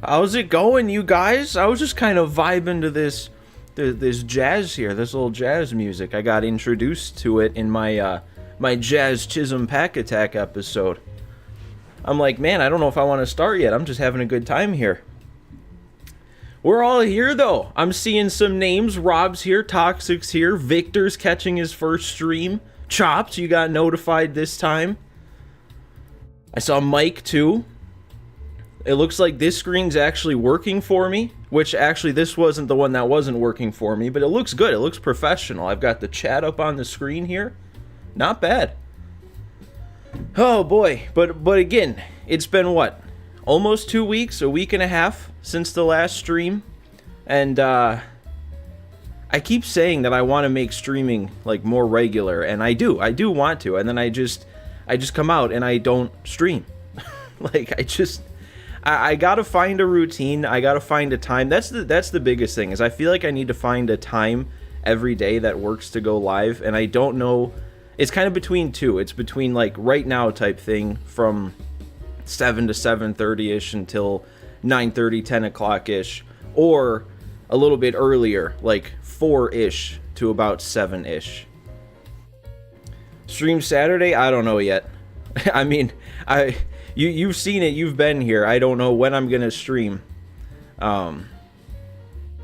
How's it going, you guys? I was just kind of vibing to this jazz here, this little jazz music. I got introduced to it in my Jazz Chisholm Pack Attack episode. I'm like, man, I don't know if I want to start yet. I'm just having a good time here. We're all here, though. I'm seeing some names. Rob's here, Toxic's here, Victor's catching his first stream. Chops, you got notified this time. I saw Mike, too. It looks like this screen's actually working for me, which actually this wasn't the one that wasn't working for me, but it looks good. It looks professional. I've got the chat up on the screen here. Not bad. Oh boy, but again, it's been what? Almost 2 weeks, a week and a half since the last stream, and I keep saying that I want to make streaming like more regular, and I do want to, and then I just come out and I don't stream. Like I gotta find a routine. I gotta find a time. That's the biggest thing, is I feel like I need to find a time every day that works to go live, and I don't know. It's kind of between two. It's between like right now type thing from 7 to 7:30ish until 9:30, 10 o'clock-ish, or a little bit earlier, like 4-ish to about 7-ish. Stream Saturday? I don't know yet. I mean, You've seen it, you've been here. I don't know when I'm gonna stream. But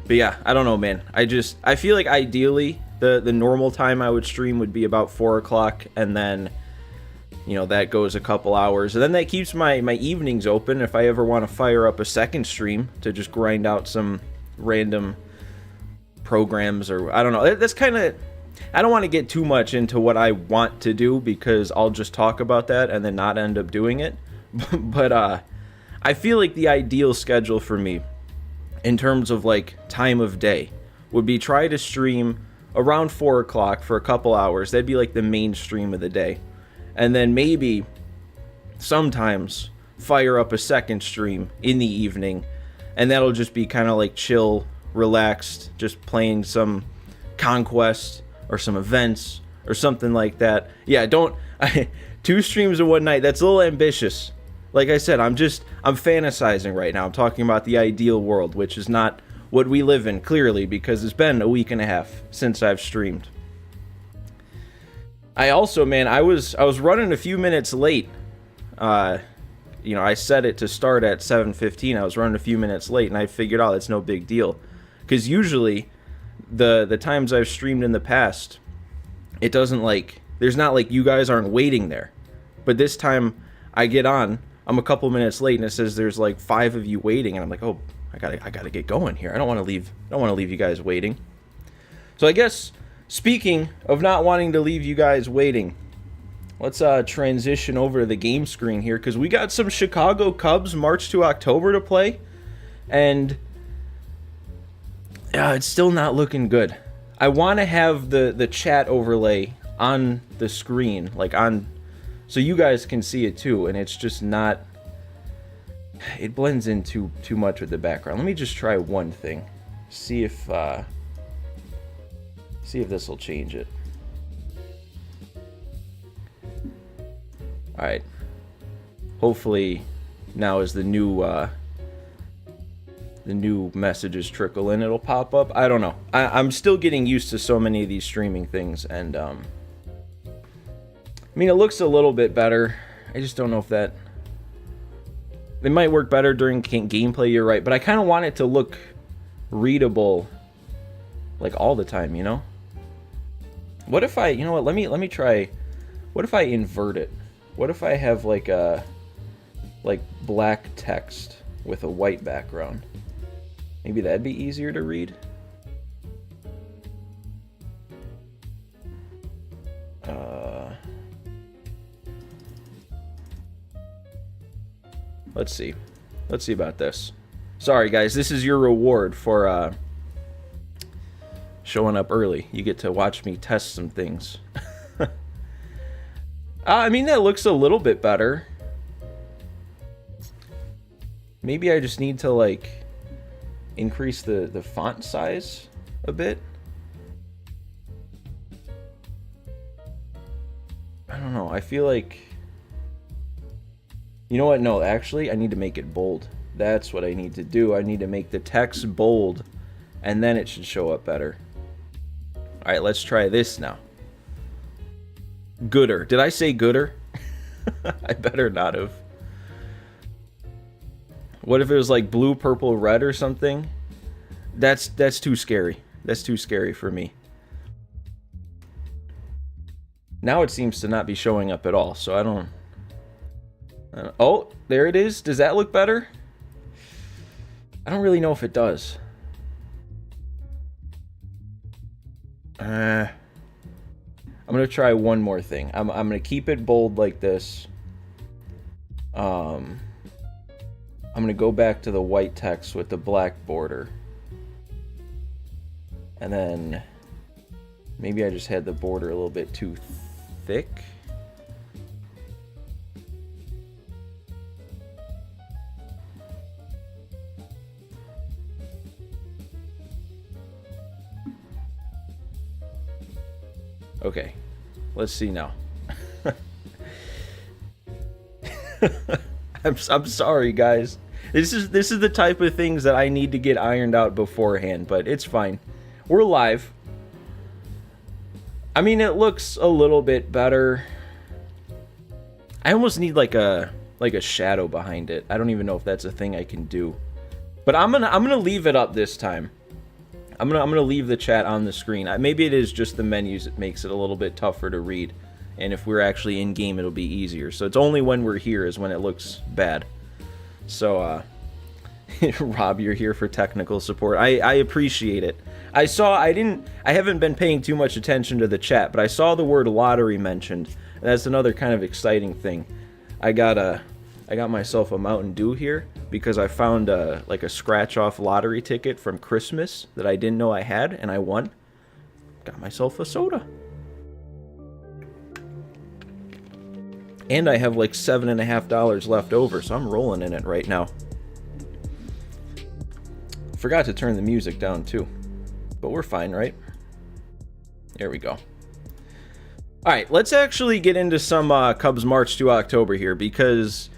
yeah, I don't know, man. I feel like ideally the normal time I would stream would be about 4 o'clock, and then, you know, that goes a couple hours, and then that keeps my evenings open if I ever want to fire up a second stream to just grind out some random programs, or I don't know. That's kind of, I don't want to get too much into what I want to do, because I'll just talk about that and then not end up doing it. But I feel like the ideal schedule for me in terms of like time of day would be try to stream around 4 o'clock for a couple hours. That'd be like the main stream of the day, and then maybe sometimes fire up a second stream in the evening, and that'll just be kind of like chill, relaxed, just playing some Conquest or some events or something like that. Yeah, two streams in one night, that's a little ambitious. Like I said, I'm fantasizing right now. I'm talking about the ideal world, which is not what we live in, clearly, because it's been a week and a half since I've streamed. I also, man, I was running a few minutes late. You know, I set it to start at 7:15. I was running a few minutes late, and I figured, oh, that's no big deal. Because usually, the times I've streamed in the past, it doesn't like, there's not like you guys aren't waiting there. But this time, I get on, I'm a couple minutes late, and it says there's like 5 of you waiting, and I'm like, oh, I gotta get going here. I don't want to leave you guys waiting. So I guess, speaking of not wanting to leave you guys waiting, let's transition over to the game screen here, because we got some Chicago Cubs March to October to play, and it's still not looking good. I want to have the chat overlay on the screen, like on, so you guys can see it too, and it's just not, it blends in too much with the background. Let me just try one thing. See if this will change it. Alright. Hopefully now as the new messages trickle in, it'll pop up. I don't know. I'm still getting used to so many of these streaming things, and I mean, it looks a little bit better. I just don't know if that, it might work better during gameplay, you're right, but I kind of want it to look readable like all the time, you know? What if I, you know what, let me try, what if I invert it? What if I have like a black text with a white background? Maybe that'd be easier to read. Let's see. Let's see about this. Sorry, guys. This is your reward for showing up early. You get to watch me test some things. I mean, that looks a little bit better. Maybe I just need to, like, increase the font size a bit. I don't know. I feel like... You know what? No, actually, I need to make it bold. That's what I need to do. I need to make the text bold, and then it should show up better. All right, let's try this now. Gooder. Did I say gooder? I better not have. What if it was like blue, purple, red or something? That's too scary. That's too scary for me. Now it seems to not be showing up at all, so I don't... Oh, there it is. Does that look better? I don't really know if it does. I'm going to try one more thing. I'm going to keep it bold like this. I'm going to go back to the white text with the black border. And then maybe I just had the border a little bit too thick. Okay, let's see now. I'm sorry, guys. This is the type of things that I need to get ironed out beforehand, but it's fine. We're live. I mean, it looks a little bit better. I almost need like a shadow behind it. I don't even know if that's a thing I can do. But I'm gonna leave it up this time. I'm gonna leave the chat on the screen. Maybe it is just the menus that makes it a little bit tougher to read, and if we're actually in game, it'll be easier. So it's only when we're here is when it looks bad. So, Rob, you're here for technical support. I appreciate it. I haven't been paying too much attention to the chat, but I saw the word lottery mentioned, and that's another kind of exciting thing. I got myself a Mountain Dew here because I found like a scratch-off lottery ticket from Christmas that I didn't know I had, and I won. Got myself a soda. And I have like $7.50 left over, so I'm rolling in it right now. Forgot to turn the music down too, but we're fine, right? There we go. All right, let's actually get into some Cubs March to October here, because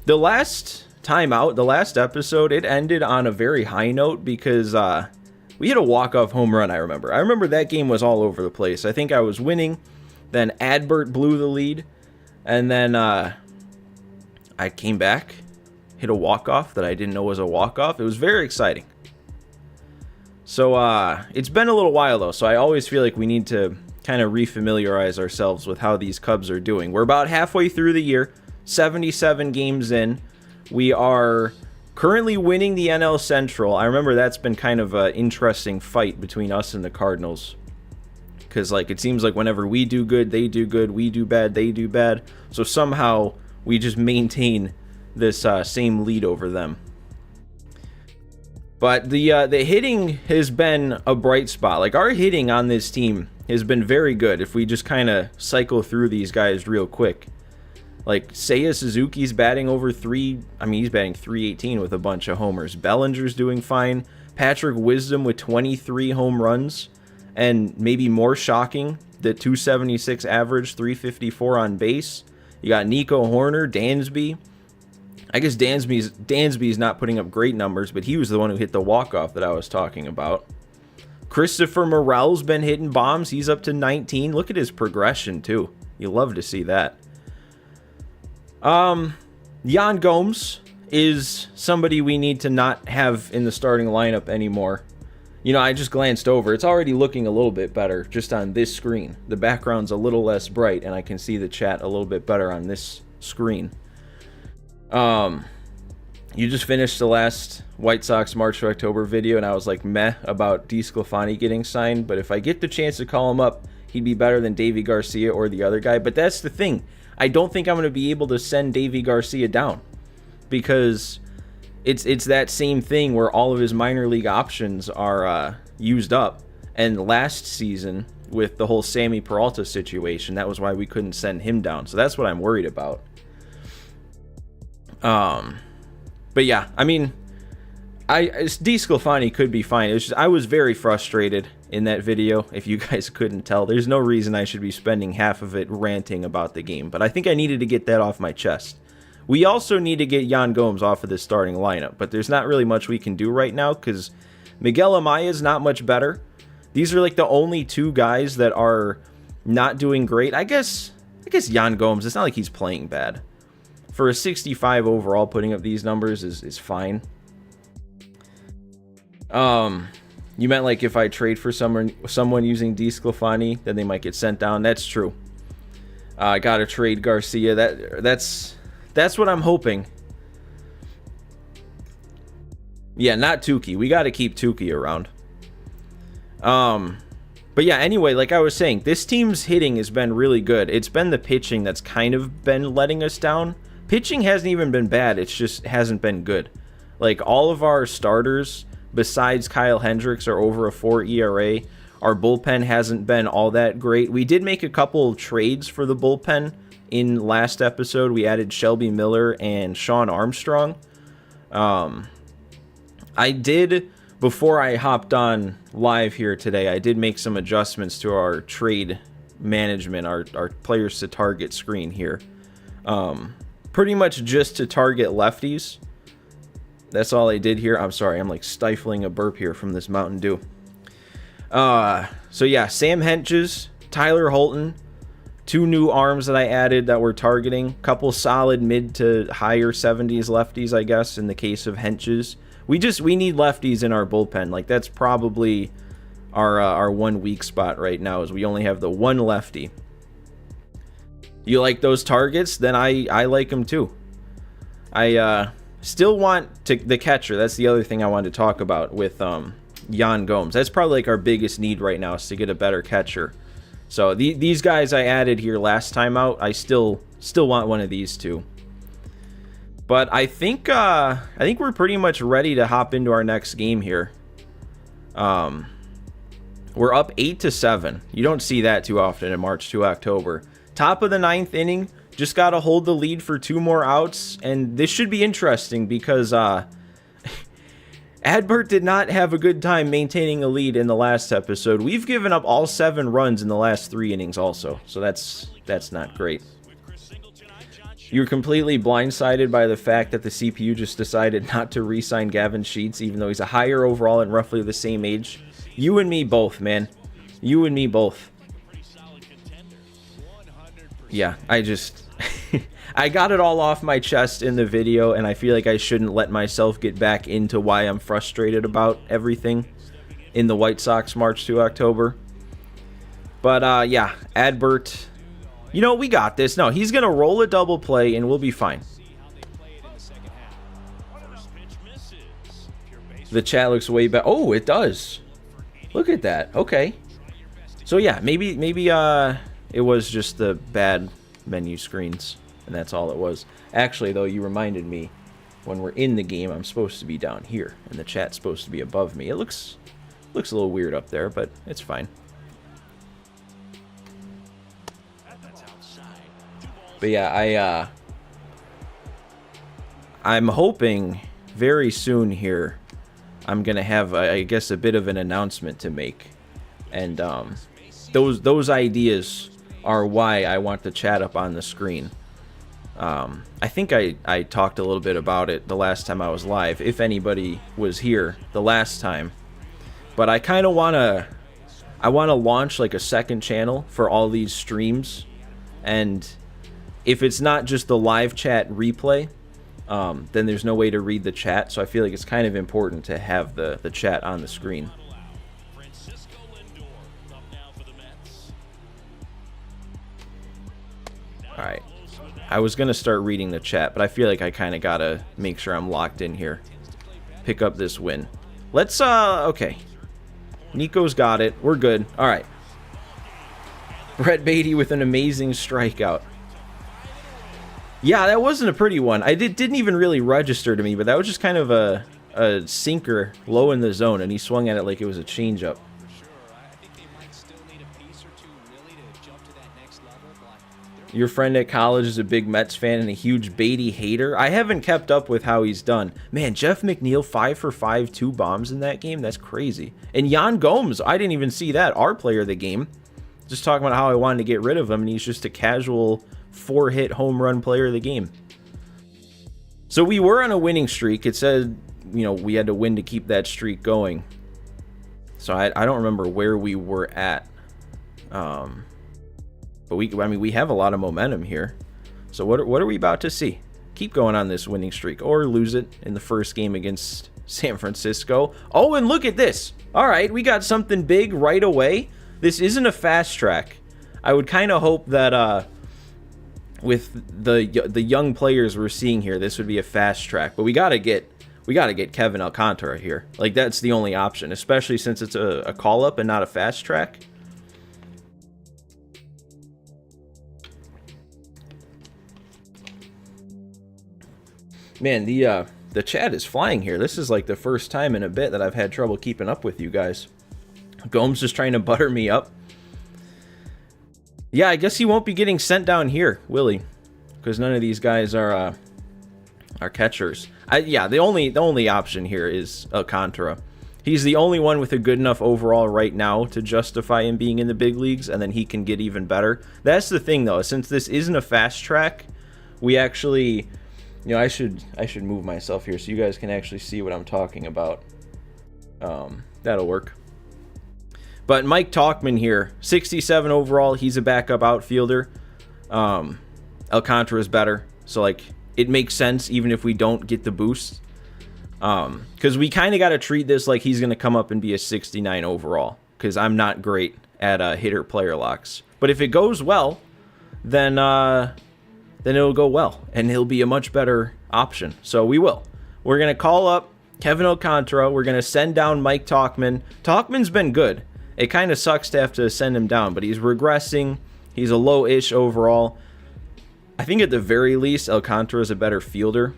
the last time out, the last episode, it ended on a very high note because we hit a walk-off home run, I remember. I remember that game was all over the place. I think I was winning, then Adbert blew the lead, and then I came back, hit a walk-off that I didn't know was a walk-off. It was very exciting. So it's been a little while, though, so I always feel like we need to kind of refamiliarize ourselves with how these Cubs are doing. We're about halfway through the year, 77 games in. We are currently winning the NL Central. I remember that's been kind of an interesting fight between us and the Cardinals. Because, like, it seems like whenever we do good, they do good. We do bad, they do bad. So somehow we just maintain this same lead over them. But the hitting has been a bright spot. Like, our hitting on this team has been very good if we just kind of cycle through these guys real quick. Like, Seiya Suzuki's batting over he's batting 318 with a bunch of homers. Bellinger's doing fine. Patrick Wisdom with 23 home runs. And maybe more shocking, the 276 average, 354 on base. You got Nico Horner, Dansby. I guess Dansby's not putting up great numbers, but he was the one who hit the walk-off that I was talking about. Christopher Morel's been hitting bombs. He's up to 19. Look at his progression, too. You love to see that. Yan Gomes is somebody we need to not have in the starting lineup anymore. You know, I just glanced over. It's already looking a little bit better just on this screen. The background's a little less bright, and I can see the chat a little bit better on this screen. You just finished the last White Sox March to October video, and I was like meh about DeSclafani getting signed, but if I get the chance to call him up, he'd be better than Davy Garcia or the other guy. But that's the thing. I don't think I'm going to be able to send Davy Garcia down, because it's that same thing where all of his minor league options are used up. And last season, with the whole Sammy Peralta situation, that was why we couldn't send him down. So that's what I'm worried about. But yeah, I mean, DeSclafani could be fine. It's just, I was very frustrated in that video, if you guys couldn't tell. There's no reason I should be spending half of it ranting about the game, but I think I needed to get that off my chest. We also need to get Yan Gomes off of this starting lineup, but there's not really much we can do right now because Miguel Amaya is not much better. These are like the only two guys that are not doing great. I guess Yan Gomes, it's not like he's playing bad. For a 65 overall, putting up these numbers is fine. You meant like if I trade for someone using DeSclafani, then they might get sent down. That's true. I gotta trade Garcia. That's what I'm hoping. Yeah, not Tukey. We gotta keep Tukey around. But yeah, anyway, like I was saying, this team's hitting has been really good. It's been the pitching that's kind of been letting us down. Pitching hasn't even been bad. It's just hasn't been good. Like all of our starters, besides Kyle Hendricks, are over a 4 ERA. Our bullpen hasn't been all that great. We did make a couple of trades for the bullpen in last episode. We added Shelby Miller and Sean Armstrong. I did, before I hopped on live here today, I did make some adjustments to our trade management, our players to target screen here. Pretty much just to target lefties. That's all I did here. I'm sorry, I'm like stifling a burp here from this Mountain Dew. So yeah, Sam Hentges, Tyler Holton, 2 new arms that I added that we're targeting. Couple solid mid to higher 70s lefties, I guess, in the case of Hentges. We need lefties in our bullpen. Like that's probably our one weak spot right now, is we only have the one lefty. You like those targets? Then I like them too. I still want the catcher. That's the other thing I wanted to talk about with Yan Gomes. That's probably like our biggest need right now, is to get a better catcher. So these guys I added here last time out, I still want one of these two. But I think we're pretty much ready to hop into our next game here. We're up 8-7. You don't see that too often in March to October. Top of the 9th inning. Just got to hold the lead for 2 more outs. And this should be interesting because Adbert did not have a good time maintaining a lead in the last episode. We've given up all 7 runs in the last 3 innings also. So that's not great. You're completely blindsided by the fact that the CPU just decided not to re-sign Gavin Sheets, even though he's a higher overall and roughly the same age. You and me both, man. You and me both. Yeah, I got it all off my chest in the video, and I feel like I shouldn't let myself get back into why I'm frustrated about everything in the White Sox March to October. But, yeah, Adbert, you know, we got this. No, he's going to roll a double play, and we'll be fine. The chat looks way better. Oh, it does. Look at that. Okay. So, yeah, maybe it was just the bad menu screens, and that's all it was. Actually, though, you reminded me, when we're in the game, I'm supposed to be down here, and the chat's supposed to be above me. It looks a little weird up there, but it's fine. But yeah, I'm hoping very soon here I'm gonna have, I guess, a bit of an announcement to make, and those ideas are why I want the chat up on the screen. I think I talked a little bit about it the last time I was live, if anybody was here the last time. But I kind of want to launch like a second channel for all these streams, and if it's not just the live chat replay, then there's no way to read the chat, so I feel like it's kind of important to have the chat on the screen. Alright, I was going to start reading the chat, but I feel like I kind of got to make sure I'm locked in here. Pick up this win. Let's, okay. Nico's got it. We're good. Alright. Brett Beatty with an amazing strikeout. Yeah, that wasn't a pretty one. Didn't even really register to me, but that was just kind of a sinker low in the zone, and he swung at it like it was a changeup. Your friend at college is a big Mets fan and a huge Beatty hater. I haven't kept up with how he's done. Man, Jeff McNeil, 5 for 5, 2 bombs in that game. That's crazy. And Yan Gomes, I didn't even see that. Our player of the game. Just talking about how I wanted to get rid of him, and he's just a casual 4-hit home run player of the game. So we were on a winning streak. It said, you know, we had to win to keep that streak going. So I don't remember where we were at. But we have a lot of momentum here. So what are we about to see? Keep going on this winning streak or lose it in the first game against San Francisco. Oh, and look at this. All right, we got something big right away. This isn't a fast track. I would kind of hope that with the young players we're seeing here, this would be a fast track. But we got to get Kevin Alcantara here. Like, that's the only option, especially since it's a call up and not a fast track. Man, the chat is flying here. This is like the first time in a bit that I've had trouble keeping up with you guys. Gomes just trying to butter me up. Yeah, I guess he won't be getting sent down here, will he? Because none of these guys are catchers. Yeah, the only option here is Alcantara. He's the only one with a good enough overall right now to justify him being in the big leagues, and then he can get even better. That's the thing, though. Since this isn't a fast track, we actually... You know, I should move myself here so you guys can actually see what I'm talking about. That'll work. But Mike Tauchman here, 67 overall. He's a backup outfielder. Alcantara is better, so like it makes sense even if we don't get the boost. Because we kind of got to treat this like he's going to come up and be a 69 overall. Because I'm not great at hitter player locks. But if it goes well, then it'll go well, and he'll be a much better option. So we will. We're going to call up Kevin Alcantara. We're going to send down Mike Tauchman. Tauchman's been good. It kind of sucks to have to send him down, but he's regressing. He's a low-ish overall. I think at the very least, Alcantara is a better fielder.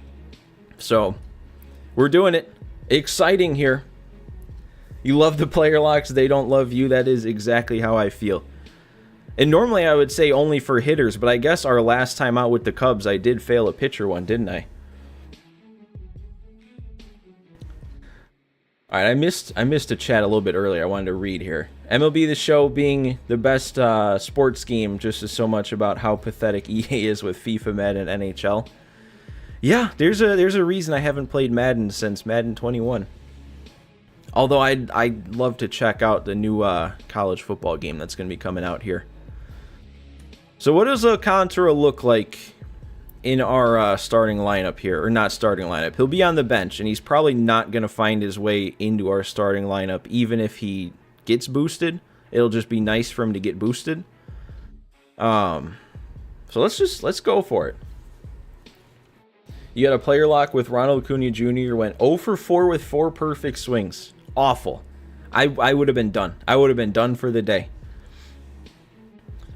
So we're doing it. Exciting here. You love the player locks. They don't love you. That is exactly how I feel. And normally I would say only for hitters, but I guess our last time out with the Cubs, I did fail a pitcher one, didn't I? All right, I missed a chat a little bit earlier. I wanted to read here. MLB The Show being the best sports game just is so much about how pathetic EA is with FIFA, Madden, and NHL. Yeah, there's a reason I haven't played Madden since Madden 21. Although I'd love to check out the new college football game that's going to be coming out here. So what does Alcantara look like in our starting lineup here? Or not starting lineup. He'll be on the bench, and he's probably not going to find his way into our starting lineup, even if he gets boosted. It'll just be nice for him to get boosted. So let's go for it. You got a player lock with Ronald Acuna Jr. Went 0 for 4 with 4 perfect swings. Awful. I would have been done. I would have been done for the day.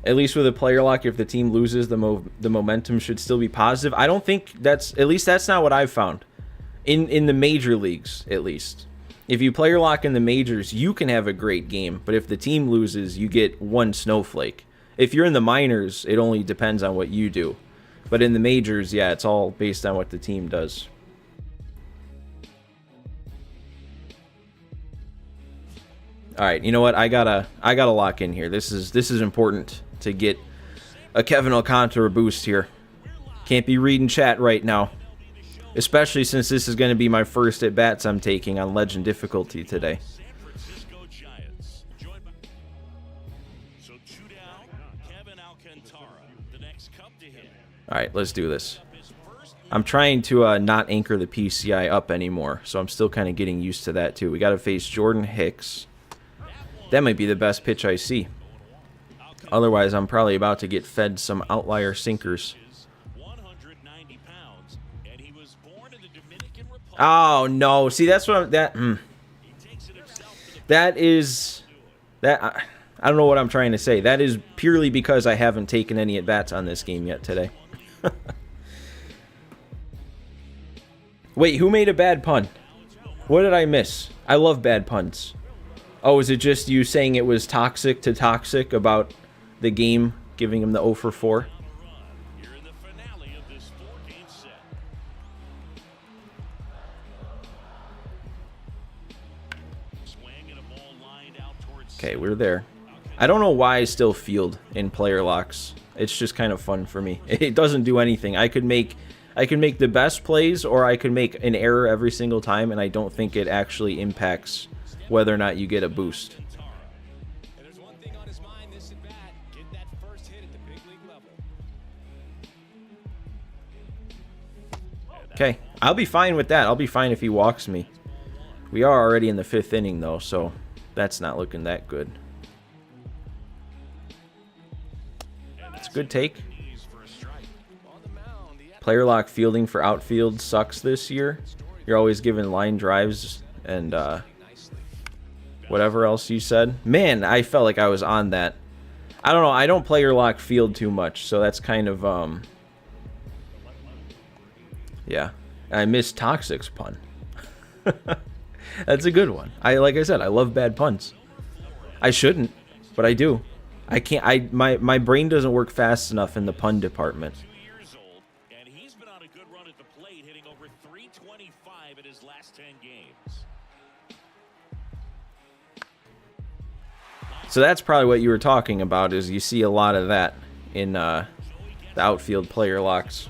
At least with a player lock, if the team loses, the momentum should still be positive. I don't think that's not what I've found. In the major leagues, at least. If you player lock in the majors, you can have a great game. But if the team loses, you get one snowflake. If you're in the minors, it only depends on what you do. But in the majors, yeah, it's all based on what the team does. All right, you know what? I gotta lock in here. This is important to get a Kevin Alcantara boost here. Can't be reading chat right now, especially since this is going to be my first at bats I'm taking on Legend difficulty today. All right, let's do this. I'm trying to not anchor the PCI up anymore, so I'm still kind of getting used to that too. We got to face Jordan Hicks. That might be the best pitch I see. Otherwise, I'm probably about to get fed some outlier sinkers. Oh, no. See, that's what I'm... I don't know what I'm trying to say. That is purely because I haven't taken any at-bats on this game yet today. Wait, who made a bad pun? What did I miss? I love bad puns. Oh, is it just you saying it was toxic to toxic about the game, giving him the 0 for 4? Okay, we're there. I don't know why I still field in player locks. It's just kind of fun for me. It doesn't do anything. I could make I can make the best plays, or I can make an error every single time, and I don't think it actually impacts whether or not you get a boost. Okay, I'll be fine with that. I'll be fine if he walks me. We are already in the 5th inning, though, so that's not looking that good. It's a good take. Player lock fielding for outfield sucks this year. You're always giving line drives and whatever else you said. Man, I felt like I was on that. I don't know. I don't player lock field too much, so that's kind of yeah. I missed Toxic's pun. That's a good one. Like I said, I love bad puns. I shouldn't, but I do. I can't. My brain doesn't work fast enough in the pun department. And he's been on a good run at the plate, hitting over 325 in his last 10 games. So that's probably what you were talking about. Is you see a lot of that in the outfield player locks.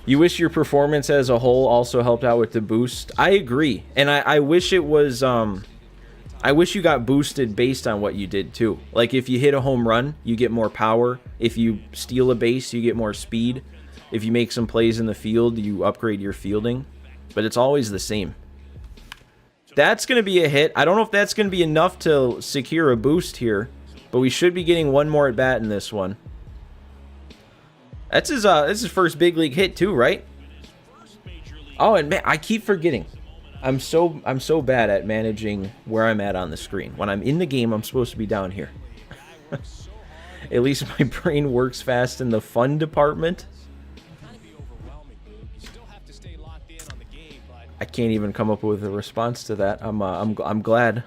You wish your performance as a whole also helped out with the boost. I agree, and I wish it was. I wish you got boosted based on what you did too. Like if you hit a home run, you get more power. If you steal a base, you get more speed. If you make some plays in the field, you upgrade your fielding. But it's always the same. That's going to be a hit. I don't know if that's going to be enough to secure a boost here, but we should be getting one more at bat in this one. That's his first big league hit too, right? Oh, and man, I keep forgetting. I'm so bad at managing where I'm at on the screen. When I'm in the game, I'm supposed to be down here. At least my brain works fast in the fun department. I can't even come up with a response to that. I'm glad.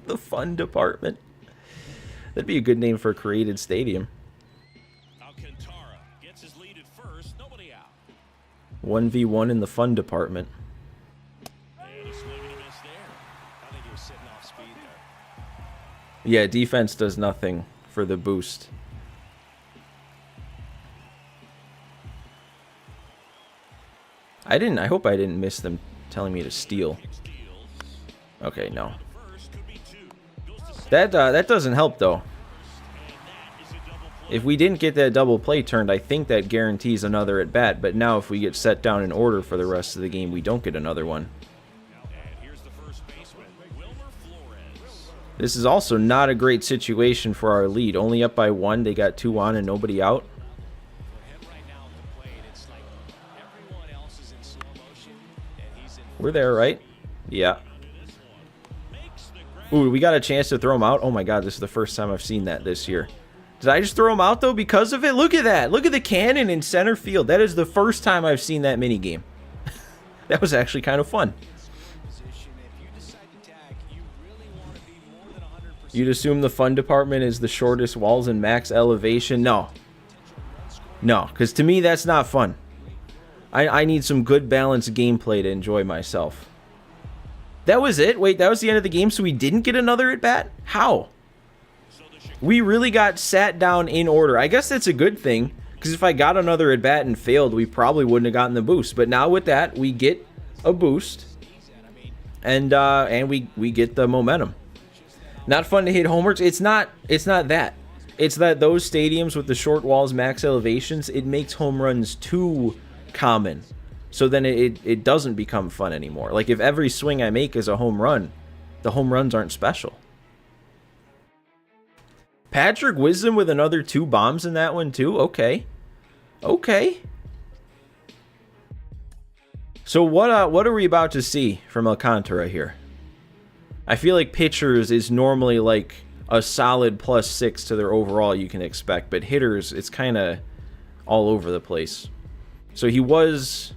The fun department. That'd be a good name for a created stadium. 1v1 in the fun department. Yeah, defense does nothing for the boost. I hope I didn't miss them telling me to steal. Okay, no. That doesn't help though. If we didn't get that double play turned, I think that guarantees another at bat. But now if we get set down in order for the rest of the game, we don't get another one. This is also not a great situation for our lead. Only up by 1. They got 2 on and nobody out. We're there, right? Yeah. Ooh, we got a chance to throw him out. Oh my god, this is the first time I've seen that this year. Did I just throw him out, though, because of it? Look at that. Look at the cannon in center field. That is the first time I've seen that minigame. That was actually kind of fun. You'd assume the fun department is the shortest walls and max elevation? No. No, because to me, that's not fun. I need some good balanced gameplay to enjoy myself. That was it? Wait, that was the end of the game, so we didn't get another at-bat? How? We really got sat down in order. I guess that's a good thing, because if I got another at-bat and failed, we probably wouldn't have gotten the boost. But now with that, we get a boost, and we get the momentum. Not fun to hit homers. It's not that. It's that those stadiums with the short walls, max elevations, it makes home runs too common. So then it doesn't become fun anymore. Like if every swing I make is a home run, the home runs aren't special. Patrick Wisdom with another 2 bombs in that one too? Okay. Okay. So what are we about to see from Alcantara here? I feel like pitchers is normally like a solid +6 to their overall you can expect, but hitters, it's kind of all over the place. So he was,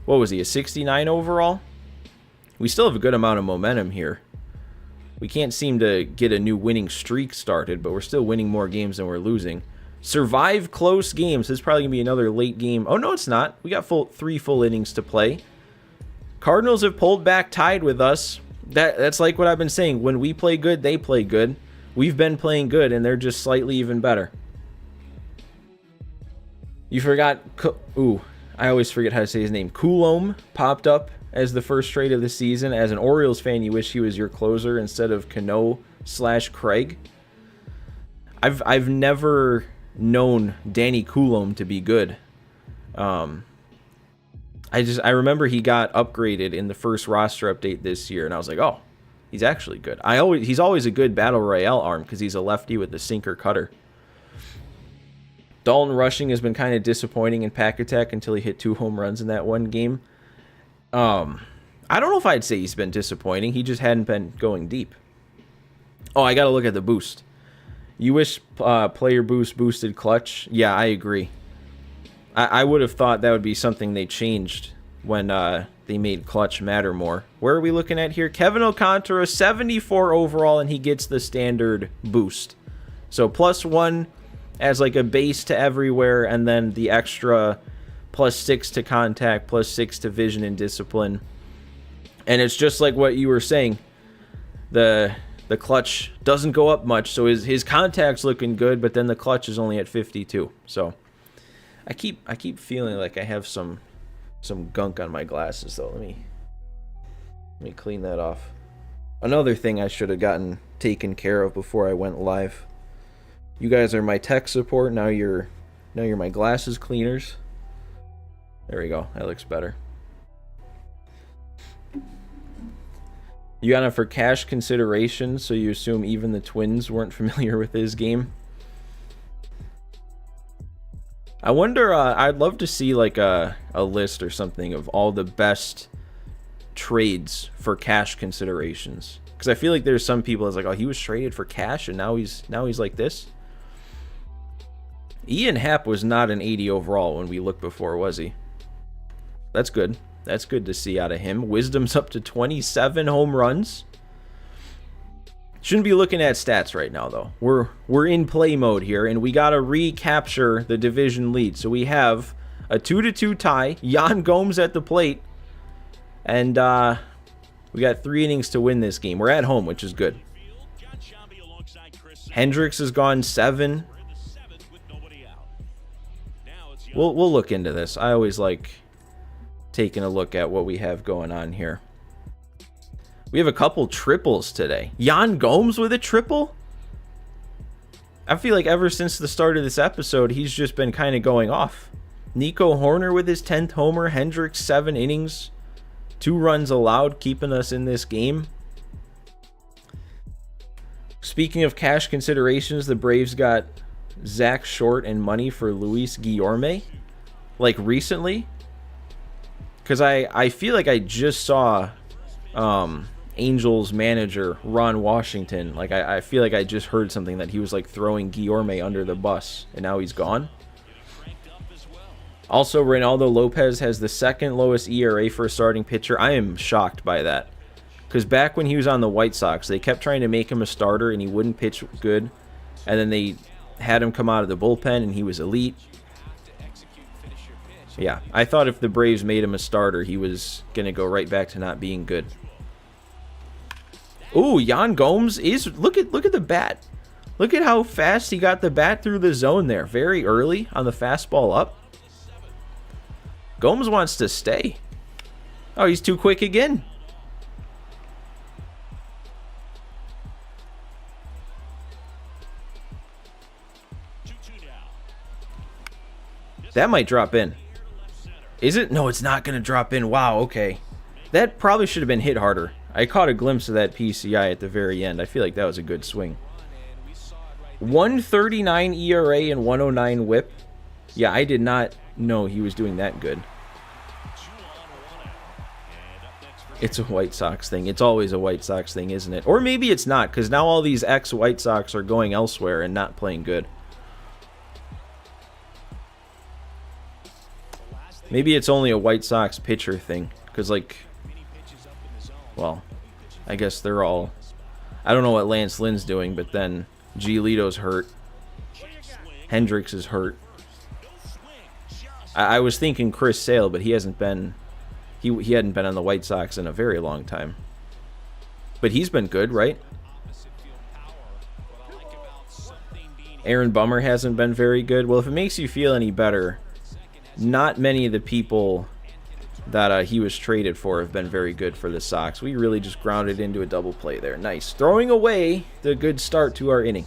what was he, a 69 overall? We still have a good amount of momentum here. We can't seem to get a new winning streak started, but we're still winning more games than we're losing. Survive close games. This is probably going to be another late game. Oh, no, it's not. We got 3 full innings to play. Cardinals have pulled back tied with us. That's like what I've been saying. When we play good, they play good. We've been playing good, and they're just slightly even better. You forgot. Ooh, I always forget how to say his name. Coulomb popped up as the first trade of the season. As an Orioles fan, you wish he was your closer instead of Cano/Craig. I've never known Danny Coulomb to be good. I remember he got upgraded in the first roster update this year, and I was like, oh, he's actually good. He's always a good battle royale arm because he's a lefty with the sinker cutter. Dalton Rushing has been kind of disappointing in Pack Attack until he hit 2 home runs in that one game. I don't know if I'd say he's been disappointing. He just hadn't been going deep. Oh, I got to look at the boost. You wish player boost boosted clutch? Yeah, I agree. I would have thought that would be something they changed when they made clutch matter more. Where are we looking at here? Kevin Alcantara, 74 overall, and he gets the standard boost. So +1 as like a base to everywhere, and then the extra +6 to contact, +6 to vision and discipline. And it's just like what you were saying. The clutch doesn't go up much, so his contact's looking good, but then the clutch is only at 52. So I keep feeling like I have some gunk on my glasses though. Let me clean that off. Another thing I should have gotten taken care of before I went live. You guys are my tech support. Now you're my glasses cleaners. There we go. That looks better. You got him for cash consideration, so you assume even the Twins weren't familiar with his game. I wonder, I'd love to see like a list or something of all the best trades for cash considerations. Because I feel like there's some people that's like, oh, he was traded for cash and now he's like this. Ian Happ was not an 80 overall when we looked before, was he? That's good. That's good to see out of him. Wisdom's up to 27 home runs. Shouldn't be looking at stats right now, though. We're in play mode here, and we got to recapture the division lead. So we have a 2-2 tie. Yan Gomes at the plate. And we got 3 innings to win this game. We're at home, which is good. Hendricks has gone 7. We'll look into this. I always like taking a look at what we have going on here. We have a couple triples today. Yan Gomes with a triple? I feel like ever since the start of this episode, he's just been kind of going off. Nico Horner with his 10th homer. Hendricks, 7 innings. 2 runs allowed, keeping us in this game. Speaking of cash considerations, the Braves got Zach Short and money for Luis Guillorme. Like recently. Because I feel like I just saw Angels manager Ron Washington. Like I feel like I just heard something that he was like throwing Guillorme under the bus, and now he's gone. Also, Reynaldo Lopez has the 2nd lowest ERA for a starting pitcher. I am shocked by that. Because back when he was on the White Sox, they kept trying to make him a starter, and he wouldn't pitch good. And then they had him come out of the bullpen, and he was elite. Yeah, I thought if the Braves made him a starter, he was going to go right back to not being good. Ooh, Yan Gomes is... Look at the bat. Look at how fast he got the bat through the zone there. Very early on the fastball up. Gomes wants to stay. Oh, he's too quick again. That might drop in. Is it? No, it's not going to drop in. Wow, okay. That probably should have been hit harder. I caught a glimpse of that PCI at the very end. I feel like that was a good swing. 139 ERA and 109 whip. Yeah, I did not know he was doing that good. It's a White Sox thing. It's always a White Sox thing, isn't it? Or maybe it's not, because now all these ex-White Sox are going elsewhere and not playing good. Maybe it's only a White Sox pitcher thing, because, like, well, I guess they're all... I don't know what Lance Lynn's doing, but then Giolito's hurt. Hendricks is hurt. I was thinking Chris Sale, but he hasn't been... He hadn't been on the White Sox in a very long time. But he's been good, right? Aaron Bummer hasn't been very good. Well, if it makes you feel any better, not many of the people that he was traded for have been very good for the Sox. We really just grounded into a double play there. Nice. Throwing away the good start to our inning.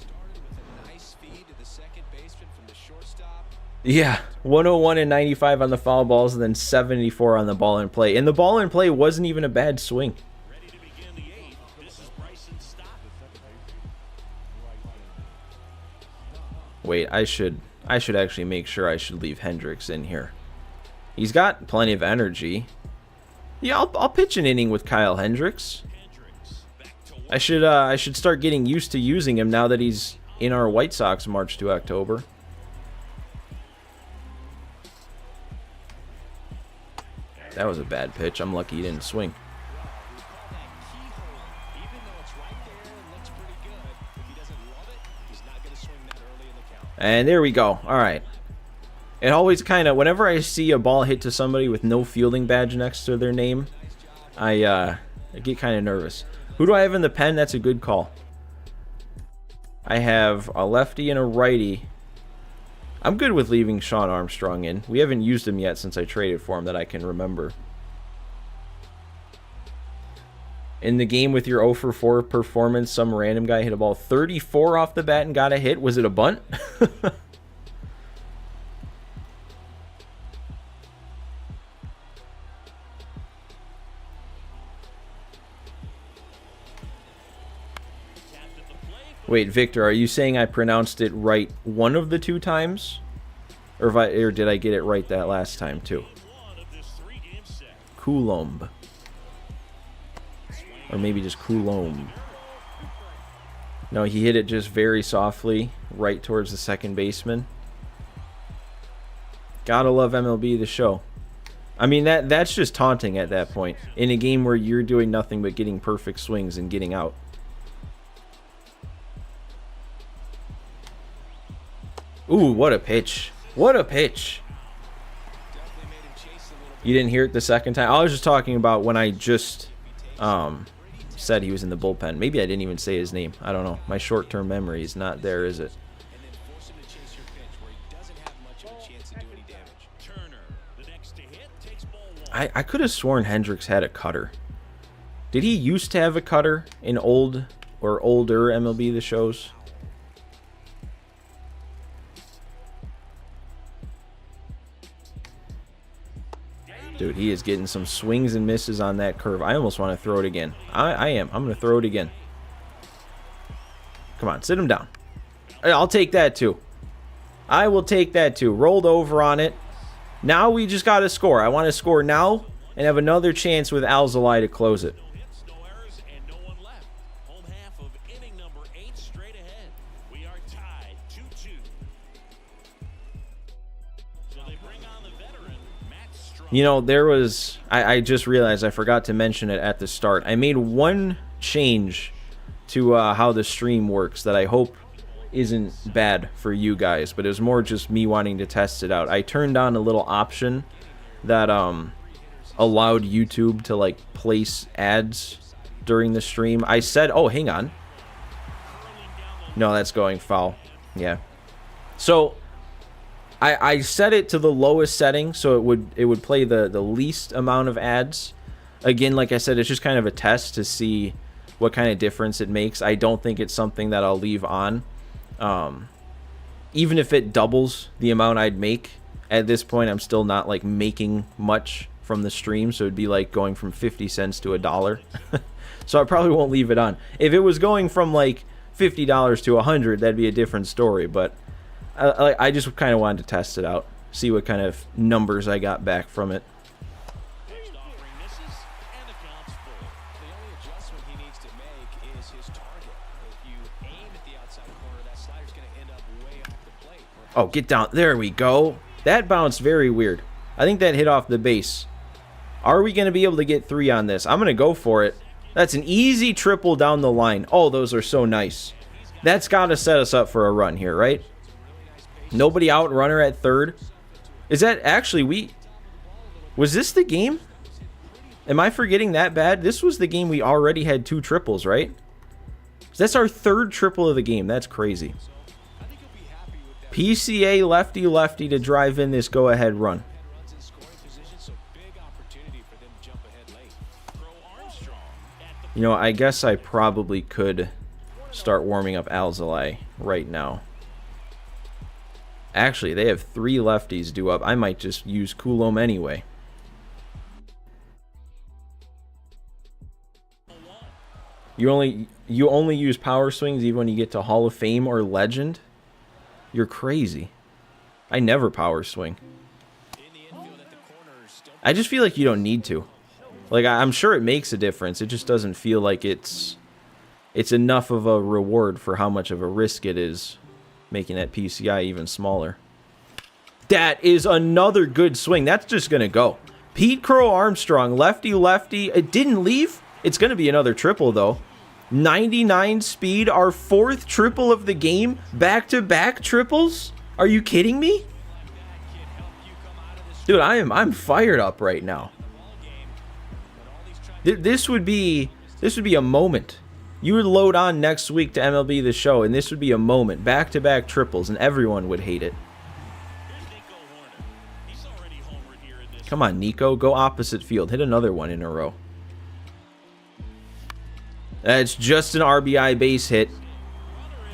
Yeah, 101 and 95 on the foul balls, and then 74 on the ball in play. And the ball in play wasn't even a bad swing. Wait, I should actually make sure I should leave Hendricks in here. He's got plenty of energy. Yeah, I'll pitch an inning with Kyle Hendricks. I should start getting used to using him now that he's in our White Sox March to October. That was a bad pitch. I'm lucky he didn't swing. And there we go. All right. It always kind of, whenever I see a ball hit to somebody with no fielding badge next to their name, I get kind of nervous. Who do I have in the pen? That's a good call. I have a lefty and a righty. I'm good with leaving Sean Armstrong in. We haven't used him yet since I traded for him that I can remember. In the game with your 0 for 4 performance, some random guy hit a ball 34 off the bat and got a hit. Was it a bunt? Wait, Victor, are you saying I pronounced it right one of the two times? Or did I get it right that last time, too? Coulomb. Or maybe just Coulomb. No, he hit it just very softly, right towards the second baseman. Gotta love MLB The Show. I mean, that's just taunting at that point. In a game where you're doing nothing but getting perfect swings and getting out. Ooh, what a pitch. What a pitch. You didn't hear it the second time? I was just talking about when I just said he was in the bullpen. Maybe I didn't even say his name. I don't know. My short-term memory is not there, is it? I could have sworn Hendricks had a cutter. Did he used to have a cutter in old or older MLB The Shows? Dude, he is getting some swings and misses on that curve. I almost want to throw it again. I am. I'm going to throw it again. Come on, sit him down. I'll take that too. I will take that too. Rolled over on it. Now we just got to score. I want to score now and have another chance with Alzolay to close it. You know, there was... I just realized I forgot to mention it at the start. I made one change to how the stream works that I hope isn't bad for you guys, but it was more just me wanting to test it out. I turned on a little option that allowed YouTube to, like, place ads during the stream. I said... Oh, hang on. No, that's going foul. Yeah. So... I set it to the lowest setting so it would play the least amount of ads. Again, like I said, it's just kind of a test to see what kind of difference it makes. I don't think it's something that I'll leave on. Even if it doubles the amount I'd make, at this point I'm still not like making much from the stream, so it'd be like going from 50 cents to $1. So I probably won't leave it on. If it was going from like $50 to $100, that'd be a different story, but I just kind of wanted to test it out, see what kind of numbers I got back from it. Oh, get down. There we go. That bounced very weird. I think that hit off the base. Are we going to be able to get 3 on this? I'm going to go for it. That's an easy triple down the line. Oh, those are so nice. That's got to set us up for a run here, right? Nobody out, runner at third. Is that actually was this the game? Am I forgetting that bad? This was the game we already had 2 triples, right? That's our 3rd triple of the game. That's crazy. PCA lefty to drive in this go-ahead run. You know, I guess I probably could start warming up Alzolay right now. Actually, they have 3 lefties due up. I might just use Coulomb anyway. You only use power swings even when you get to Hall of Fame or Legend? You're crazy. I never power swing. I just feel like you don't need to. Like, I'm sure it makes a difference. It just doesn't feel like it's enough of a reward for how much of a risk it is, making that PCI even smaller. That is another good swing. That's just going to go. Pete Crow Armstrong, lefty. It didn't leave. It's going to be another triple, though. 99 speed, our 4th triple of the game. Back-to-back triples? Are you kidding me? Dude, I'm fired up right now. This would be a moment. You would load on next week to MLB The Show, and this would be a moment. Back-to-back triples, and everyone would hate it. Come on, Nico. Go opposite field. Hit another one in a row. That's just an RBI base hit.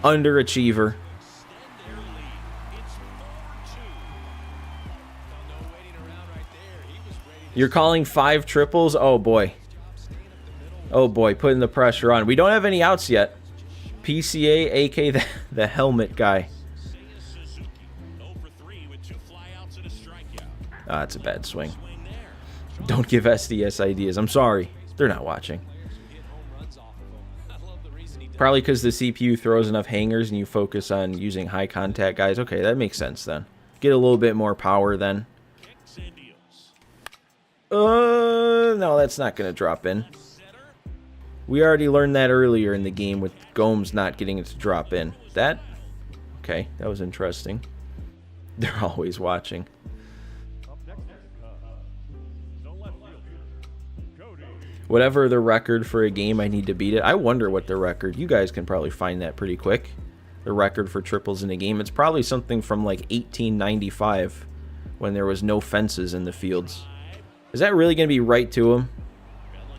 Underachiever. You're calling 5 triples? Oh, boy. Oh, boy. Putting the pressure on. We don't have any outs yet. PCA, a.k.a. the helmet guy. Ah, that's a bad swing. Don't give SDS ideas. I'm sorry. They're not watching. Probably because the CPU throws enough hangers and you focus on using high contact guys. Okay, that makes sense then. Get a little bit more power then. No, that's not going to drop in. We already learned that earlier in the game with Gomes not getting it to drop in. Okay, that was interesting. They're always watching. Whatever the record for a game, I need to beat it. I wonder what the record... You guys can probably find that pretty quick. The record for triples in a game. It's probably something from like 1895 when there was no fences in the fields. Is that really going to be right to him?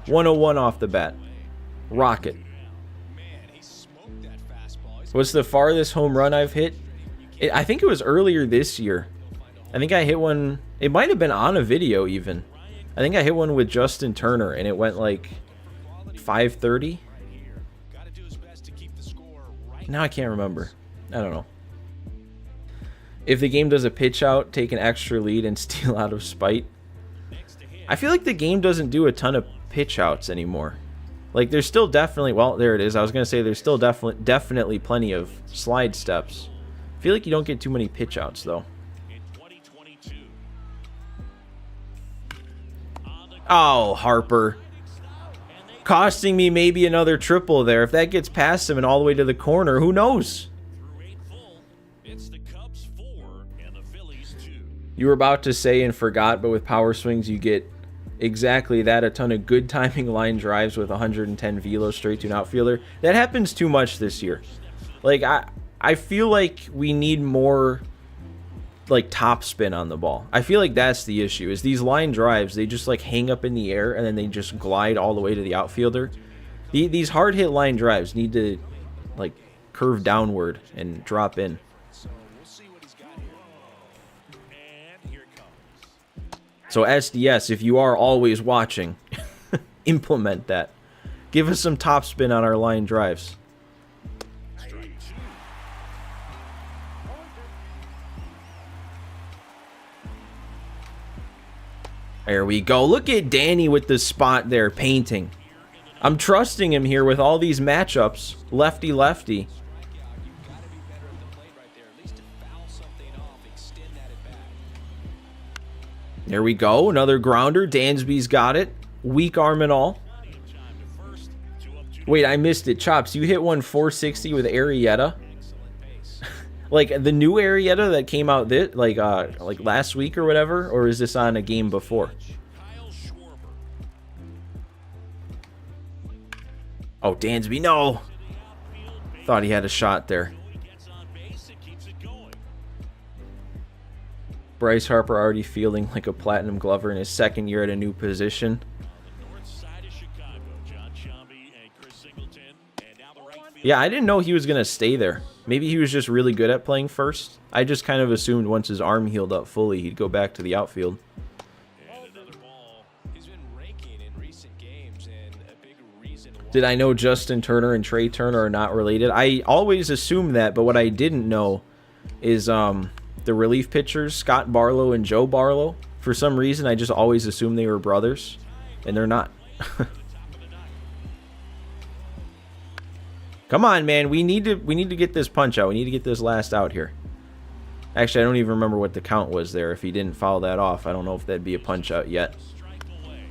101 off the bat. Rocket. What's the farthest home run I've hit? I think it was earlier this year. I think I hit one... It might have been on a video even. I think I hit one with Justin Turner, and it went like 530. Now I can't remember. I don't know. If the game does a pitch out, take an extra lead, and steal out of spite. I feel like the game doesn't do a ton of pitch outs anymore. Like, there's still definitely... Well, there it is. I was going to say there's still definitely plenty of slide steps. I feel like you don't get too many pitch outs, though. Oh, Harper. Costing me maybe another triple there. If that gets past him and all the way to the corner, who knows? You were about to say and forgot, but with power swings, you get exactly that. A ton of good timing line drives with 110 velo straight to an outfielder. That happens too much this year. Like, I feel like we need more... like top spin on the ball. I feel like that's the issue, is these line drives, they just like hang up in the air and then they just glide all the way to the outfielder. These hard hit line drives need to like curve downward and drop in. So SDS, if you are always watching, implement that. Give us some top spin on our line drives. There we go. Look at Danny with the spot there, painting. I'm trusting him here with all these matchups. Lefty-lefty. There we go. Another grounder. Dansby's got it. Weak arm and all. Wait, I missed it. Chops, you hit one 460 with Arrieta? Like the new Arrieta that came out like last week or whatever, or is this on a game before? Oh, Dansby, no! Thought he had a shot there. Bryce Harper already feeling like a platinum glover in his second year at a new position. Yeah, I didn't know he was going to stay there. Maybe he was just really good at playing first. I just kind of assumed once his arm healed up fully, he'd go back to the outfield. And another ball. He's been raking in recent games, and a big reason why. Did I know Justin Turner and Trey Turner are not related? I always assumed that, but what I didn't know is the relief pitchers, Scott Barlow and Joe Barlow. For some reason, I just always assumed they were brothers, and they're not. Come on, man. We need to get this punch out. We need to get this last out here. Actually, I don't even remember what the count was there. If he didn't foul that off, I don't know if that'd be a punch out yet.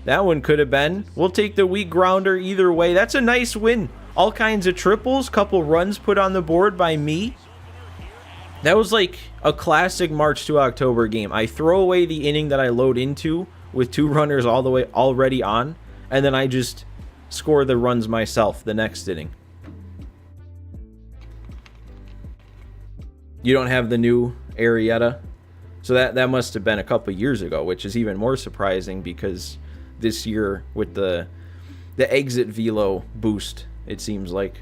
That one could have been. We'll take the weak grounder either way. That's a nice win. All kinds of triples, couple runs put on the board by me. That was like a classic March to October game. I throw away the inning that I load into with 2 runners all the way already on, and then I just score the runs myself the next inning. You don't have the new Arrieta, so that must have been a couple years ago, which is even more surprising because this year with the exit velo boost, it seems like.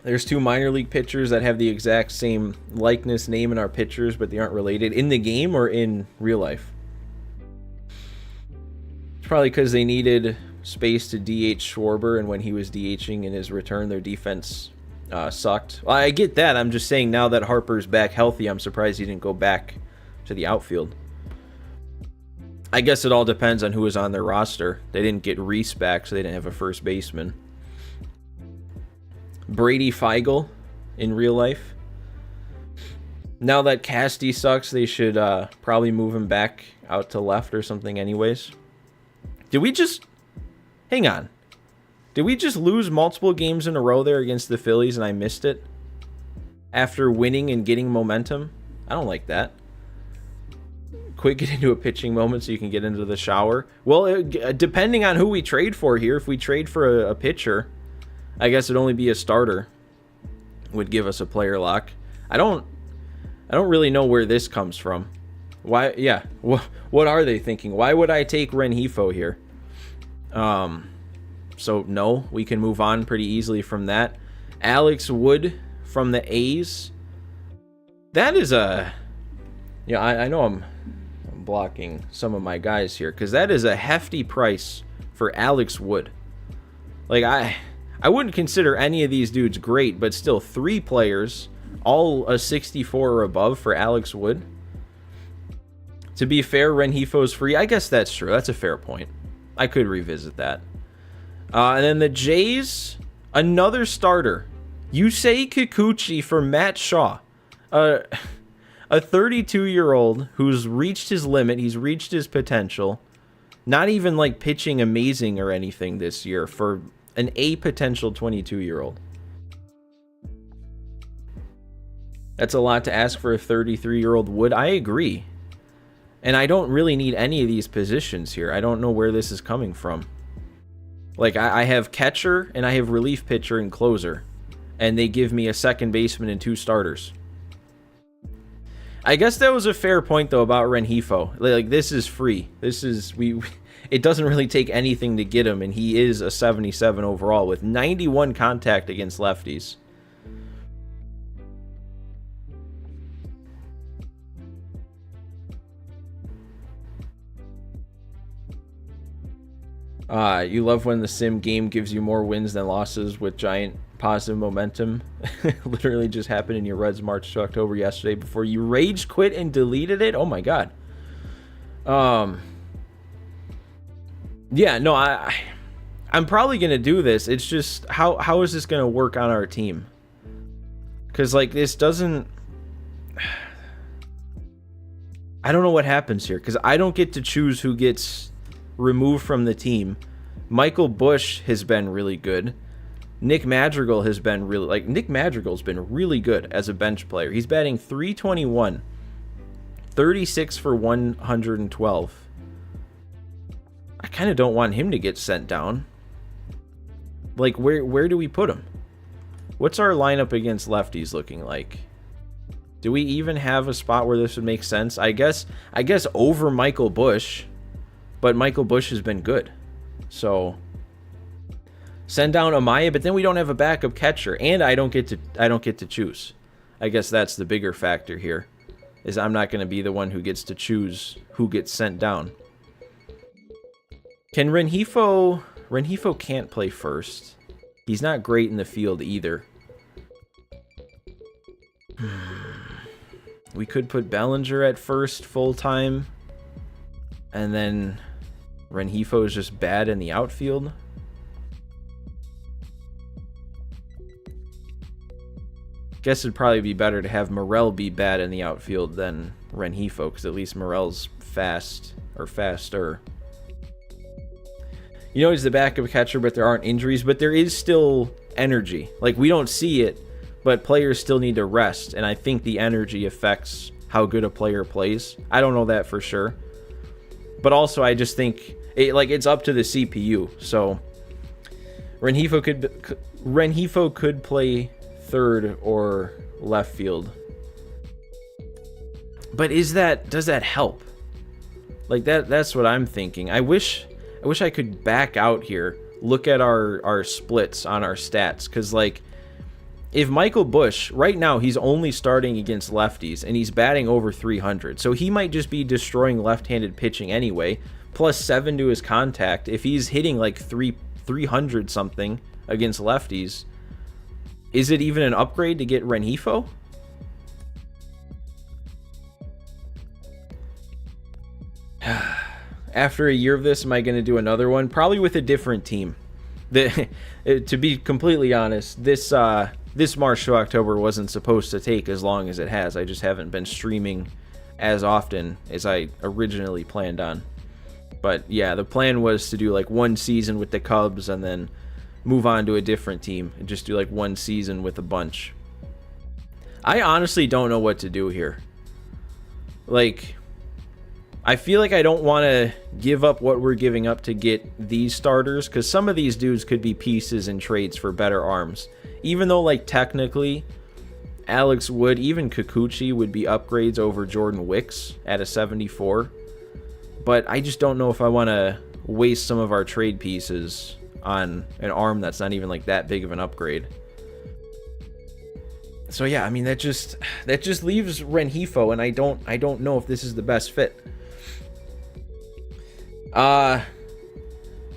There's 2 minor league pitchers that have the exact same likeness, name, and are pitchers, but they aren't related in the game or in real life. Probably because they needed space to DH Schwarber, and when he was DHing in his return, their defense sucked. Well, I get that. I'm just saying now that Harper's back healthy, I'm surprised he didn't go back to the outfield. I guess it all depends on who was on their roster. They didn't get Reese back, so they didn't have a first baseman. Brady Feigl in real life. Now that Casty sucks, they should probably move him back out to left or something anyways. Did we just... Hang on. Did we just lose multiple games in a row there against the Phillies and I missed it? After winning and getting momentum? I don't like that. Quick, get into a pitching moment so you can get into the shower. Well, depending on who we trade for here, if we trade for a pitcher, I guess it'd only be a starter. Would give us a player lock. I don't really know where this comes from. Why? Yeah. What are they thinking? Why would I take Rengifo here? So no, we can move on pretty easily from that. Alex Wood from the A's. That is a... Yeah, I know I'm blocking some of my guys here because that is a hefty price for Alex Wood. Like, I wouldn't consider any of these dudes great, but still 3 players, all a 64 or above for Alex Wood. To be fair, Rengifo's free. I guess that's true. That's a fair point. I could revisit that. And then the Jays, another starter. Yusei Kikuchi for Matt Shaw. A 32-year-old who's reached his limit. He's reached his potential. Not even like pitching amazing or anything this year for an A potential 22-year-old. That's a lot to ask for a 33-year-old Wood. I agree. And I don't really need any of these positions here. I don't know where this is coming from. Like, I have catcher and I have relief pitcher and closer. And they give me a second baseman and 2 starters. I guess that was a fair point, though, about Rengifo. Like, this is free. This is... It doesn't really take anything to get him, and he is a 77 overall with 91 contact against lefties. You love when the sim game gives you more wins than losses with giant positive momentum. Literally just happened in your Reds March to October yesterday before you rage quit and deleted it. Oh my god. Yeah, no, I'm probably gonna do this. It's just how is this gonna work on our team? Because like this doesn't. I don't know what happens here because I don't get to choose who gets removed from the team. Michael Bush has been really good. Nick Madrigal has been Nick Madrigal's been really good as a bench player. He's batting .321, 36 for 112. I kind of don't want him to get sent down. Like, where do we put him? What's our lineup against lefties looking like? Do we even have a spot where this would make sense? I guess over Michael Busch, but Michael Busch has been good. So send down Amaya, but then we don't have a backup catcher, and I don't get to choose. I guess that's the bigger factor here, is I'm not going to be the one who gets to choose who gets sent down. Can Rengifo can't play first. He's not great in the field either. We could put Bellinger at first full time, and then Rengifo is just bad in the outfield. Guess it'd probably be better to have Morel be bad in the outfield than Rengifo, because at least Morel's fast, or faster. You know, he's the backup catcher, but there aren't injuries, but there is still energy. Like, we don't see it, but players still need to rest, and I think the energy affects how good a player plays. I don't know that for sure. But also, I just think it's up to the CPU. So Rengifo could play third or left field. But does that help? Like that's what I'm thinking. I wish I could back out here, look at our splits on our stats, cuz like if Michael Busch, right now he's only starting against lefties and he's batting over 300. So he might just be destroying left-handed pitching anyway, plus 7 to his contact. If he's hitting like 300 something against lefties, is it even an upgrade to get Rengifo? After a year of this, am I going to do another one? Probably with a different team. To be completely honest, this March to October wasn't supposed to take as long as it has. I just haven't been streaming as often as I originally planned on. But yeah, the plan was to do like one season with the Cubs and then move on to a different team and just do like one season with a bunch. I honestly don't know what to do here. Like, I feel like I don't want to give up what we're giving up to get these starters, because some of these dudes could be pieces and trades for better arms. Even though, like, technically, Alex Wood, even Kikuchi would be upgrades over Jordan Wicks at a 74. But I just don't know if I want to waste some of our trade pieces on an arm that's not even, like, that big of an upgrade. So, yeah, I mean, that just leaves Rengifo, and I don't know if this is the best fit.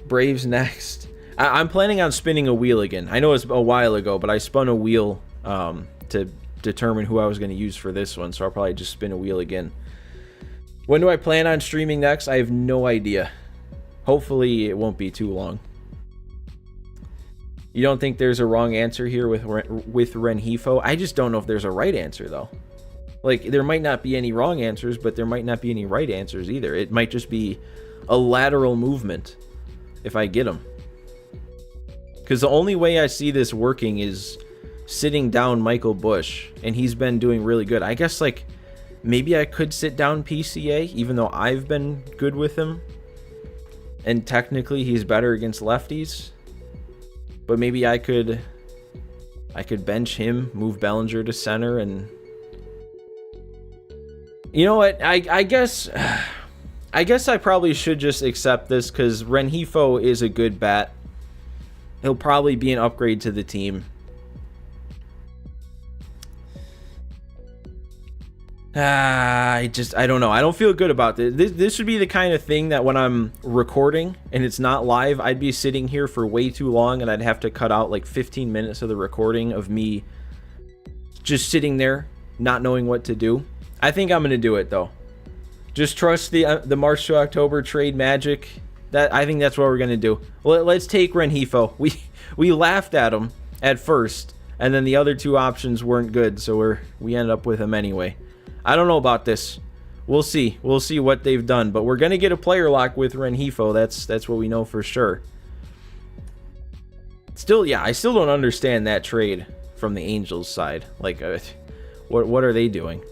Braves next. I'm planning on spinning a wheel again. I know it's a while ago, but I spun a wheel to determine who I was going to use for this one, so I'll probably just spin a wheel again. When do I plan on streaming next? I have no idea. Hopefully it won't be too long. You don't think there's a wrong answer here with Rengifo? I just don't know if there's a right answer, though. Like, there might not be any wrong answers, but there might not be any right answers either. It might just be a lateral movement if I get him. Because the only way I see this working is sitting down Michael Busch, and he's been doing really good. I guess, like, maybe I could sit down PCA, even though I've been good with him. And technically, he's better against lefties. But maybe I could bench him, move Bellinger to center, and... You know what? I guess I probably should just accept this, because Rengifo is a good bat. He'll probably be an upgrade to the team. I don't know. I don't feel good about this. This would be the kind of thing that when I'm recording and it's not live, I'd be sitting here for way too long, and I'd have to cut out like 15 minutes of the recording of me just sitting there, not knowing what to do. I think I'm going to do it, though. Just trust the March to October trade magic. I think that's what we're going to do. Let's take Rengifo. We laughed at him at first, and then the other two options weren't good, so we ended up with him anyway. I don't know about this. We'll see. We'll see what they've done, but we're going to get a player lock with Rengifo. That's what we know for sure. Still, yeah, I still don't understand that trade from the Angels side. Like, what are they doing?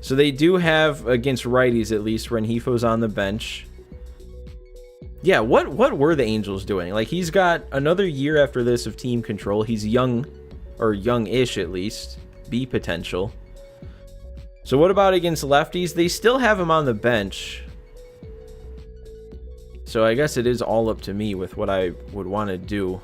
So they do have, against righties at least, Rengifo's on the bench. Yeah, what were the Angels doing? Like, he's got another year after this of team control. He's young, or young-ish at least. B potential. So what about against lefties? They still have him on the bench. So I guess it is all up to me with what I would want to do.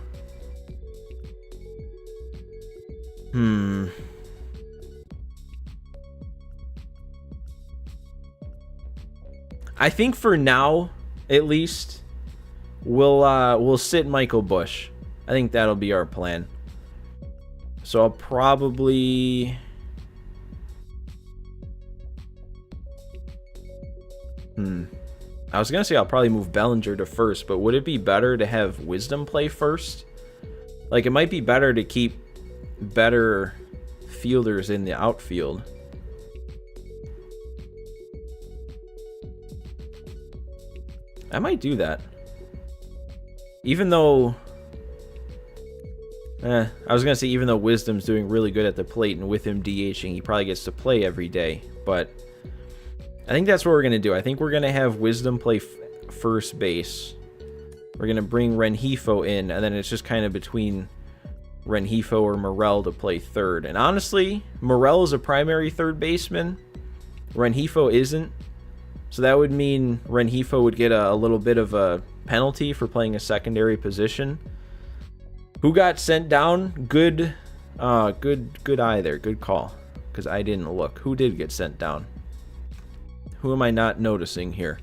I think for now, at least, we'll sit Michael Busch. I think that'll be our plan. So I'll probably... I was going to say I'll probably move Bellinger to first, but would it be better to have Wisdom play first? Like, it might be better to keep better fielders in the outfield. I might do that. Even though... I was going to say, even though Wisdom's doing really good at the plate, and with him DHing, he probably gets to play every day. But I think that's what we're going to do. I think we're going to have Wisdom play first base. We're going to bring Rengifo in, and then it's just kind of between Rengifo or Morel to play third. And honestly, Morel is a primary third baseman. Rengifo isn't. So that would mean Rengifo would get a little bit of a penalty for playing a secondary position. Who got sent down? Good eye there. Good call. Because I didn't look. Who did get sent down? Who am I not noticing here?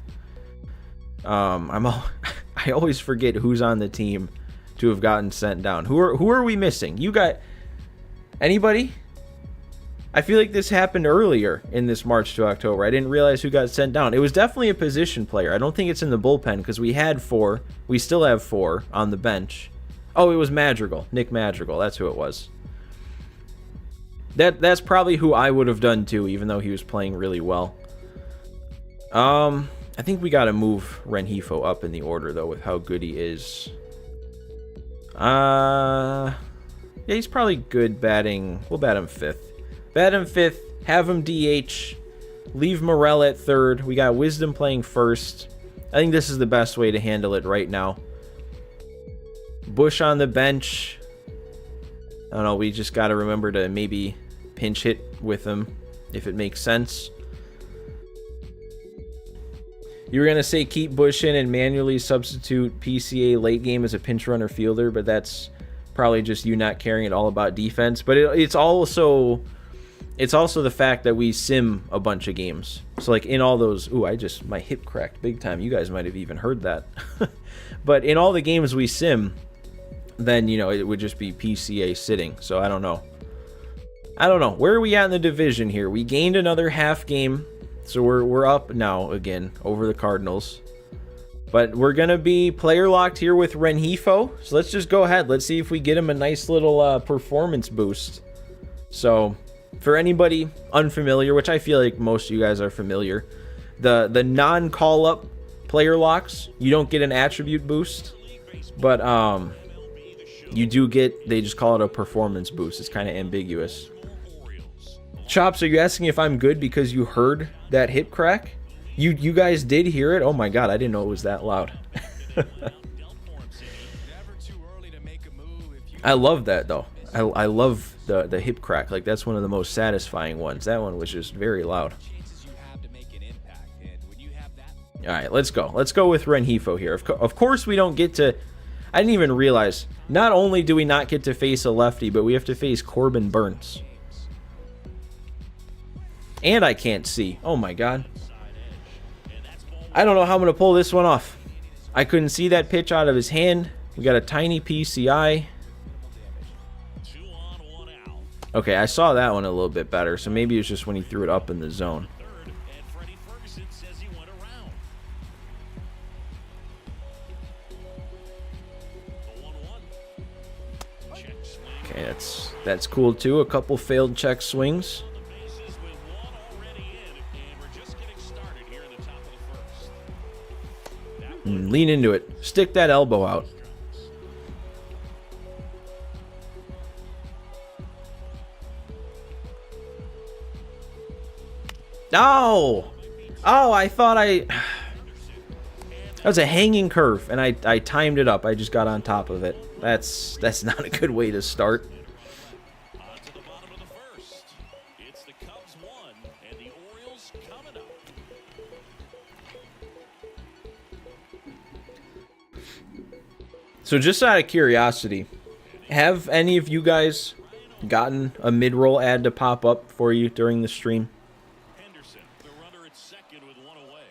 I always forget who's on the team to have gotten sent down. Who are we missing? You got anybody? I feel like this happened earlier in this March to October. I didn't realize who got sent down. It was definitely a position player. I don't think it's in the bullpen because we had 4. We still have 4 on the bench. Oh, it was Madrigal. Nick Madrigal. That's who it was. That's probably who I would have done too, even though he was playing really well. I think we got to move Rengifo up in the order, though, with how good he is. Yeah, he's probably good batting. We'll bat him 5th. Bat him 5th. Have him DH. Leave Morel at 3rd. We got Wisdom playing first. I think this is the best way to handle it right now. Busch on the bench. I don't know. We just got to remember to maybe pinch hit with him if it makes sense. You were going to say keep Busch in and manually substitute PCA late game as a pinch runner fielder, but that's probably just you not caring at all about defense. But it's also the fact that we sim a bunch of games. So like in all those, my hip cracked big time. You guys might have even heard that. But in all the games we sim, then, it would just be PCA sitting. So I don't know. Where are we at in the division here? We gained another half game. So we're up now again over the Cardinals. But we're going to be player locked here with Rengifo. So let's just go ahead. Let's see if we get him a nice little performance boost. So for anybody unfamiliar, which I feel like most of you guys are familiar, the non-call-up player locks, you don't get an attribute boost. But you do get, they just call it a performance boost. It's kind of ambiguous. Chops, are you asking if I'm good because you heard that hip crack? You guys did hear it? Oh my god, I didn't know it was that loud. I love that though. I love the hip crack. Like, that's one of the most satisfying ones. That one was just very loud. Alright, let's go. Let's go with Rengifo here. Of course we don't get to... I didn't even realize. Not only do we not get to face a lefty, but we have to face Corbin Burns. And I can't see. Oh my god. I don't know how I'm going to pull this one off. I couldn't see that pitch out of his hand. We got a tiny PCI. Okay, I saw that one a little bit better, so maybe it's just when he threw it up in the zone. Okay, that's cool too. A couple failed check swings. Lean into it. Stick that elbow out. No! Oh, I thought that was a hanging curve, and I timed it up. I just got on top of it. That's not a good way to start. On to the bottom of the first. It's the Cubs 1 and the So just out of curiosity, have any of you guys gotten a mid-roll ad to pop up for you during the stream? Henderson, the runner at second with one away.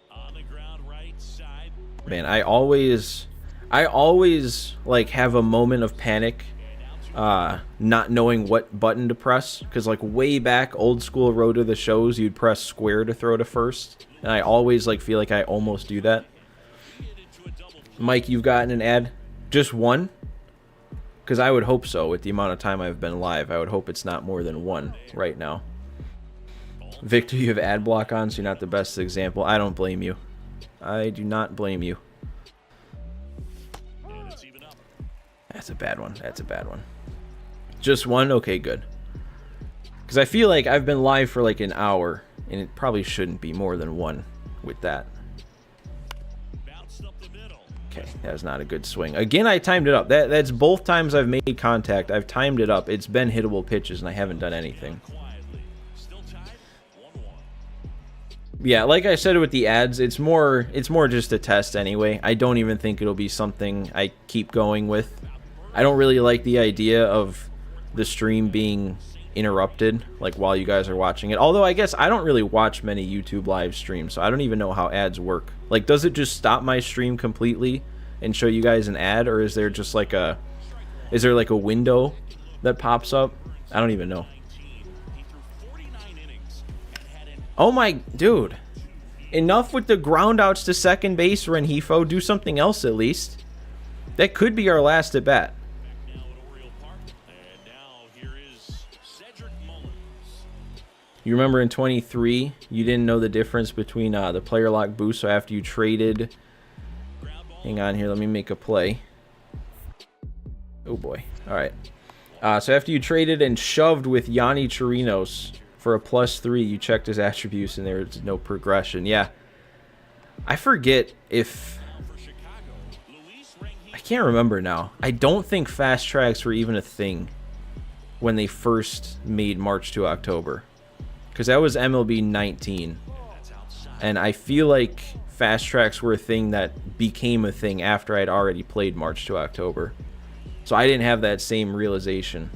On the ground, right side. Man, I always like have a moment of panic, not knowing what button to press, because like way back old school Road to the Shows, you'd press square to throw to first, and I always like feel like I almost do that. Mike, you've gotten an ad? Just one? Because I would hope so. With the amount of time I've been live, I would hope it's not more than one right now. Victor, you have ad block on, so you're not the best example. I don't blame you. I do not blame you. That's a bad one. That's a bad one. Just one? Okay, good. Because I feel like I've been live for like an hour, and it probably shouldn't be more than one with that. Okay, that was not a good swing. Again, I timed it up. That's both times I've made contact. I've timed it up. It's been hittable pitches, and I haven't done anything. Yeah, like I said with the ads, it's more just a test anyway. I don't even think it'll be something I keep going with. I don't really like the idea of the stream being interrupted, like while you guys are watching it. Although I guess I don't really watch many YouTube live streams, so I don't even know how ads work. Like, does it just stop my stream completely and show you guys an ad, or is there just like a window that pops up? I don't even know. Oh my, dude. Enough with the ground outs to second base, Rengifo. Do something else at least. That could be our last at bat. You remember in 23, you didn't know the difference between the player lock boost, so after you traded... Hang on here, let me make a play. Oh boy. Alright. So after you traded and shoved with Yanni Chirinos for a +3, you checked his attributes and there's no progression. Yeah. I forget if... I can't remember now. I don't think fast tracks were even a thing when they first made March to October. Because that was MLB 19. And I feel like fast tracks were a thing that became a thing after I'd already played March to October. So I didn't have that same realization.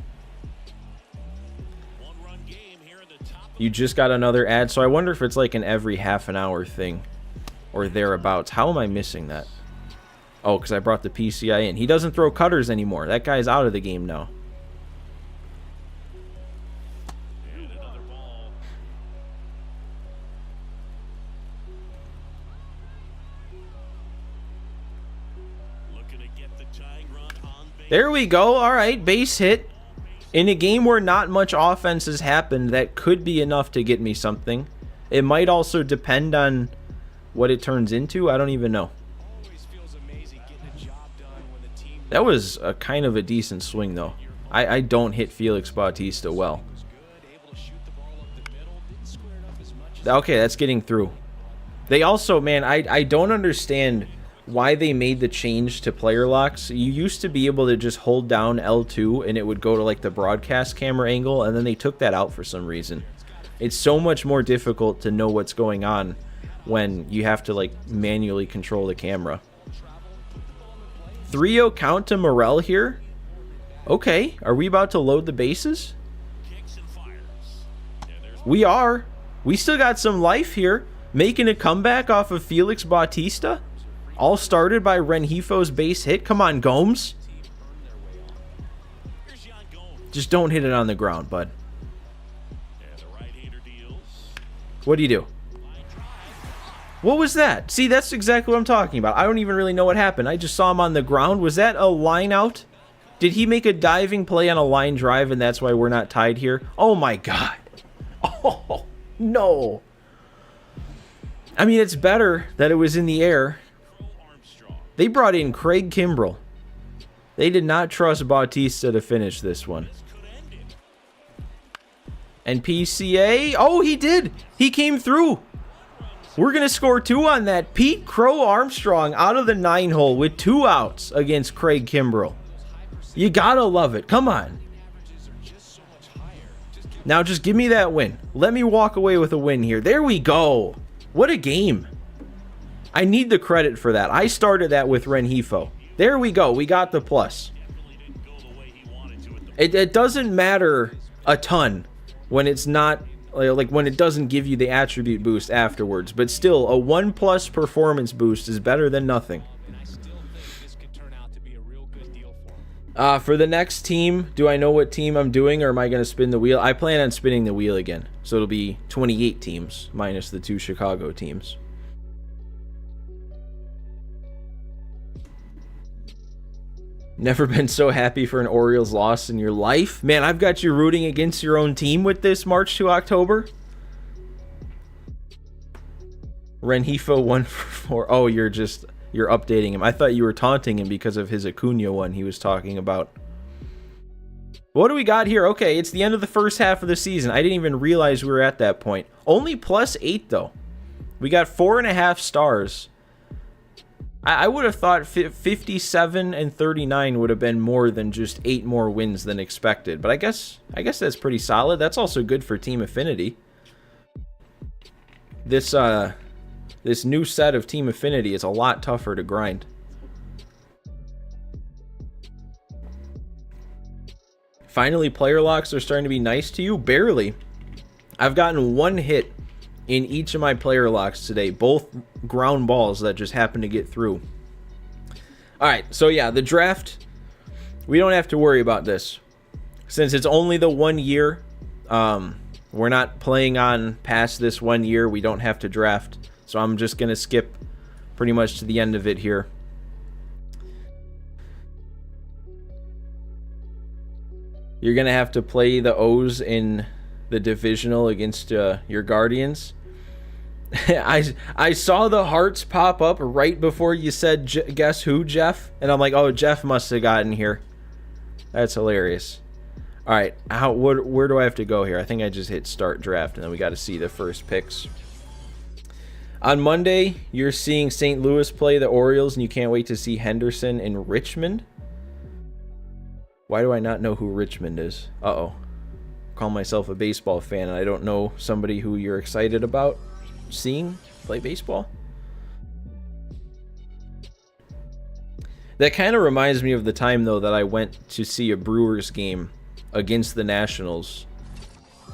You just got another ad, so I wonder if it's like an every half an hour thing. Or thereabouts. How am I missing that? Oh, because I brought the PCI in. He doesn't throw cutters anymore. That guy's out of the game now. There we go. All right, base hit. In a game where not much offense has happened, that could be enough to get me something. It might also depend on what it turns into. I don't even know. That was a kind of a decent swing, though. I don't hit Felix Bautista well. Okay, that's getting through. They also, man, I don't understand why they made the change to player locks. You used to be able to just hold down L2 and it would go to like the broadcast camera angle, and then they took that out for some reason. It's so much more difficult to know what's going on when you have to like manually control the camera. 3-0 count to Morel here. Okay, are we about to load the bases? We are. We still got some life here. Making a comeback off of Felix Bautista. All started by Rengifo's base hit. Come on, Gomes. Just don't hit it on the ground, bud. What do you do? What was that? See, that's exactly what I'm talking about. I don't even really know what happened. I just saw him on the ground. Was that a line out? Did he make a diving play on a line drive and that's why we're not tied here? Oh my god. Oh, no. I mean, it's better that it was in the air. They brought in Craig Kimbrell. They did not trust Bautista to finish this one. And PCA, oh, he did. He came through. We're going to score 2 on that. Pete Crow Armstrong out of the 9-hole with 2 outs against Craig Kimbrell. You got to love it. Come on. Now just give me that win. Let me walk away with a win here. There we go. What a game. I need the credit for that. I started that with Rengifo. There we go. We got the plus. It doesn't matter a ton when it's not, like when it doesn't give you the attribute boost afterwards. But still, a 1+ performance boost is better than nothing. For the next team, do I know what team I'm doing, or am I going to spin the wheel? I plan on spinning the wheel again. So it'll be 28 teams, minus the 2 Chicago teams. Never been so happy for an Orioles loss in your life? Man, I've got you rooting against your own team with this March to October. Rengifo 1 for 4. Oh, you're updating him. I thought you were taunting him because of his Acuna one he was talking about. What do we got here? Okay, it's the end of the first half of the season. I didn't even realize we were at that point. Only +8, though. We got 4.5 stars. I would have thought 57 and 39 would have been more than just 8 more wins than expected. But I guess that's pretty solid. That's also good for Team Affinity. This new set of Team Affinity is a lot tougher to grind. Finally, player locks are starting to be nice to you? Barely. I've gotten 1 hit in each of my player locks today. Both ground balls that just happen to get through. Alright, so yeah, the draft, we don't have to worry about this. Since it's only the 1 year, we're not playing on past this 1 year. We don't have to draft. So I'm just going to skip pretty much to the end of it here. You're going to have to play the O's in the divisional against your Guardians. I saw the hearts pop up right before you said guess who, Jeff? And I'm like, oh, Jeff must have gotten here. That's hilarious. All right, where do I have to go here? I think I just hit start draft, and then we got to see the first picks. On Monday, you're seeing St. Louis play the Orioles, and you can't wait to see Henderson in Richmond. Why do I not know who Richmond is? Uh-oh. Call myself a baseball fan, and I don't know somebody who you're excited about seeing play baseball. That kind of reminds me of the time, though, that I went to see a Brewers game against the Nationals,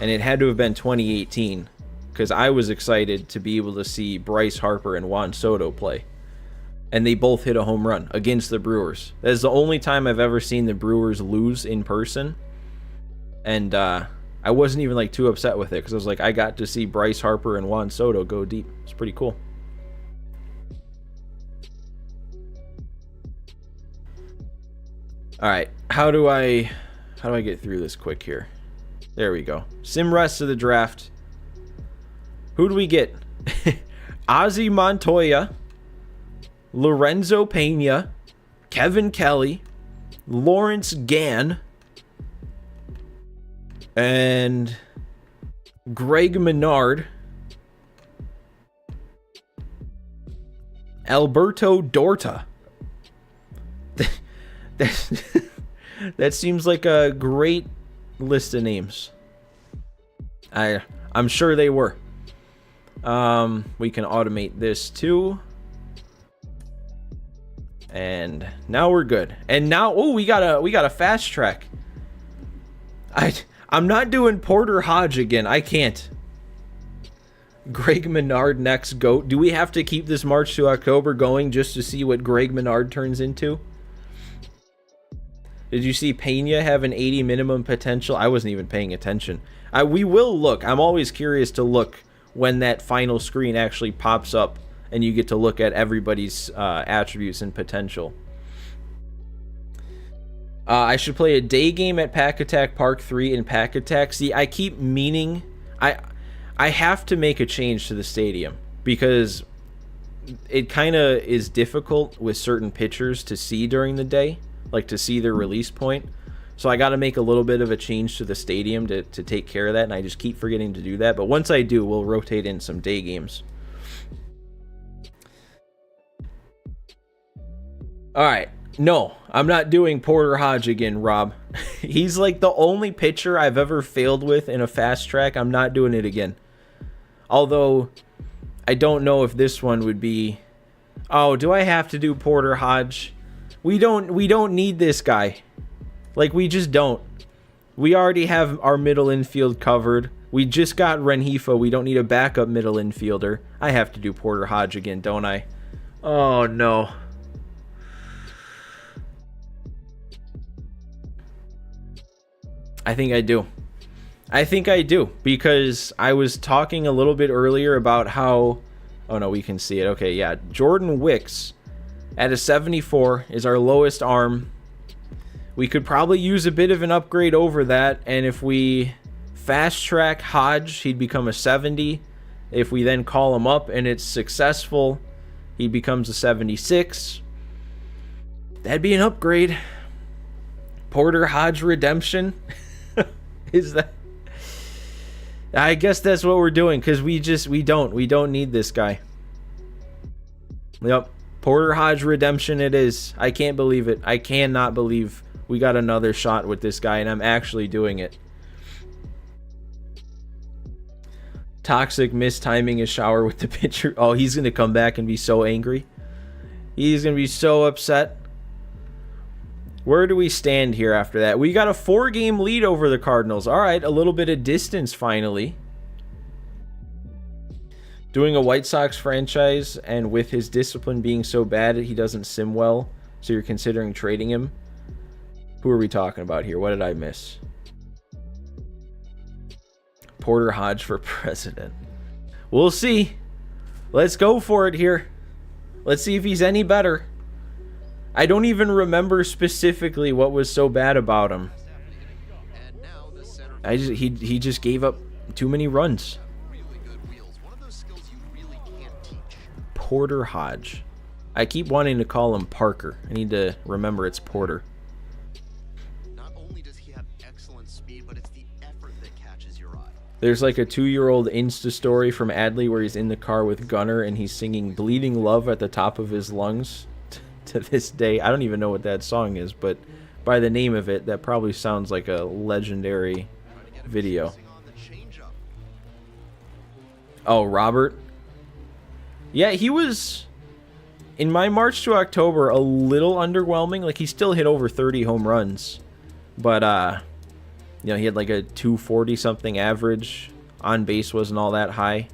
and it had to have been 2018, because I was excited to be able to see Bryce Harper and Juan Soto play, and they both hit a home run against the Brewers. That is the only time I've ever seen the Brewers lose in person, and I wasn't even like too upset with it, because I was like, I got to see Bryce Harper and Juan Soto go deep. It's pretty cool. All right, how do I get through this quick here? There we go. Sim rest of the draft. Who do we get? Ozzy Montoya, Lorenzo Pena, Kevin Kelly, Lawrence Gann, and Greg Menard, Alberto Dorta. That seems like a great list of names. I'm sure they were. We can automate this too. And now we're good. And now, oh, we got a fast track. I'm not doing Porter Hodge again. I can't. Greg Menard next GOAT. Do we have to keep this March to October going just to see what Greg Menard turns into? Did you see Pena have an 80 minimum potential? I wasn't even paying attention. We will look. I'm always curious to look when that final screen actually pops up and you get to look at everybody's attributes and potential. I should play a day game at Pack Attack Park 3 in Pack Attack. See, I keep meaning... I have to make a change to the stadium because it kind of is difficult with certain pitchers to see during the day, like to see their release point. So I got to make a little bit of a change to the stadium to take care of that, and I just keep forgetting to do that. But once I do, we'll rotate in some day games. All right. No, I'm not doing Porter Hodge again, Rob. He's like the only pitcher I've ever failed with in a fast track. I'm not doing it again. Although, I don't know if this one would be... Oh, do I have to do Porter Hodge? We don't need this guy. Like, we just don't. We already have our middle infield covered. We just got Rengifo. We don't need a backup middle infielder. I have to do Porter Hodge again, don't I? Oh, no. I think I do. I think I do, because I was talking a little bit earlier about how... Oh, no, we can see it. Okay, yeah. Jordan Wicks at a 74 is our lowest arm. We could probably use a bit of an upgrade over that, and if we fast track Hodge, he'd become a 70. If we then call him up and it's successful, he becomes a 76. That'd be an upgrade. Porter Hodge redemption. Is that... I guess that's what we're doing, because we don't need this guy. Yep. Porter Hodge redemption it is. I can't believe it. I cannot believe we got another shot with this guy, and I'm actually doing it. Toxic mistiming his shower with the pitcher. Oh, he's going to come back and be so angry. He's going to be so upset. Where do we stand here after that? We got a 4-game lead over the Cardinals. All right, a little bit of distance finally. Doing a White Sox franchise, and with his discipline being so bad, he doesn't sim well. So you're considering trading him? Who are we talking about here? What did I miss? Porter Hodge for president. We'll see. Let's go for it here. Let's see if he's any better. I don't even remember specifically what was so bad about him. He just gave up too many runs. Porter Hodge. I keep wanting to call him Parker. I need to remember it's Porter. Not only does he have excellent speed, but it's the effort that catches your eye. There's like a 2-year-old Insta story from Adley where he's in the car with Gunner and he's singing Bleeding Love at the top of his lungs. To this day, I don't even know what that song is, but by the name of it, that probably sounds like a legendary video. Oh, Robert? Yeah, he was, in my March to October, a little underwhelming. Like, he still hit over 30 home runs, but, you know, he had like a 240-something average. On base wasn't all that high.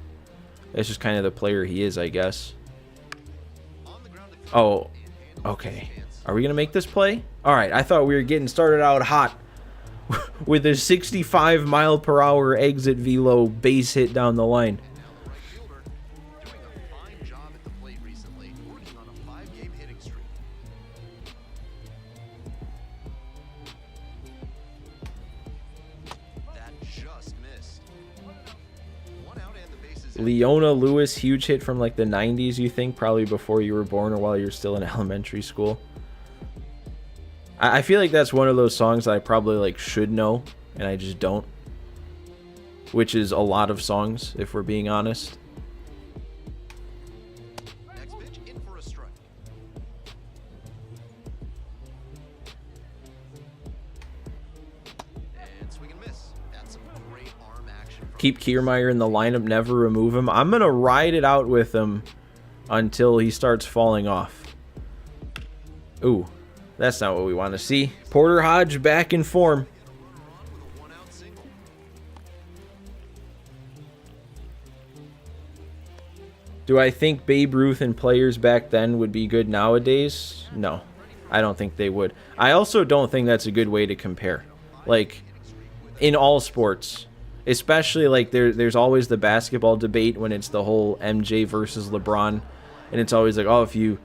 That's just kind of the player he is, I guess. Oh, okay. Are we going to make this play? All right, I thought we were getting started out hot with a 65-mile-per-hour exit velo base hit down the line. Leona Lewis, huge hit from like the 90s, you think? Probably before you were born or while you're still in elementary school. I feel like that's one of those songs that I probably like should know, and I just don't. Which is a lot of songs, if we're being honest. Next pitch, in for a strike. And swing and miss. That's some great arm action. Keep Kiermaier in the lineup, never remove him. I'm going to ride it out with him until he starts falling off. Ooh, that's not what we want to see. Porter Hodge back in form. Do I think Babe Ruth and players back then would be good nowadays? No, I don't think they would. I also don't think that's a good way to compare. Like, in all sports, especially like there's always the basketball debate when it's the whole MJ versus LeBron, and it's always like, oh, if you,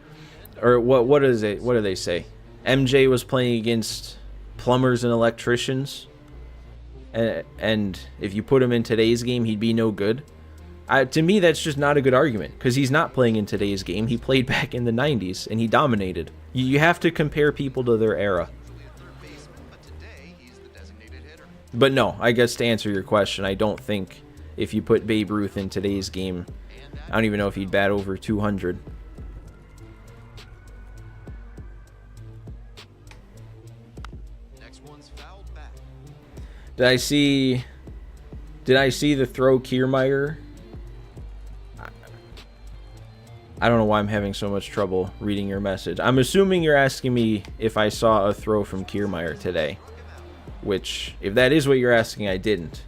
or what is it? What do they say? MJ was playing against plumbers and electricians, and if you put him in today's game, he'd be no good. To me, that's just not a good argument, because he's not playing in today's game. He played back in the 90s, and he dominated. You have to compare people to their era. But no, I guess to answer your question, I don't think if you put Babe Ruth in today's game, I don't even know if he'd bat over 200. Did I see the throw Kiermaier? I don't know why I'm having so much trouble reading your message. I'm assuming you're asking me if I saw a throw from Kiermaier today. Which, if that is what you're asking, I didn't.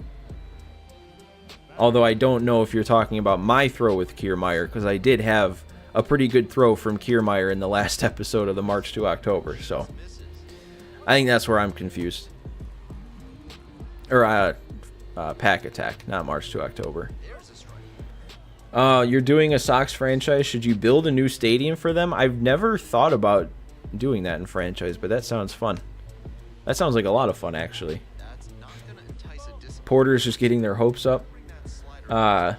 Although I don't know if you're talking about my throw with Kiermaier, because I did have a pretty good throw from Kiermaier in the last episode of the March to October. So, I think that's where I'm confused. Or, Pack Attack, not March to October. You're doing a Sox franchise. Should you build a new stadium for them? I've never thought about doing that in franchise, but that sounds fun. That sounds like a lot of fun, actually. Porter's just getting their hopes up.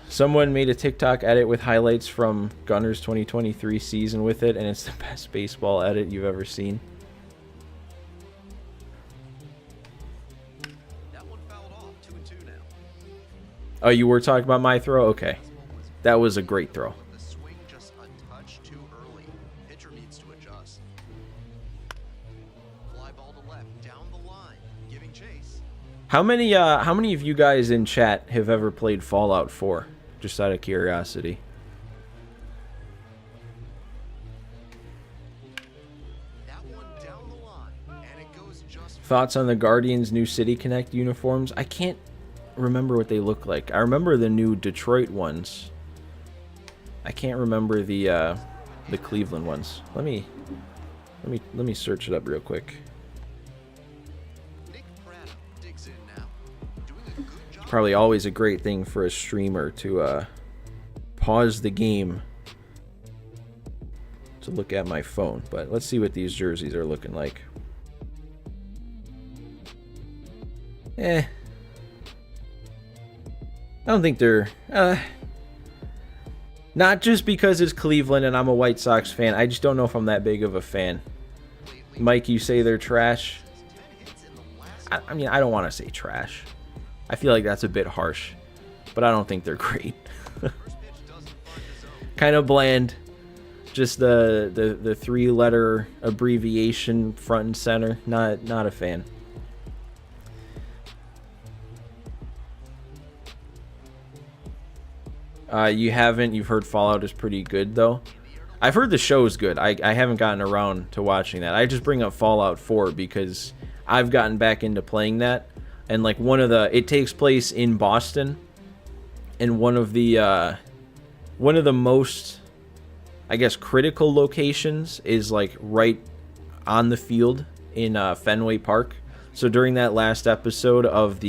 Someone made a TikTok edit with highlights from Gunner's 2023 season with it, and it's the best baseball edit you've ever seen. Oh, you were talking about my throw? Okay. That was a great throw. The swing just a touch too early. Pitcher needs to adjust. Fly ball to left, down the line, giving chase. How many of you guys in chat have ever played Fallout 4? Just out of curiosity. That one down the line, and it goes just. Thoughts on the Guardians' new City Connect uniforms? I can't remember what they look like. I remember the new Detroit ones. I can't remember the Cleveland ones. Let me search it up real quick. Probably always a great thing for a streamer to pause the game to look at my phone. But let's see what these jerseys are looking like. I don't think they're... not just because it's Cleveland and I'm a White Sox fan. I just don't know if I'm that big of a fan. Mike, you say they're trash? I mean, I don't want to say trash. I feel like that's a bit harsh. But I don't think they're great. Kind of bland. Just the three-letter abbreviation front and center. Not a fan. You've heard Fallout is pretty good, though. I've heard the show's good. I haven't gotten around to watching that. I just bring up Fallout 4 because I've gotten back into playing that. And, like, it takes place in Boston. And one of the most, I guess, critical locations is, like, right on the field in Fenway Park. So during that last episode of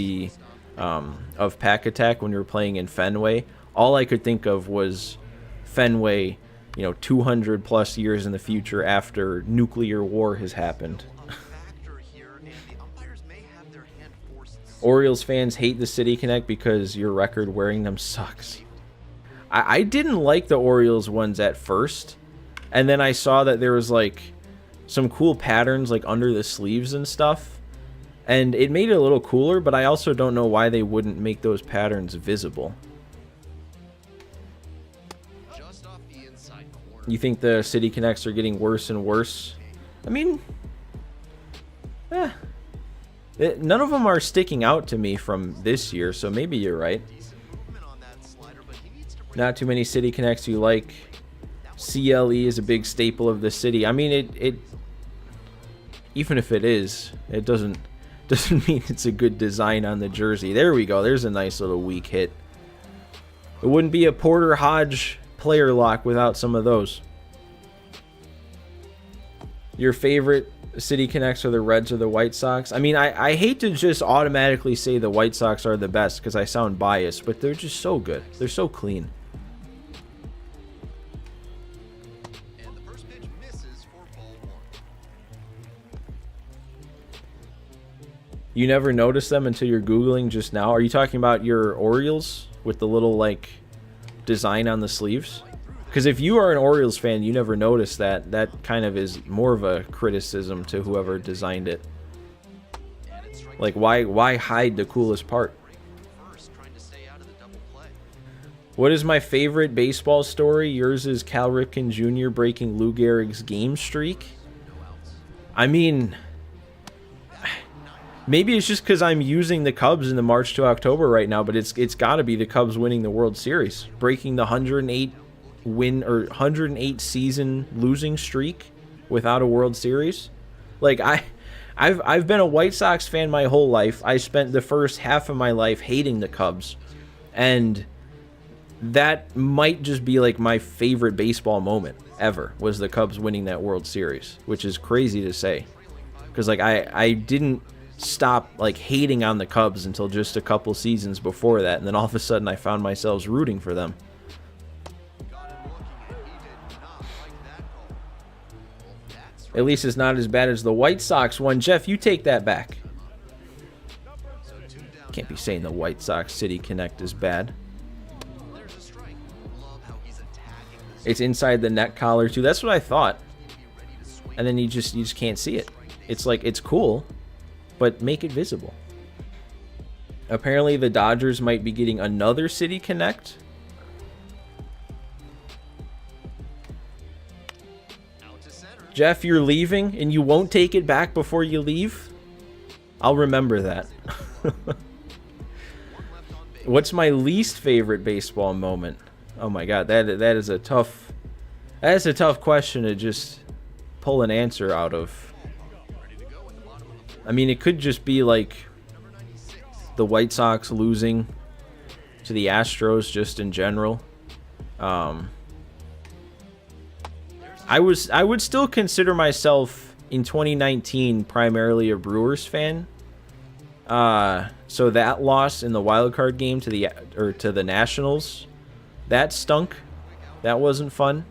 of Pack Attack, when we were playing in Fenway, all I could think of was Fenway, 200 plus years in the future after nuclear war has happened. Orioles fans hate the City Connect because your record wearing them sucks. I didn't like the Orioles ones at first, and then I saw that there was like some cool patterns like under the sleeves and stuff, and it made it a little cooler, but I also don't know why they wouldn't make those patterns visible. You think the City Connects are getting worse and worse? I mean, none of them are sticking out to me from this year, so maybe you're right. Not too many City Connects you like. CLE is a big staple of the city. I mean, it even if it is, it doesn't mean it's a good design on the jersey. There we go. There's a nice little weak hit. It wouldn't be a Porter Hodge player lock without some of those. Your favorite City Connects are the Reds or the White Sox? I mean, I hate to just automatically say the White Sox are the best because I sound biased, but they're just so good. They're so clean. And the first pitch misses for ball one. You never noticed them until you're Googling just now? Are you talking about your Orioles with the little, like, design on the sleeves? Because if you are an Orioles fan, you never noticed that. That kind of is more of a criticism to whoever designed it. Like, why hide the coolest part? What is my favorite baseball story? Yours is Cal Ripken Jr. breaking Lou Gehrig's game streak. I mean, Maybe it's just because I'm using the Cubs in the March to October right now, but it's got to be the Cubs winning the World Series, breaking the 108 season losing streak without a World Series. Like I've been a White Sox fan my whole life. I spent the first half of my life hating the Cubs, and that might just be like my favorite baseball moment ever, was the Cubs winning that World Series, which is crazy to say, because like I didn't stop like hating on the Cubs until just a couple seasons before that, and then all of a sudden I found myself rooting for them. At least it's not as bad as the White Sox one. Jeff, you take that back. Can't be saying the White Sox City Connect is bad. It's inside the neck collar too. That's what I thought. And then you just can't see it. It's like, it's cool, but make it visible. Apparently the Dodgers might be getting another City Connect. Jeff, you're leaving and you won't take it back before you leave? I'll remember that. What's my least favorite baseball moment? Oh my god, that is a tough question to just pull an answer out of. I mean, it could just be like the White Sox losing to the Astros just in general. I would still consider myself in 2019 primarily a Brewers fan. So that loss in the wild card game to the Nationals, that stunk. That wasn't fun.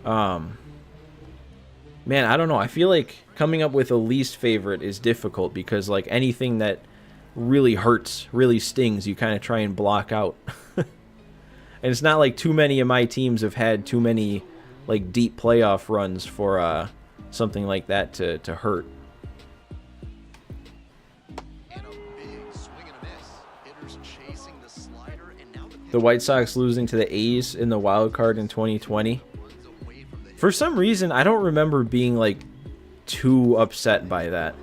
Man, I don't know. I feel like coming up with a least favorite is difficult because like anything that really hurts, really stings, you kind of try and block out. And it's not like too many of my teams have had too many like deep playoff runs for something like that to hurt. The White Sox losing to the A's in the wild card in 2020. For some reason, I don't remember being like too upset by that.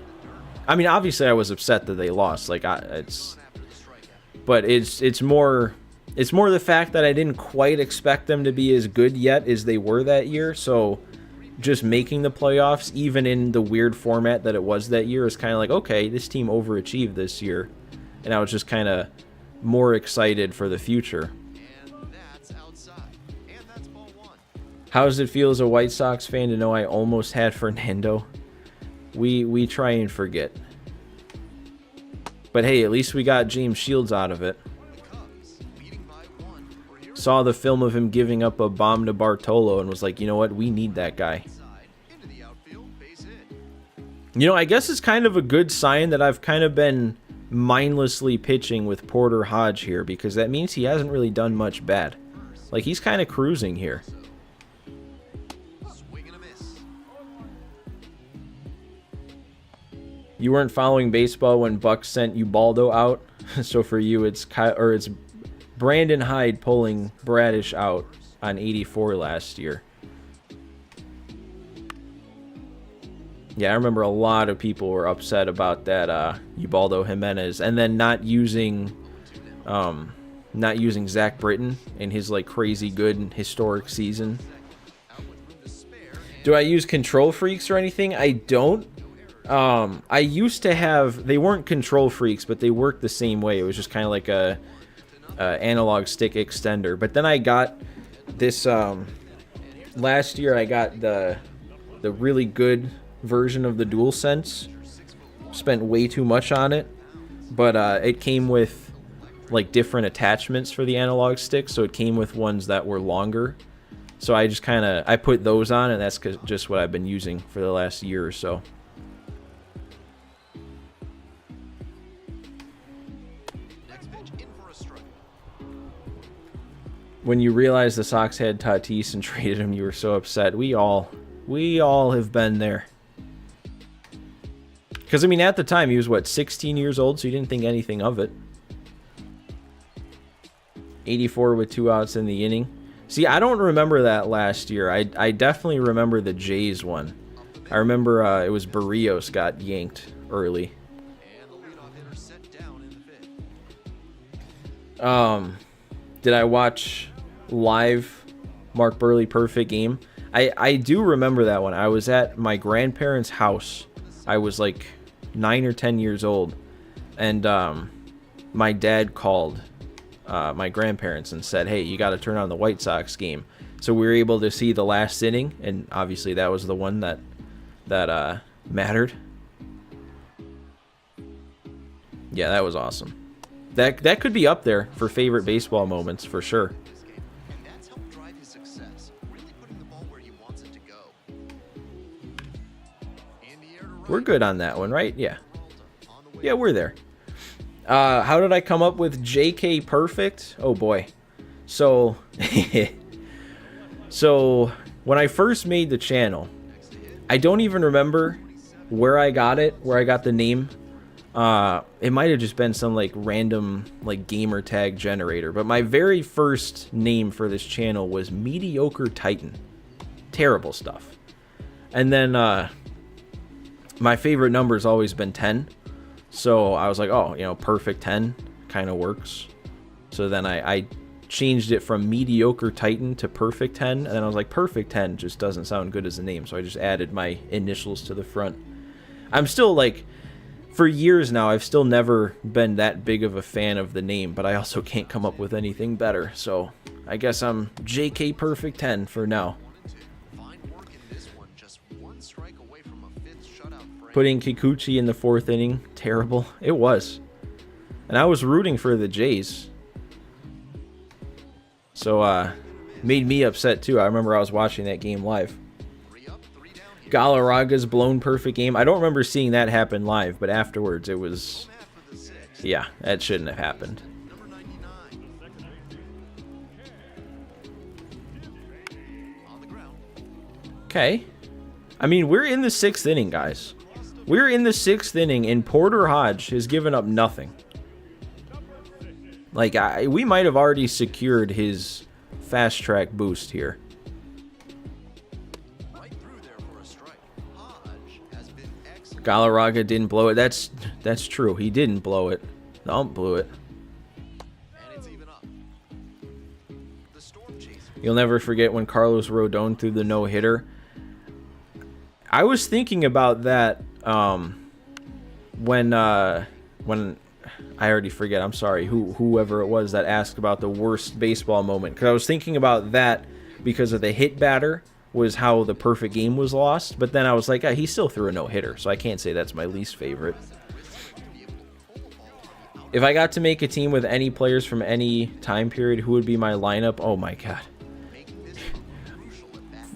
I mean, obviously I was upset that they lost. Like it's more the fact that I didn't quite expect them to be as good yet as they were that year. So just making the playoffs, even in the weird format that it was that year, is kind of like, okay, this team overachieved this year. And I was just kind of more excited for the future. How does it feel as a White Sox fan to know I almost had Fernando? We try and forget. But hey, at least we got James Shields out of it. Saw the film of him giving up a bomb to Bartolo and was like, you know what? We need that guy. You know, I guess it's kind of a good sign that I've kind of been mindlessly pitching with Porter Hodge here, because that means he hasn't really done much bad. Like, he's kind of cruising here. You weren't following baseball when Buck sent Ubaldo out, so for you it's Brandon Hyde pulling Bradish out on 84 last year. Yeah, I remember a lot of people were upset about that Ubaldo Jimenez, and then not using Zach Britton in his like crazy good historic season. Do I use Control Freaks or anything? I don't. I used to have, they weren't Control Freaks, but they worked the same way. It was just kind of like a analog stick extender. But then I got this last year. I got the really good version of the DualSense. Spent way too much on it, but it came with like different attachments for the analog stick, so it came with ones that were longer. So I just I put those on, and that's just what I've been using for the last year or so. When you realized the Sox had Tatis and traded him, you were so upset. We all have been there. Because, I mean, at the time, he was, what, 16 years old, so you didn't think anything of it. 84 with 2 outs in the inning. See, I don't remember that last year. I definitely remember the Jays one. I remember it was Barrios got yanked early. Did I watch live Mark Burley perfect game? I do remember that one. I was at my grandparents' house. I was like 9 or 10 years old, and my dad called my grandparents and said, "Hey, you got to turn on the White Sox game." So we were able to see the last inning, and obviously that was the one that mattered. Yeah, that was awesome. That could be up there for favorite baseball moments for sure. And that's helped drive his success, really putting the ball where he wants it to go. In the air to right. We're good on that one, right? Yeah. On the way. Yeah, we're there. How did I come up with JK Perfect? Oh boy. So so when I first made the channel, I don't even remember where I got the name. It might have just been some like random like gamer tag generator, but my very first name for this channel was Mediocre Titan. Terrible stuff. And then my favorite number's always been 10. So I was like, oh, you know, perfect 10 kind of works. So then I changed it from Mediocre Titan to Perfect 10, and then I was like, Perfect 10 just doesn't sound good as a name, so I just added my initials to the front. I'm still like, for years now, I've still never been that big of a fan of the name, but I also can't come up with anything better, so I guess I'm JK Perfect 10 for now. Fine work in this one, just one strike away from a fifth shutout frame. Putting Kikuchi in the 4th inning, terrible. It was. And I was rooting for the Jays. So, made me upset too. I remember I was watching that game live. 3 up, 3 down here. Galarraga's blown perfect game. I don't remember seeing that happen live, but afterwards it was... Half of the sixth. Yeah, that shouldn't have happened. Number 99. On the ground. Okay. I mean, we're in the 6th inning, guys. We're in the 6th inning, and Porter Hodge has given up nothing. Like, we might have already secured his fast track boost here. Right through there for a strike. Hodge has been excellent. Galarraga didn't blow it. That's true. He didn't blow it. The ump blew it. And it's even up. The storm chaser. You'll never forget when Carlos Rodon threw the no-hitter. I was thinking about that when I already forget. I'm sorry. Whoever it was that asked about the worst baseball moment. Because I was thinking about that because of the hit batter was how the perfect game was lost. But then I was like, he still threw a no-hitter. So I can't say that's my least favorite. If I got to make a team with any players from any time period, who would be my lineup? Oh my god.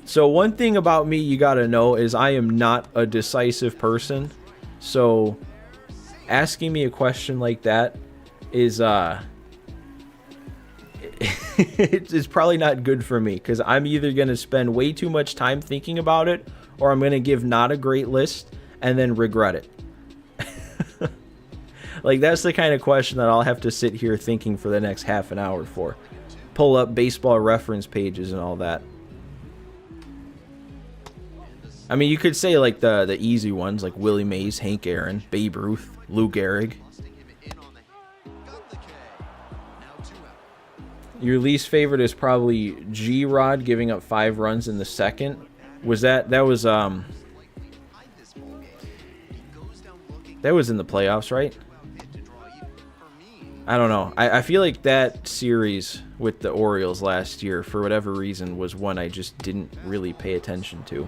So one thing about me you gotta know is I am not a decisive person. So asking me a question like that is it's probably not good for me, because I'm either going to spend way too much time thinking about it, or I'm going to give not a great list and then regret it. Like, that's the kind of question that I'll have to sit here thinking for the next half an hour for. Pull up baseball reference pages and all that. I mean, you could say like the easy ones, like Willie Mays, Hank Aaron, Babe Ruth, Lou Gehrig. Your least favorite is probably G-Rod giving up 5 runs in the 2nd. Was that was in the playoffs, right? I don't know. I feel like that series with the Orioles last year, for whatever reason, was one I just didn't really pay attention to.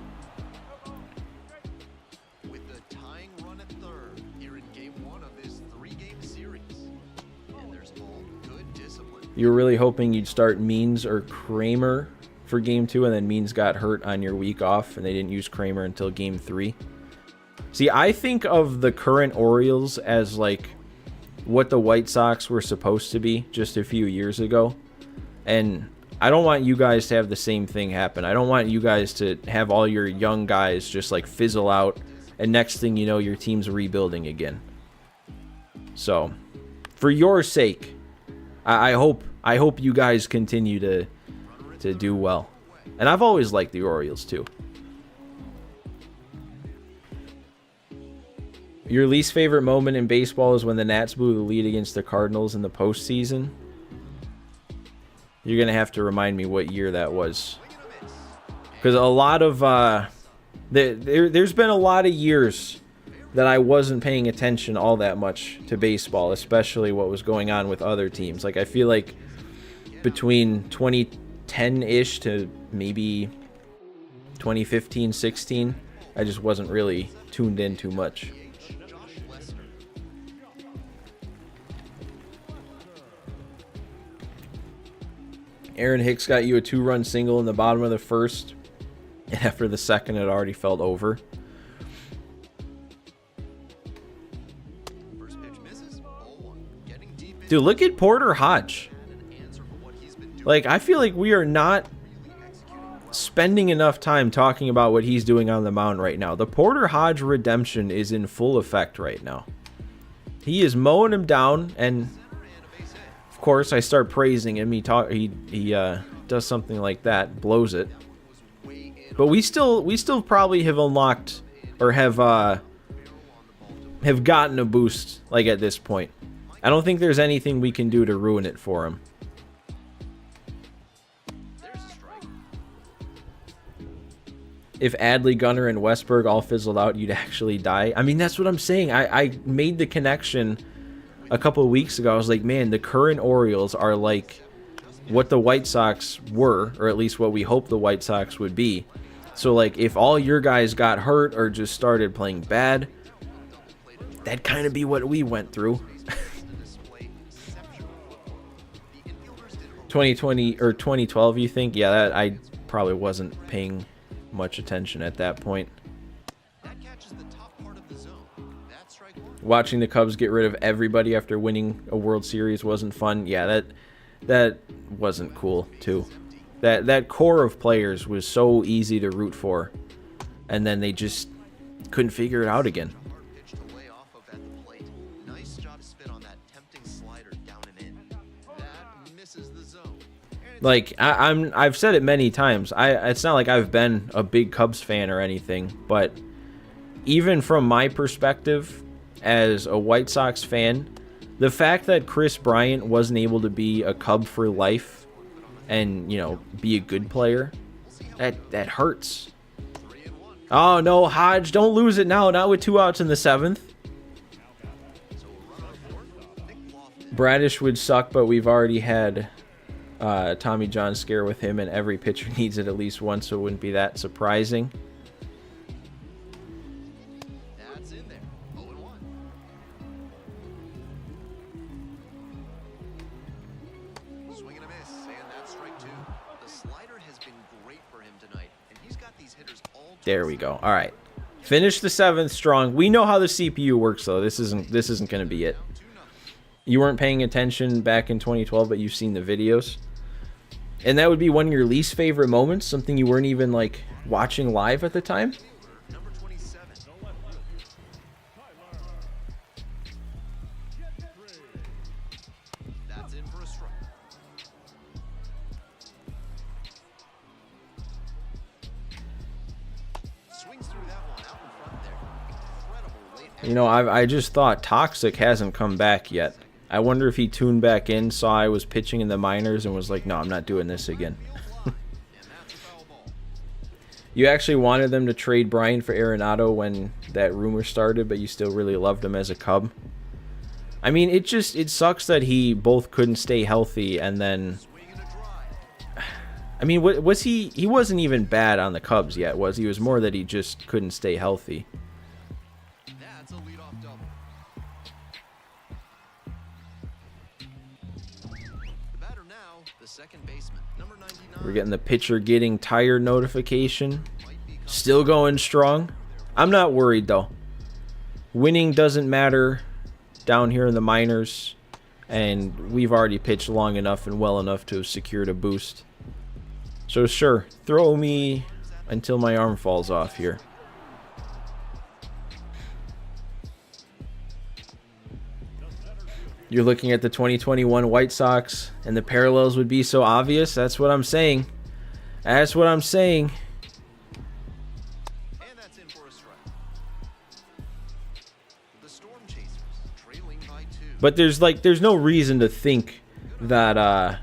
You were really hoping you'd start Means or Kramer for Game 2, and then Means got hurt on your week off, and they didn't use Kramer until Game 3. See, I think of the current Orioles as like what the White Sox were supposed to be just a few years ago. And I don't want you guys to have the same thing happen. I don't want you guys to have all your young guys just like fizzle out, and next thing you know, your team's rebuilding again. So, for your sake, I hope you guys continue to do well. And I've always liked the Orioles too. Your least favorite moment in baseball is when the Nats blew the lead against the Cardinals in the postseason. You're going to have to remind me what year that was. Because a lot of... there's been a lot of years that I wasn't paying attention all that much to baseball, especially what was going on with other teams. Like, I feel like between 2010-ish to maybe 2015-16, I just wasn't really tuned in too much. Aaron Hicks got you a 2-run single in the bottom of the first, and after the second, it already felt over. Dude, look at Porter Hodge. Like, I feel like we are not spending enough time talking about what he's doing on the mound right now. The Porter Hodge redemption is in full effect right now. He is mowing him down, and of course I start praising him. He does something like that, blows it. But we still probably have unlocked or have gotten a boost like at this point. I don't think there's anything we can do to ruin it for him. If Adley, Gunnar, and Westberg all fizzled out, you'd actually die. I mean, that's what I'm saying. I made the connection a couple of weeks ago. I was like, man, the current Orioles are like what the White Sox were, or at least what we hope the White Sox would be. So, like, if all your guys got hurt or just started playing bad, that'd kind of be what we went through. 2020 or 2012, you think? Yeah, that I probably wasn't paying much attention at that point. Watching the Cubs get rid of everybody after winning a World Series wasn't fun. Yeah, that wasn't cool too. That core of players was so easy to root for, and then they just couldn't figure it out again. Like, I've said it many times. It's not like I've been a big Cubs fan or anything, but even from my perspective as a White Sox fan, the fact that Chris Bryant wasn't able to be a Cub for life and, you know, be a good player, that hurts. Oh no, Hodge, don't lose it now. Not with 2 outs in the 7th. Bradish would suck, but we've already had Tommy John scare with him, and every pitcher needs it at least once, so it wouldn't be that surprising. That's in there. 0-1. Swing and a miss, and that's strike 2. The slider has been great for him tonight, and he's got these hitters all. There we go. All right, finish the 7th strong. We know how the CPU works, though. This isn't going to be it. You weren't paying attention back in 2012, but you've seen the videos. And that would be one of your least favorite moments, something you weren't even, like, watching live at the time? Number 27. That's in for a strike. Swings through that one out in front there. Incredible late. You know, I just thought Toxic hasn't come back yet. I wonder if he tuned back in, saw I was pitching in the minors, and was like, no, I'm not doing this again. You actually wanted them to trade Bryant for Arenado when that rumor started, but you still really loved him as a Cub. I mean, it sucks that he both couldn't stay healthy, and then... I mean, was he wasn't even bad on the Cubs yet, was he? It was more that he just couldn't stay healthy. That's a leadoff double. The batter now, the second baseman, number 99. We're getting the pitcher getting tired notification. Still going strong. I'm not worried, though. Winning doesn't matter down here in the minors, and we've already pitched long enough and well enough to have secured a boost. So sure, throw me until my arm falls off here. You're looking at the 2021 White Sox, and the parallels would be so obvious. That's what I'm saying. That's what I'm saying. And that's in for a strike. The Storm Chasers trailing by 2. But there's no reason to think that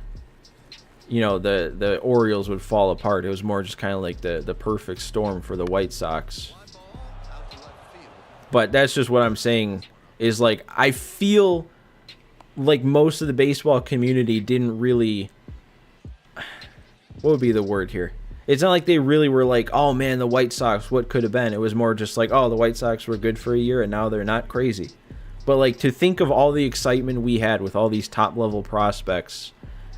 you know, the Orioles would fall apart. It was more just kind of like the perfect storm for the White Sox. But that's just what I'm saying is, like, I feel like most of the baseball community didn't really, what would be the word here? It's not like they really were like, oh man, the White Sox, what could have been? It was more just like, oh, the White Sox were good for a year and now they're not crazy. But like, to think of all the excitement we had with all these top level prospects,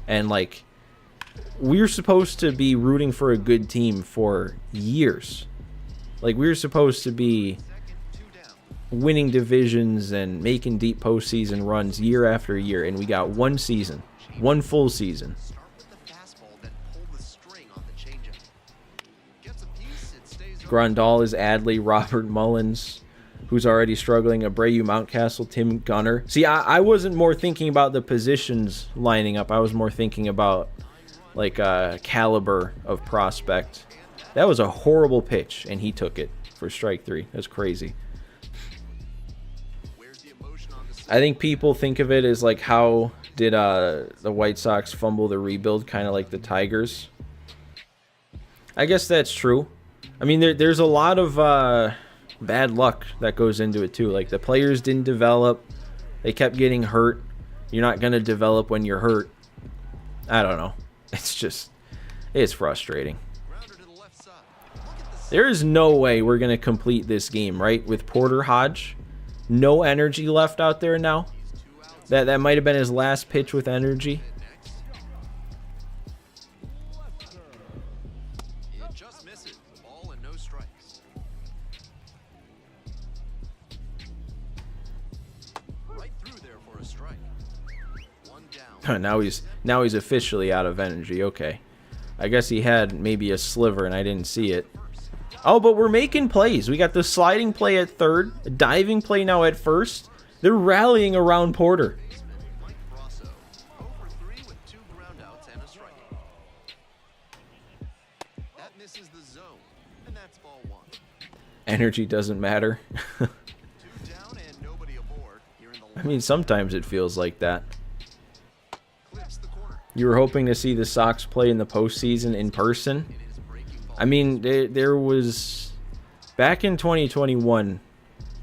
and like, we're supposed to be rooting for a good team for years. Like, we're supposed to be winning divisions and making deep postseason runs year after year, and we got one season, one full season. Grandal is Adley, Robert Mullins, who's already struggling, Abreu, Mountcastle, Tim Gunner. See, I wasn't more thinking about the positions lining up. I was more thinking about, like, caliber of prospect. That was a horrible pitch, and he took it for strike 3. That's crazy. I think people think of it as like, how did the White Sox fumble the rebuild, kind of like the Tigers. I guess that's true. I mean, there's a lot of bad luck that goes into it too. Like, the players didn't develop. They kept getting hurt. You're not going to develop when you're hurt. I don't know. It's frustrating. There is no way we're going to complete this game, right? With Porter Hodge. No energy left out there now. That might have been his last pitch with energy. It just misses. Ball and no strikes. Right through there for a strike. One down. Now he's officially out of energy. Okay. I guess he had maybe a sliver and I didn't see it. Oh, but we're making plays. We got the sliding play at third, a diving play now at first. They're rallying around Porter. Energy doesn't matter. I mean, sometimes it feels like that. You were hoping to see the Sox play in the postseason in person. I mean, there was, back in 2021,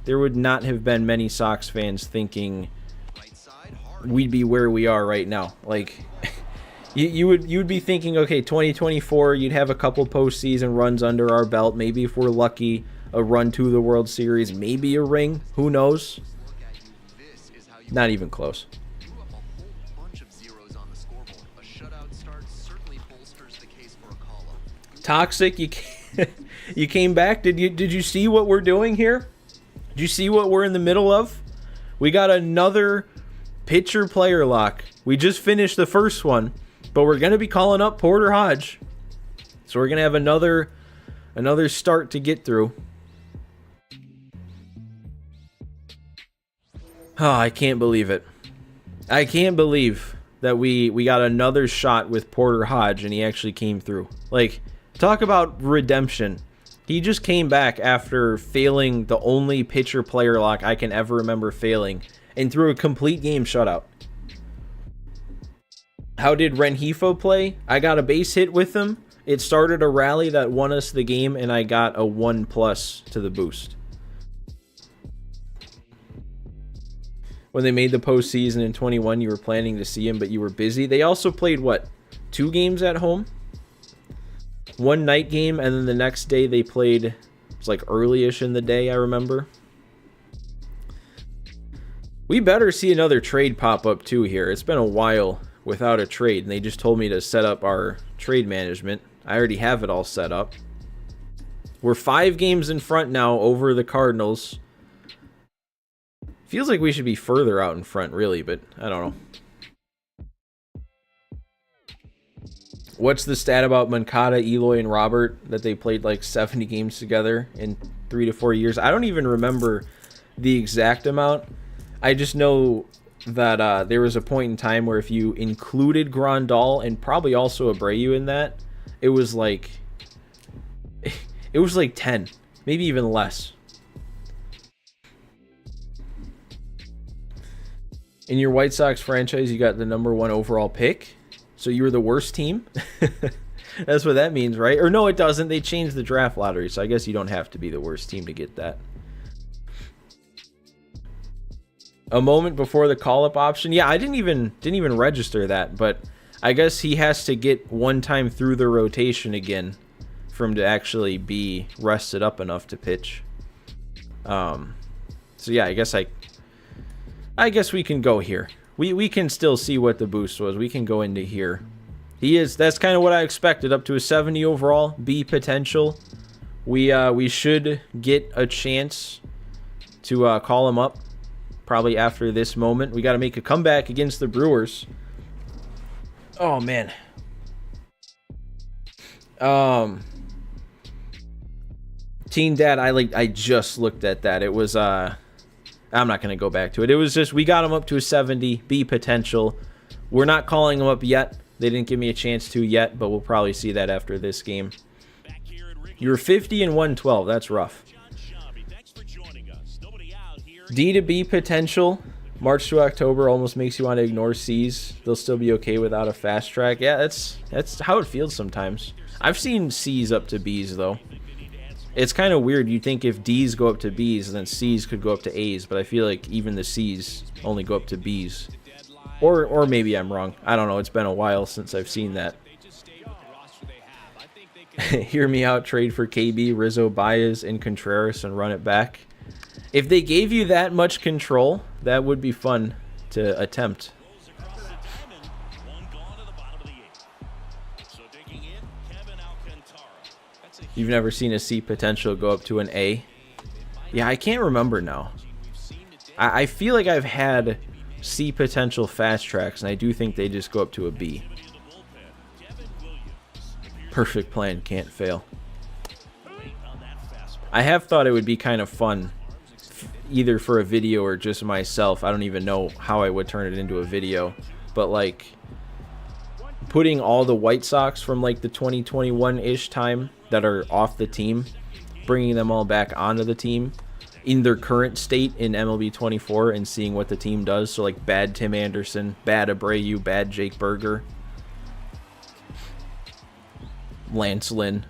there would not have been many Sox fans thinking we'd be where we are right now. Like, you would be thinking, okay, 2024, you'd have a couple postseason runs under our belt. Maybe if we're lucky, a run to the World Series, maybe a ring. Who knows? Not even close. Toxic, you came back. Did you see what we're doing here? Did you see what we're in the middle of? We got another pitcher player lock. We just finished the first one, but we're gonna be calling up Porter Hodge, so we're gonna have another start to get through. Oh, I can't believe it. I can't believe that we got another shot with Porter Hodge and he actually came through. Like, talk about redemption. He just came back after failing the only pitcher player lock I can ever remember failing and threw a complete game shutout. How did Rengifo play? I got a base hit with him. It started a rally that won us the game and I got a 1+ to the boost. When they made the postseason in 21, you were planning to see him, but you were busy. They also played, what, 2 games at home? One night game, and then the next day they played, it was like early-ish in the day, I remember. We better see another trade pop up too here. It's been a while without a trade, and they just told me to set up our trade management. I already have it all set up. We're 5 games in front now over the Cardinals. Feels like we should be further out in front, really, but I don't know. What's the stat about Moncada, Eloy, and Robert that they played like 70 games together in 3 to 4 years? I don't even remember the exact amount. I just know that there was a point in time where if you included Grandal and probably also Abreu in that, it was like 10, maybe even less. In your White Sox franchise, you got the #1 overall pick. So you were the worst team? That's what that means, right? Or no, it doesn't. They changed the draft lottery, so I guess you don't have to be the worst team to get that. A moment before the call-up option. Yeah, I didn't even register that, but I guess he has to get one time through the rotation again for him to actually be rested up enough to pitch. So yeah, I guess we can go here. We can still see what the boost was. We can go into here. That's kind of what I expected, up to a 70 overall, B potential. We should get a chance to call him up probably after this moment. We got to make a comeback against the Brewers. Oh man. Teen Dad, I just looked at that. It was I'm not going to go back to it. It was just we got him up to a 70, B potential. We're not calling him up yet. They didn't give me a chance to yet, but we'll probably see that after this game. You're 50 and 112. That's rough. D to B potential. March to October almost makes you want to ignore C's. They'll still be okay without a fast track. Yeah, that's how it feels sometimes. I've seen C's up to B's, though. It's kind of weird. You'd think if D's go up to B's, then C's could go up to A's, but I feel like even the C's only go up to B's. Or maybe I'm wrong. I don't know. It's been a while since I've seen that. Hear me out. Trade for KB, Rizzo, Baez, and Contreras and run it back. If they gave you that much control, that would be fun to attempt. You've never seen a C potential go up to an A? Yeah, I can't remember now. I feel like I've had C potential fast tracks, and I do think they just go up to a B. Perfect plan, can't fail. I have thought it would be kind of fun, either for a video or just myself. I don't even know how I would turn it into a video, but like putting all the White Sox from like the 2021-ish time that are off the team, bringing them all back onto the team in their current state in MLB 24 and seeing what the team does. So like bad Tim Anderson, bad Abreu, bad Jake Berger, Lance Lynn.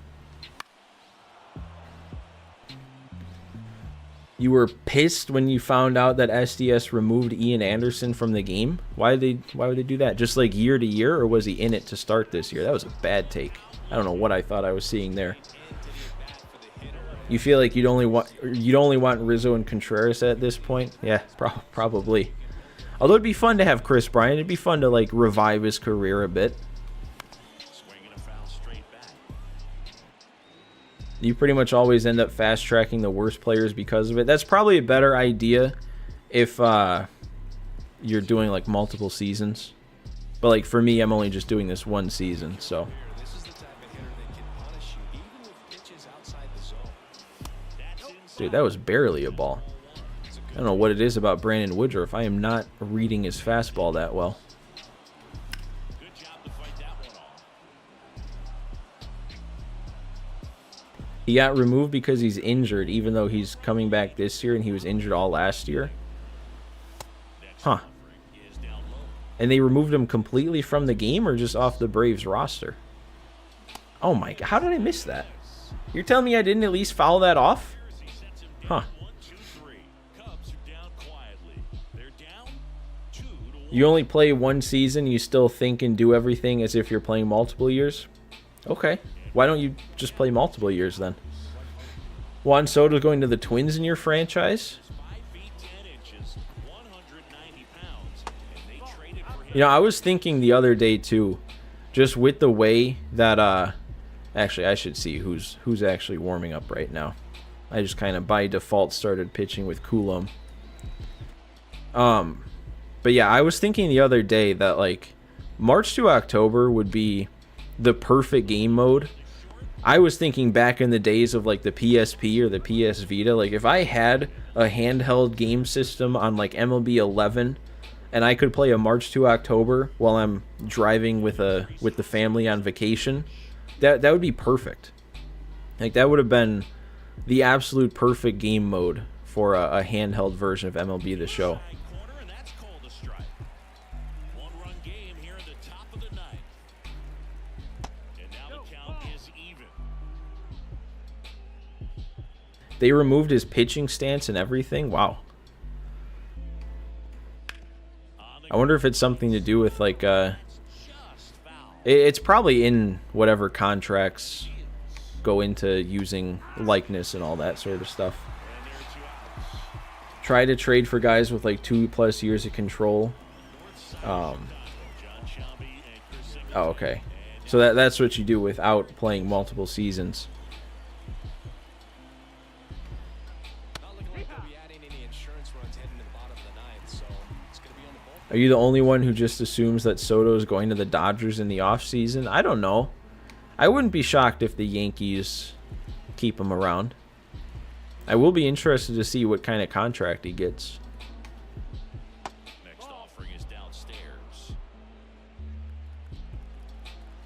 You were pissed when you found out that SDS removed Ian Anderson from the game? Why would they do that? Just like year to year, or was he in it to start this year? That was a bad take. I don't know what I thought I was seeing there. You feel like you'd only want Rizzo and Contreras at this point? Yeah, probably. Although it'd be fun to have Chris Bryant. It'd be fun to like revive his career a bit. You pretty much always end up fast tracking the worst players because of it. That's probably a better idea if you're doing like multiple seasons. But like for me, I'm only just doing this one season, so. Dude, that was barely a ball. I don't know what it is about Brandon Woodruff. I am not reading his fastball that well. He got removed because he's injured, even though he's coming back this year and he was injured all last year. Huh. And they removed him completely from the game or just off the Braves roster? Oh my God, how did I miss that? You're telling me I didn't at least foul that off? Huh. You only play one season, you still think and do everything as if you're playing multiple years? Okay. Why don't you just play multiple years then? Juan Soto's going to the Twins in your franchise? You know, I was thinking the other day too, just with the way that actually I should see who's actually warming up right now. I just kind of by default started pitching with Coulomb. But yeah, I was thinking the other day that like March to October would be the perfect game mode. I was thinking back in the days of like the PSP or the PS Vita, like if I had a handheld game system on like MLB 11 and I could play a March to October while I'm driving with the family on vacation, that would be perfect. Like that would have been the absolute perfect game mode for a handheld version of MLB The Show. They removed his pitching stance and everything. Wow. I wonder if it's something to do with like it's probably in whatever contracts go into using likeness and all that sort of stuff. Try to trade for guys with like 2+ years of control. Oh, okay. So that's what you do without playing multiple seasons. Are you the only one who just assumes that Soto is going to the Dodgers in the offseason? I don't know. I wouldn't be shocked if the Yankees keep him around. I will be interested to see what kind of contract he gets. Next offering is downstairs.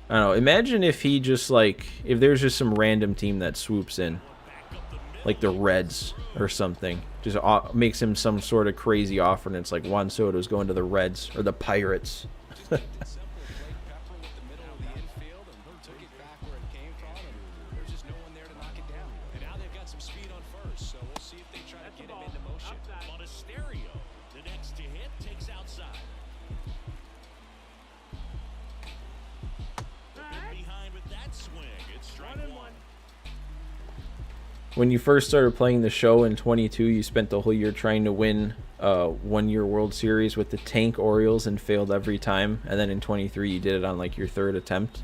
I don't know. Imagine if he just like, if there's just some random team that swoops in, like the Reds or something, just makes him some sort of crazy offer, and it's like Juan Soto's going to the Reds or the Pirates. When you first started playing the show in 22, you spent the whole year trying to win one-year World Series with the tank Orioles and failed every time. And then in 23, you did it on like your 3rd attempt.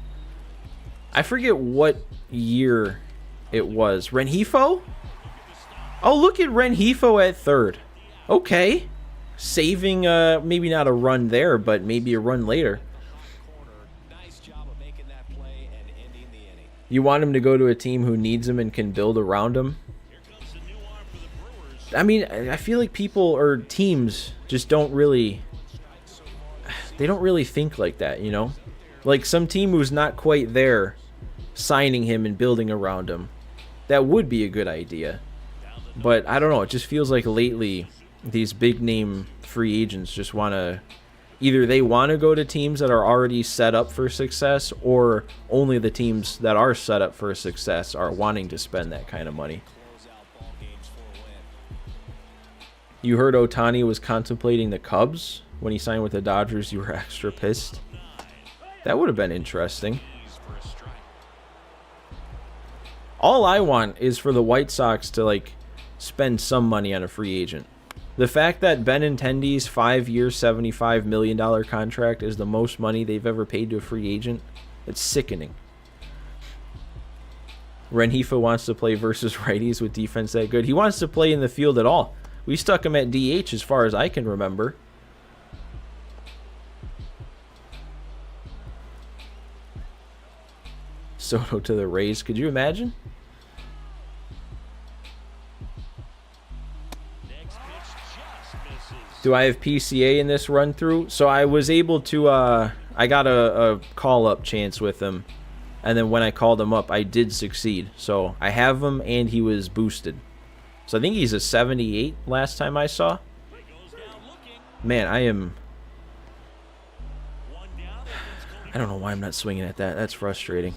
I forget what year it was. Rengifo? Oh, look at Rengifo at 3rd. Okay. Saving, maybe not a run there, but maybe a run later. You want him to go to a team who needs him and can build around him? I mean, I feel like people or teams just don't really... They don't really think like that, you know? Like some team who's not quite there, signing him and building around him. That would be a good idea. But I don't know, it just feels like lately these big-name free agents just want to... Either they want to go to teams that are already set up for success, or only the teams that are set up for success are wanting to spend that kind of money. You heard Ohtani was contemplating the Cubs when he signed with the Dodgers. You were extra pissed. That would have been interesting. All I want is for the White Sox to like spend some money on a free agent. The fact that Benintendi's 5-year, $75 million contract is the most money they've ever paid to a free agent, it's sickening. Rengifo wants to play versus righties with defense that good. He wants to play in the field at all. We stuck him at DH as far as I can remember. Soto to the Rays. Could you imagine? Do I have PCA in this run through? So I was able to, I got a call up chance with him. And then when I called him up, I did succeed. So I have him and he was boosted. So I think he's a 78 last time I saw. Man, I don't know why I'm not swinging at that. That's frustrating.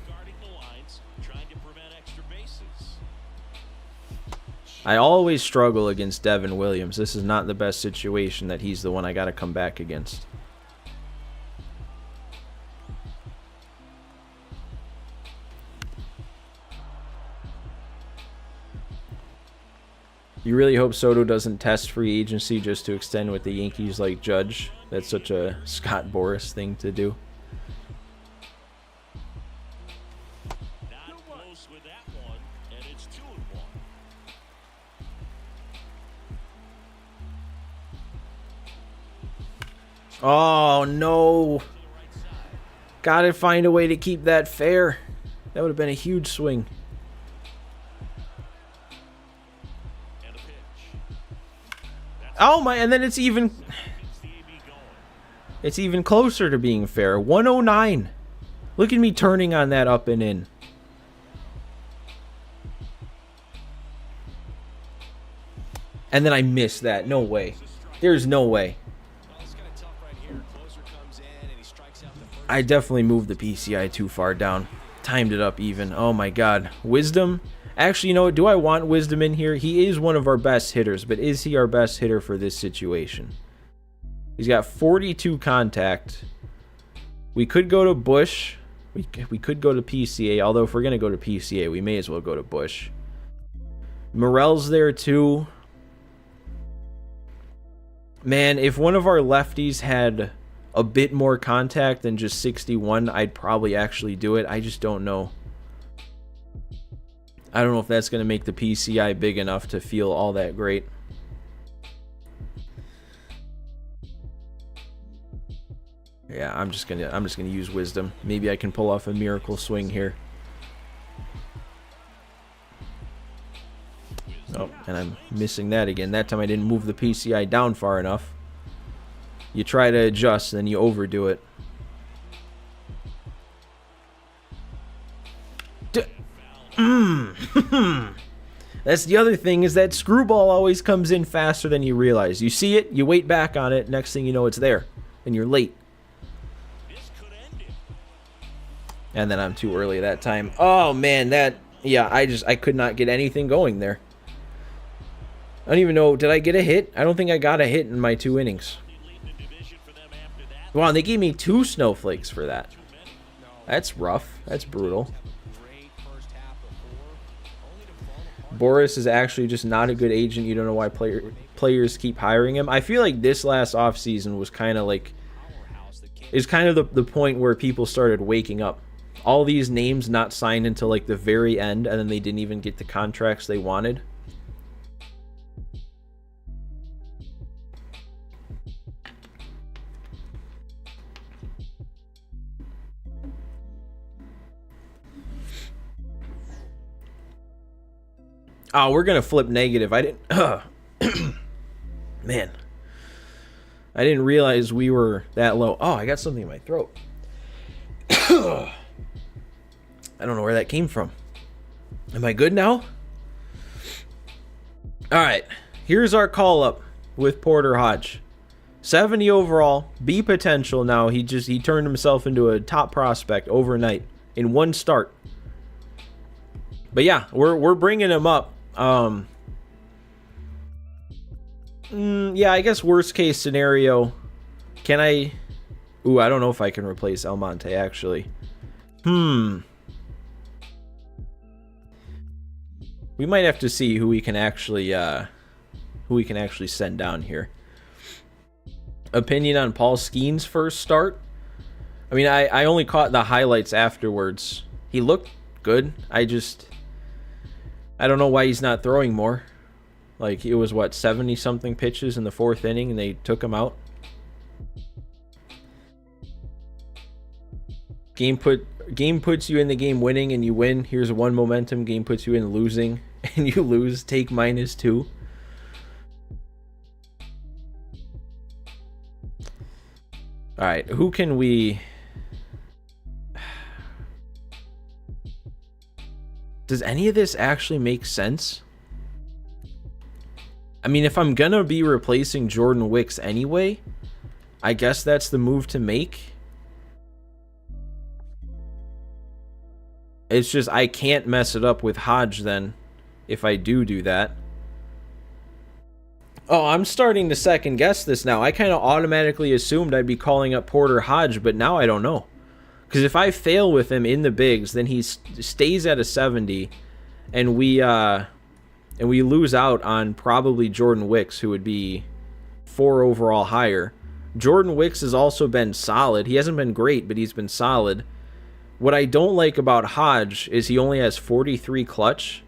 I always struggle against Devin Williams. This is not the best situation that he's the one I got to come back against. You really hope Soto doesn't test free agency just to extend with the Yankees like Judge. That's such a Scott Boras thing to do. Not close with that one, and it's 2-1. Oh, no. Gotta find a way to keep that fair. That would have been a huge swing. Oh, my. And then it's even closer to being fair. 109. Look at me turning on that up and in. And then I missed that. No way. There's no way. I definitely moved the PCI too far down. Timed it up even. Oh my god. Wisdom? Actually, you know what? Do I want Wisdom in here? He is one of our best hitters, but is he our best hitter for this situation? He's got 42 contact. We could go to Bush. We could go to PCA, although if we're going to go to PCA, we may as well go to Bush. Morel's there too. Man, if one of our lefties had a bit more contact than just 61, I'd probably actually do it. I just don't know. I don't know if that's going to make the PCI big enough to feel all that great. Yeah, I'm just gonna use Wisdom. Maybe I can pull off a miracle swing here. Oh, and I'm missing that again. That time I didn't move the PCI down far enough. You try to adjust, then you overdo it. That's the other thing, is that screwball always comes in faster than you realize. You see it, you wait back on it, next thing you know it's there, and you're late. And then I'm too early that time. Oh man, I could not get anything going there. I don't even know, did I get a hit? I don't think I got a hit in my 2 innings. Wow, they gave me 2 snowflakes for that. That's rough. That's brutal. Boris is actually just not a good agent. You don't know why players keep hiring him. I feel like this last offseason was kind of like... is kind of the point where people started waking up. All these names not signed until like the very end, and then they didn't even get the contracts they wanted. Oh, we're gonna flip negative. I didn't... Man. I didn't realize we were that low. Oh, I got something in my throat. I don't know where that came from. Am I good now? Alright. Here's our call-up with Porter Hodge. 70 overall. B potential now. He turned himself into a top prospect overnight in 1 start. But yeah, we're bringing him up. Yeah, I guess worst case scenario. Can I... Ooh, I don't know if I can replace Almonte, actually. We might have to see who we can actually send down here. Opinion on Paul Skeen's first start? I mean, I only caught the highlights afterwards. He looked good. I don't know why he's not throwing more. Like, it was, what, 70-something pitches in the 4th inning, and they took him out? Game puts you in the game winning, and you win. Here's 1 momentum. Game puts you in losing, and you lose. Take -2. Alright, who can we... Does any of this actually make sense? I mean, if I'm gonna be replacing Jordan Wicks anyway, I guess that's the move to make. It's just I can't mess it up with Hodge then, if I do that. Oh, I'm starting to second guess this now. I kind of automatically assumed I'd be calling up Porter Hodge, but now I don't know. Because if I fail with him in the bigs, then he stays at a 70, and we lose out on probably Jordan Wicks, who would be 4 overall higher. Jordan Wicks has also been solid. He hasn't been great, but he's been solid. What I don't like about Hodge is he only has 43 clutch.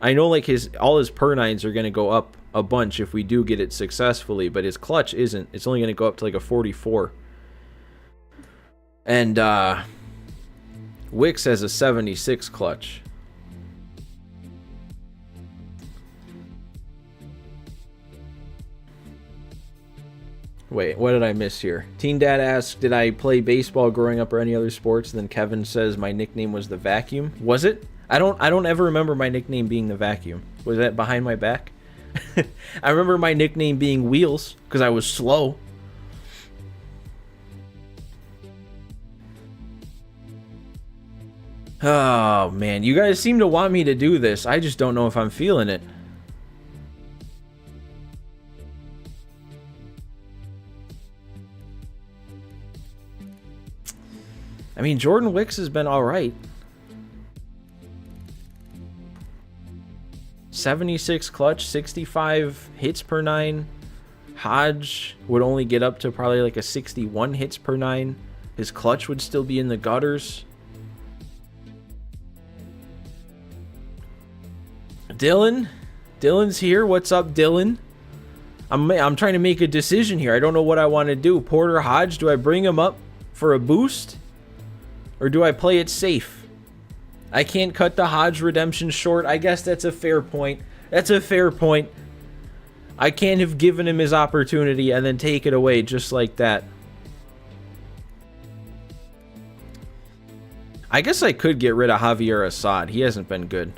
I know like all his per-nines are going to go up a bunch if we do get it successfully, but his clutch isn't. It's only going to go up to like a 44. And Wicks has a 76 clutch. Wait, what did I miss here? Teen Dad asks, did I play baseball growing up or any other sports? And then Kevin says my nickname was the Vacuum. Was it? I don't ever remember my nickname being the Vacuum. Was that behind my back? I remember my nickname being Wheels because I was slow. Oh, man. You guys seem to want me to do this. I just don't know if I'm feeling it. I mean, Jordan Wicks has been all right. 76 clutch, 65 hits per 9. Hodge would only get up to probably like a 61 hits per 9. His clutch would still be in the gutters. Dylan's here. What's up, Dylan? I'm trying to make a decision here. I don't know what I want to do. Porter Hodge, do I bring him up for a boost? Or do I play it safe? I can't cut the Hodge redemption short. I guess that's a fair point. That's a fair point. I can't have given him his opportunity and then take it away just like that. I guess I could get rid of Javier Assad. He hasn't been good.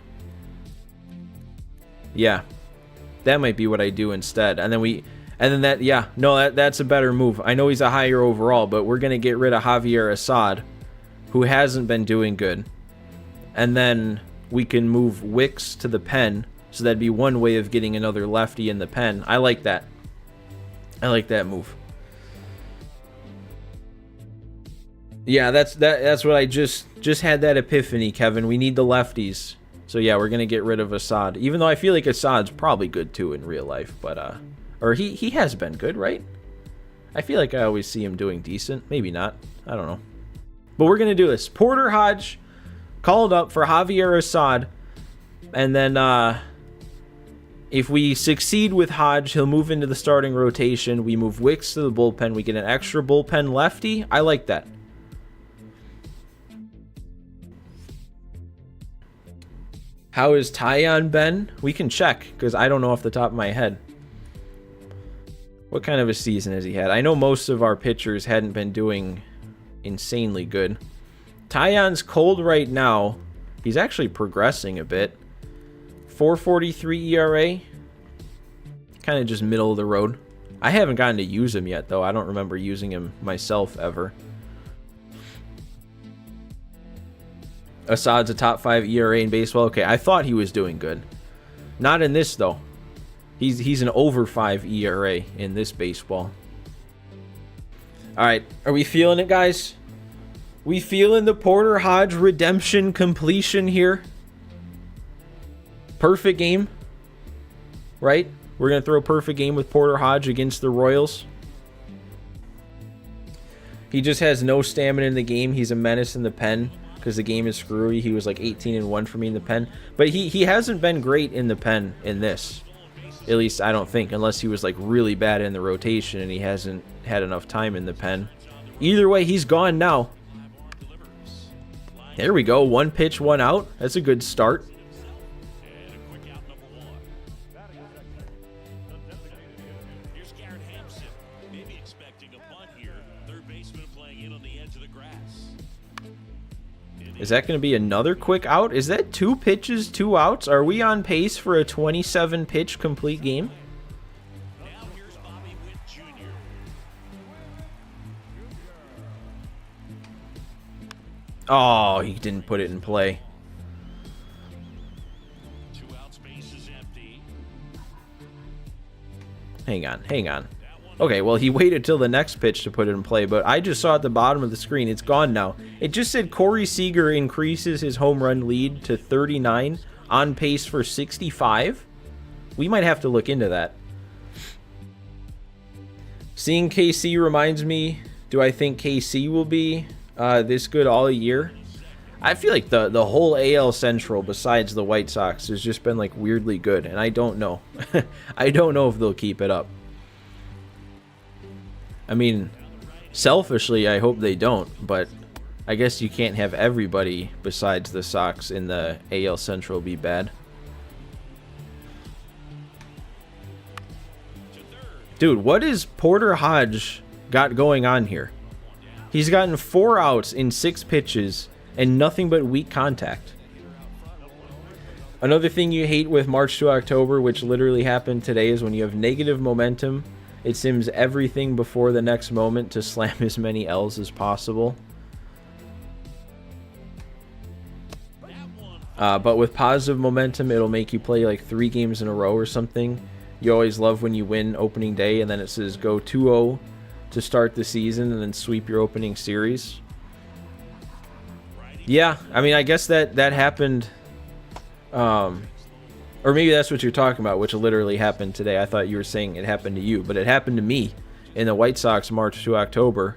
Yeah. That might be what I do instead. And then that's a better move. I know he's a higher overall, but we're going to get rid of Javier Assad, who hasn't been doing good. And then we can move Wicks to the pen. So that'd be one way of getting another lefty in the pen. I like that. I like that move. Yeah, that's what I just had that epiphany, Kevin. We need the lefties. So yeah, we're gonna get rid of Assad. Even though I feel like Assad's probably good too in real life, but or he has been good, right? I feel like I always see him doing decent. Maybe not. I don't know. But we're gonna do this. Porter Hodge called up for Javier Assad, and then if we succeed with Hodge, he'll move into the starting rotation. We move Wicks to the bullpen. We get an extra bullpen lefty. I like that. How is Tyon been? We can check, because I don't know off the top of my head. What kind of a season has he had? I know most of our pitchers hadn't been doing insanely good. Tyon's cold right now. He's actually progressing a bit. 4.43 ERA. Kind of just middle of the road. I haven't gotten to use him yet, though. I don't remember using him myself ever. Assad's a top 5 ERA in baseball. Okay, I thought he was doing good. Not in this, though. He's an over 5 ERA in this baseball. All right, are we feeling it, guys? We feeling the Porter Hodge redemption completion here? Perfect game, right? We're going to throw a perfect game with Porter Hodge against the Royals. He just has no stamina in the game. He's a menace in the pen because the game is screwy. He was like 18-1 for me in the pen. But he hasn't been great in the pen in this. At least I don't think, unless he was like really bad in the rotation and he hasn't had enough time in the pen. Either way, he's gone now. There we go. 1 pitch, 1 out. That's a good start. Is that going to be another quick out? Is that 2 pitches, 2 outs? Are we on pace for a 27-pitch complete game? Now here's Bobby Witt Jr. Oh, he didn't put it in play. 2 outs, base is empty. Hang on. Okay, well, he waited till the next pitch to put it in play, but I just saw at the bottom of the screen. It's gone now. It just said Corey Seager increases his home run lead to 39, on pace for 65. We might have to look into that. Seeing KC reminds me, do I think KC will be this good all year? I feel like the whole AL Central, besides the White Sox, has just been like weirdly good, and I don't know. I don't know if they'll keep it up. I mean, selfishly, I hope they don't, but I guess you can't have everybody besides the Sox in the AL Central be bad. Dude, what is Porter Hodge got going on here? He's gotten 4 outs in 6 pitches and nothing but weak contact. Another thing you hate with March to October, which literally happened today, is when you have negative momentum, it sims everything before the next moment to slam as many L's as possible. But with positive momentum, it'll make you play like 3 games in a row or something. You always love when you win opening day, and then it says go 2-0 to start the season, and then sweep your opening series. Yeah, I mean, I guess that happened, or maybe that's what you're talking about, which literally happened today. I thought you were saying it happened to you, but it happened to me in the White Sox March to October.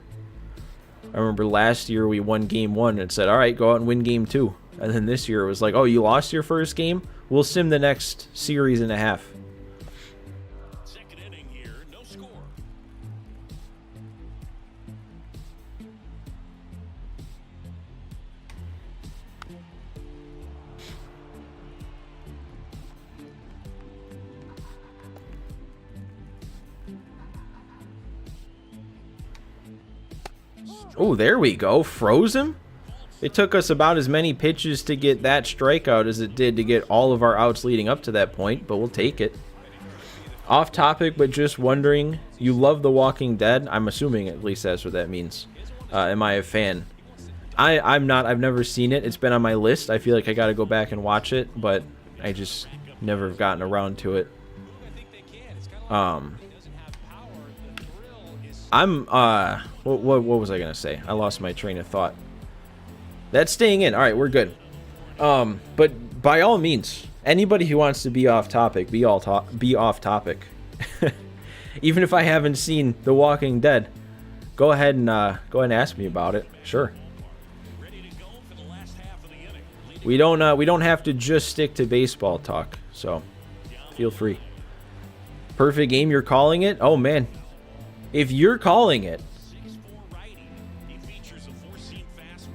I remember last year we won game 1 and it said, all right, go out and win game 2. And then this year it was like, oh, you lost your first game? We'll sim the next series and a half. Second inning here, no score. Oh, there we go. Froze him? It took us about as many pitches to get that strikeout as it did to get all of our outs leading up to that point, but we'll take it. Off topic, but just wondering, you love The Walking Dead? I'm assuming at least that's what that means. Am I a fan? I'm not. I've never seen it. It's been on my list. I feel like I got to go back and watch it, but I just never have gotten around to it. What was I gonna say? I lost my train of thought. That's staying in. All right, we're good. But by all means, anybody who wants to be off topic, be off topic. Even if I haven't seen The Walking Dead, go ahead and ask me about it. Sure. We don't have to just stick to baseball talk, so feel free. Perfect game, you're calling it? Oh man. If you're calling it,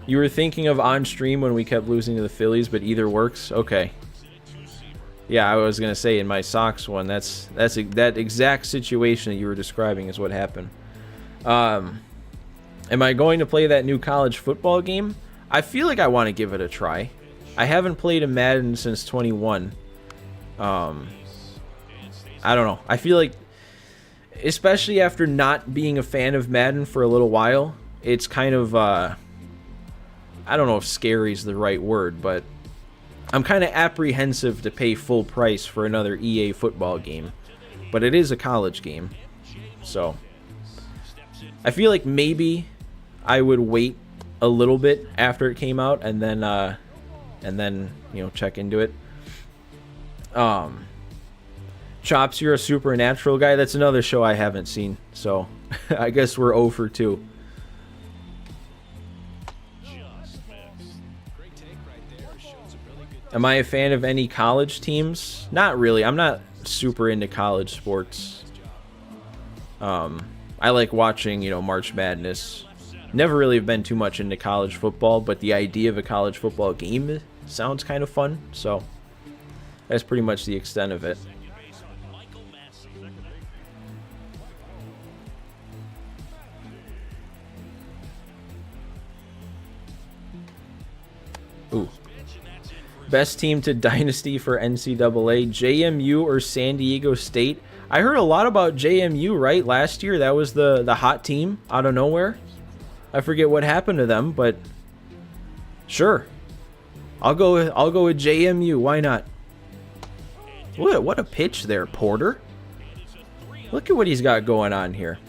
you were thinking of on stream when we kept losing to the Phillies, but either works. Okay. Yeah, I was gonna say in my Sox one, that exact situation that you were describing is what happened. Am I going to play that new college football game? I feel like I want to give it a try. I haven't played a Madden since 21. I don't know. I feel like, especially after not being a fan of Madden for a little while, it's kind of, I don't know if scary is the right word, but I'm kind of apprehensive to pay full price for another EA football game. But it is a college game, so I feel like maybe I would wait a little bit after it came out and then check into it. Chops, you're a Supernatural guy. That's another show I haven't seen, so I guess we're 0 for 2. Am I a fan of any college teams? Not really. I'm not super into college sports. I like watching, March Madness. Never really have been too much into college football, but the idea of a college football game sounds kind of fun, so that's pretty much the extent of it. Ooh. Best team to Dynasty for NCAA, JMU or San Diego State? I heard a lot about JMU, right? Last year, that was the hot team out of nowhere. I forget what happened to them, but sure. I'll go with JMU. Why not? What a pitch there, Porter. Look at what he's got going on here.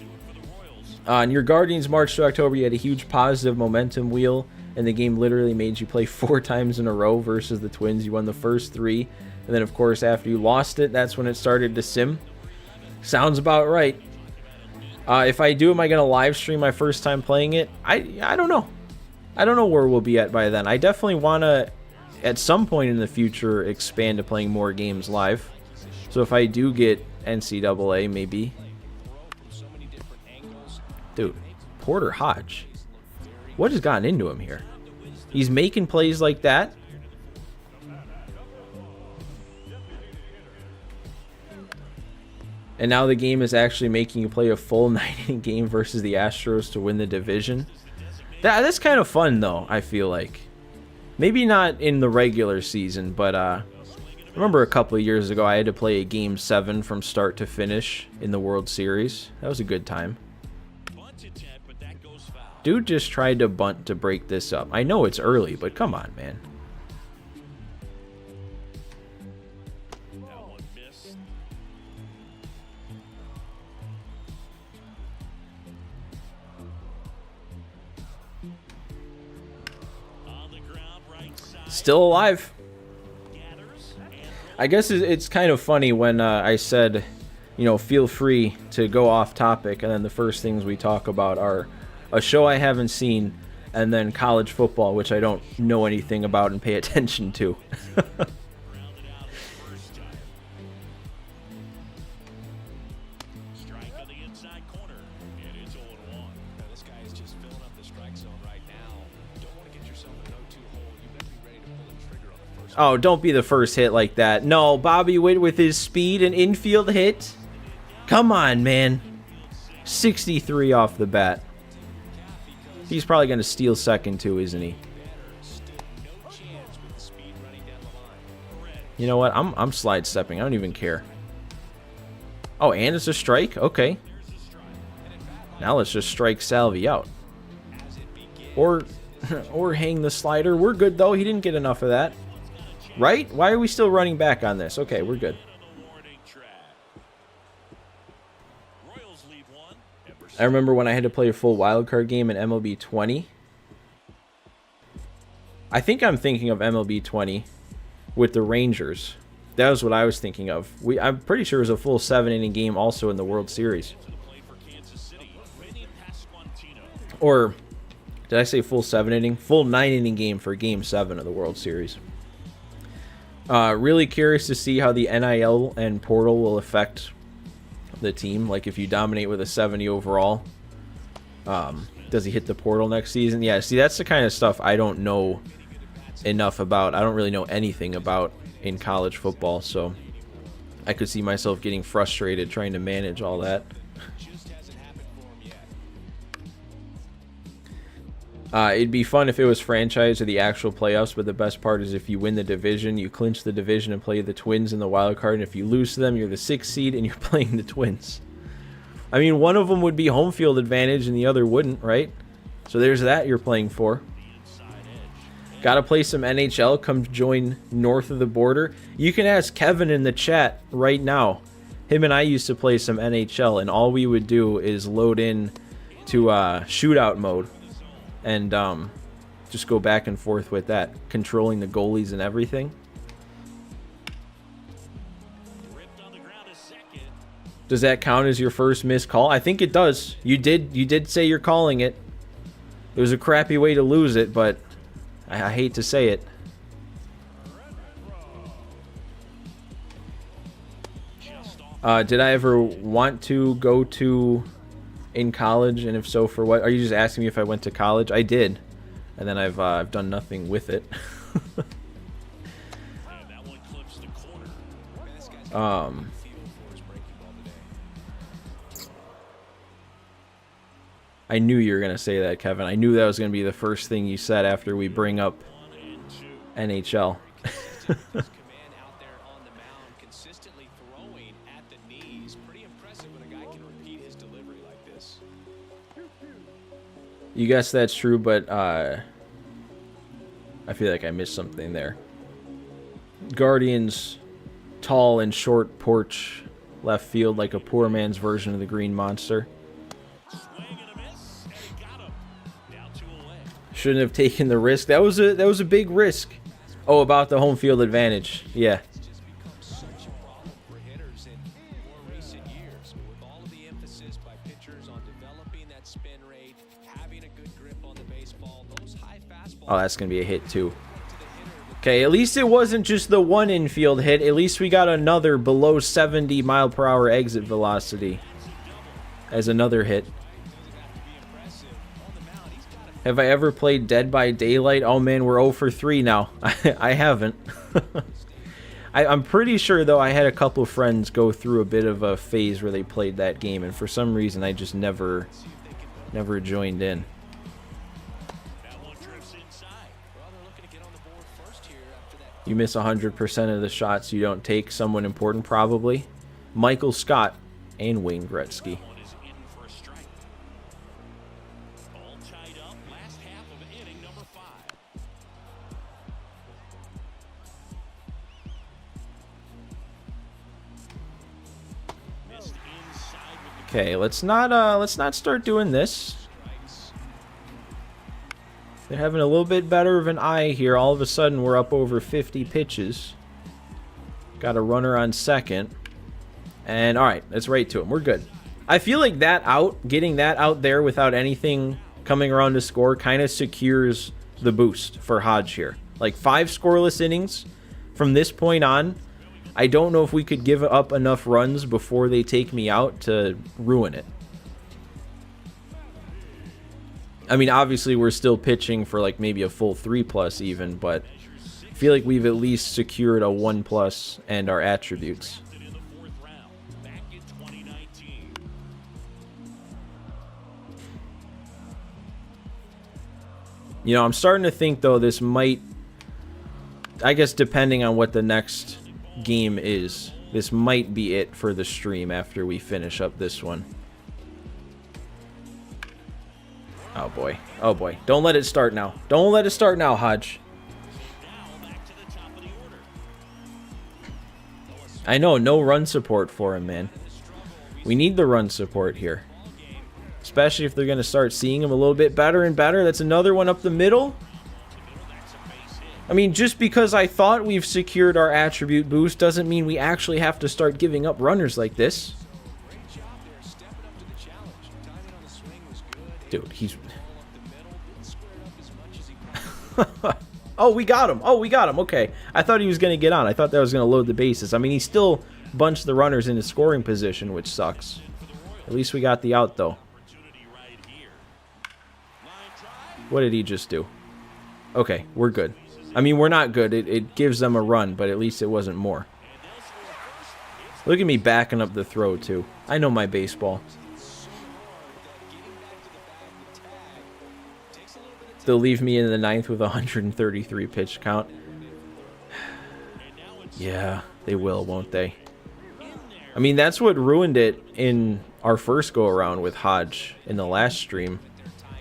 On your Guardians March to October, you had a huge positive momentum wheel, and the game literally made you play 4 times in a row versus the Twins. You won the first 3, and then, of course, after you lost it, that's when it started to sim. Sounds about right. If I do, am I going to live stream my first time playing it? I don't know. I don't know where we'll be at by then. I definitely want to, at some point in the future, expand to playing more games live. So if I do get NCAA, maybe. Dude, Porter Hodge. What has gotten into him here? He's making plays like that. And now the game is actually making you play a full 9-inning game versus the Astros to win the division. That's kind of fun, though, I feel like. Maybe not in the regular season, but I remember a couple of years ago I had to play a Game 7 from start to finish in the World Series. That was a good time. Dude just tried to bunt to break this up. I know it's early, but come on, man. Still alive. I guess it's kind of funny when I said, you know, feel free to go off topic, and then the first things we talk about are a show I haven't seen, and then college football, which I don't know anything about and pay attention to. Oh, don't be the first hit like that. No, Bobby Witt with his speed and infield hit. Come on, man. 63 off the bat. He's probably going to steal second too, isn't he? You know what? I'm slide stepping. I don't even care. Oh, and it's a strike? Okay. Now let's just strike Salvi out. Or hang the slider. We're good, though. He didn't get enough of that. Right? Why are we still running back on this? Okay, we're good. I remember when I had to play a full wildcard game in MLB 20. I think I'm thinking of MLB 20 with the Rangers. That was what I was thinking of. I'm pretty sure it was a full 7-inning game also in the World Series. Or did I say full 7-inning? Full 9-inning game for Game 7 of the World Series. Really curious to see how the NIL and portal will affect the team. Like if you dominate with a 70 overall, does he hit the portal next season? Yeah, see, that's the kind of stuff I don't know enough about. I don't really know anything about in college football, so I could see myself getting frustrated trying to manage all that. It'd be fun if it was franchise or the actual playoffs, but the best part is if you win the division, you clinch the division and play the Twins in the wild card, and if you lose to them, you're the 6th seed and you're playing the Twins. I mean, one of them would be home field advantage and the other wouldn't, right? So there's that you're playing for. Gotta play some NHL, come join north of the border. You can ask Kevin in the chat right now. Him and I used to play some NHL, and all we would do is load in to shootout mode. And just go back and forth with that, controlling the goalies and everything. Does that count as your first missed call? I think it does. You did say you're calling it. It was a crappy way to lose it, but I hate to say it. Did I ever want to go to in college, and if so, for what? Are you just asking me if I went to college? I did, and then I've done nothing with it. I knew you were gonna say that, Kevin. I knew that was gonna be the first thing you said after we bring up NHL. You guess that's true, but I feel like I missed something there. Guardians, tall and short porch, left field like a poor man's version of the Green Monster. Shouldn't have taken the risk. That was a big risk. Oh, about the home field advantage. Yeah. Oh, that's going to be a hit, too. Okay, at least it wasn't just the one infield hit. At least we got another below 70 mile per hour exit velocity as another hit. Have I ever played Dead by Daylight? Oh, man, we're 0 for 3 now. I haven't. I'm pretty sure, though, I had a couple of friends go through a bit of a phase where they played that game, and for some reason, I just never joined in. You miss 100% of the shots you don't take. Someone important, probably. Michael Scott and Wayne Gretzky. Okay, let's not start doing this. They're having a little bit better of an eye here. All of a sudden, we're up over 50 pitches. Got a runner on second. And, alright, that's right to him. We're good. I feel like that out, getting that out there without anything coming around to score kind of secures the boost for Hodge here. Like 5 scoreless innings from this point on. I don't know if we could give up enough runs before they take me out to ruin it. I mean, obviously we're still pitching for like maybe a full 3+ even, but I feel like we've at least secured a 1+ and our attributes. You know, I'm starting to think, though, this might, I guess depending on what the next game is, this might be it for the stream after we finish up this one. Oh, boy. Oh, boy. Don't let it start now. Don't let it start now, Hodge. I know, no run support for him, man. We need the run support here. Especially if they're going to start seeing him a little bit better and better. That's another one up the middle. I mean, just because I thought we've secured our attribute boost doesn't mean we actually have to start giving up runners like this. Dude, he's... Oh, we got him. Oh, we got him. Okay. I thought he was going to get on. I thought that was going to load the bases. I mean, he still bunched the runners into scoring position, which sucks. At least we got the out, though. What did he just do? Okay, we're good. I mean, we're not good. It gives them a run, but at least it wasn't more. Look at me backing up the throw, too. I know my baseball. They'll leave me in the 9th with a 133 pitch count. Yeah, they will, won't they? I mean, that's what ruined it in our first go-around with Hodge in the last stream.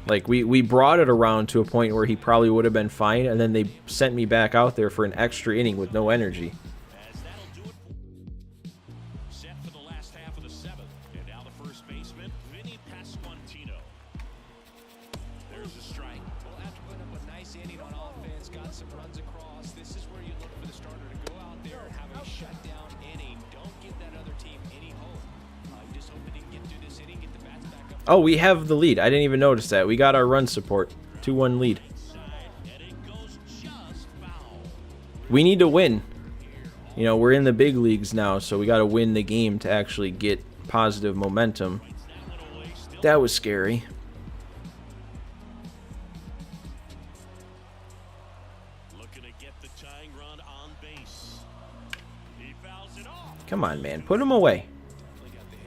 Like, we brought it around to a point where he probably would have been fine, and then they sent me back out there for an extra inning with no energy. Set for the last half of the 7th, and now the first baseman, Vinny Pasquantino. There's a strike. Well, after putting up a nice inning on offense, got some runs across, this is where you look for the starter to go out there and have a shutdown inning. Don't give that other team any hope. You just hope that he can get through this inning, get the bats back up. Oh, we have the lead. I didn't even notice that. We got our run support. 2-1 lead. We need to win. You know, we're in the big leagues now, so we got to win the game to actually get positive momentum. That was scary. Looking to get the tying run on base. He fouls it off. Come on, man. Put him away.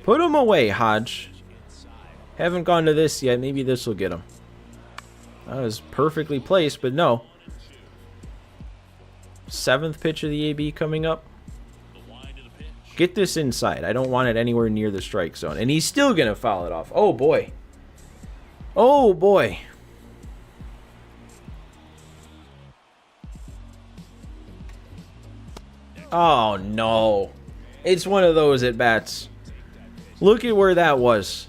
Put him away, Hodge. Haven't gone to this yet. Maybe this will get him. That was perfectly placed, but no. 7th pitch of the AB coming up. Get this inside. I don't want it anywhere near the strike zone. And he's still going to foul it off. Oh, boy. Oh, boy. Oh, no. It's one of those at-bats. Look at where that was.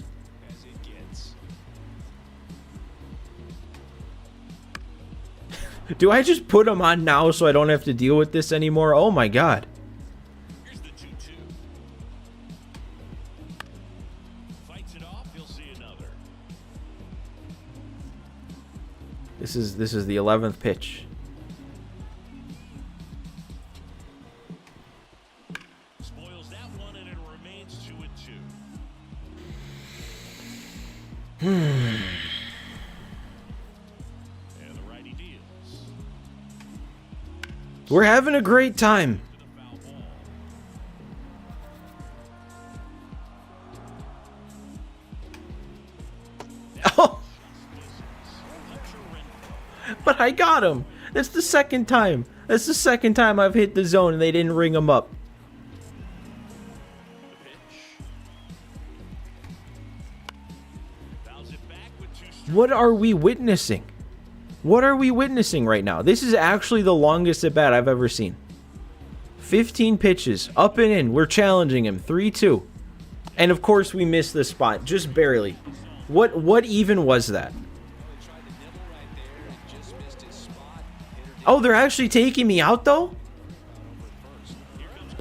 Do I just put him on now so I don't have to deal with this anymore? Oh my god. Here's the 2-2. Fights it off, he'll see another. This is the 11th pitch. Spoils that one and it remains 2-2. And the righty deals. We're having a great time. Oh. But I got him. That's the second time. That's the second time I've hit the zone and they didn't ring him up. What are we witnessing? What are we witnessing right now? This is actually the longest at bat I've ever seen. 15 pitches, up and in. We're challenging him. 3-2. And of course we missed the spot, just barely. What even was that? Oh, they're actually taking me out, though?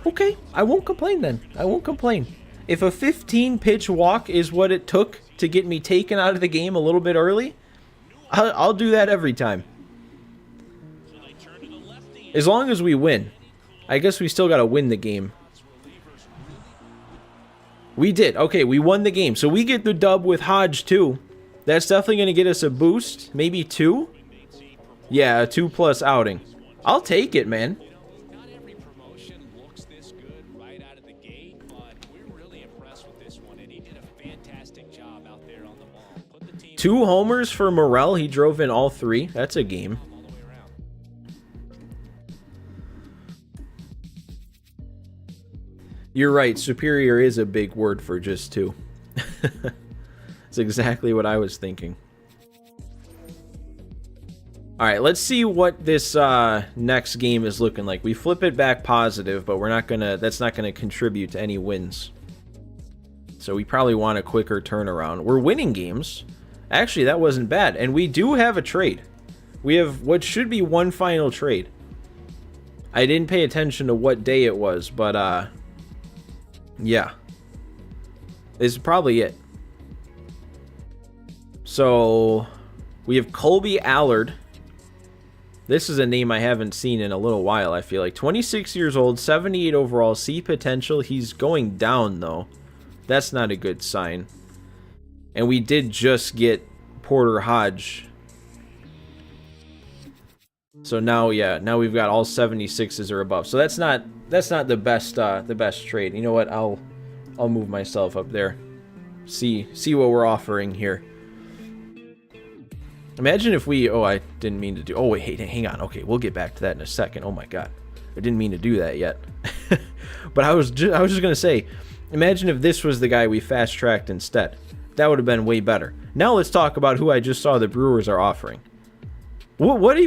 Okay, I won't complain then. I won't complain. If a 15-pitch walk is what it took to get me taken out of the game a little bit early, I'll do that every time. As long as we win. I guess we still got to win the game. We did. Okay, we won the game. So we get the dub with Hodge, too. That's definitely going to get us a boost. Maybe 2? Yeah, a 2+ outing. I'll take it, man. Not every promotion looks this good right out of the gate, but we're really impressed with this one, and he did a fantastic job out there on the ball. Put the team 2 homers for Morel. He drove in all 3. That's a game. all the way around. You're right. Superior is a big word for just 2. That's exactly what I was thinking. All right, let's see what this next game is looking like. We flip it back positive, but we're not gonna. That's not gonna contribute to any wins. So we probably want a quicker turnaround. We're winning games. Actually, that wasn't bad, and we do have a trade. We have what should be one final trade. I didn't pay attention to what day it was, but yeah, this is probably it. So we have Colby Allard. This is a name I haven't seen in a little while, I feel like. 26 years old, 78 overall, C potential. He's going down, though. That's not a good sign. And we did just get Porter Hodge. So now, yeah, now we've got all 76s or above. So that's not the best trade. You know what? I'll move myself up there. See what we're offering here. Imagine if we... Oh, I didn't mean to do... Oh, wait, hey, hang on. Okay, we'll get back to that in a second. Oh, my God. I didn't mean to do that yet. But I was just going to say, imagine if this was the guy we fast-tracked instead. That would have been way better. Now let's talk about who I just saw the Brewers are offering. What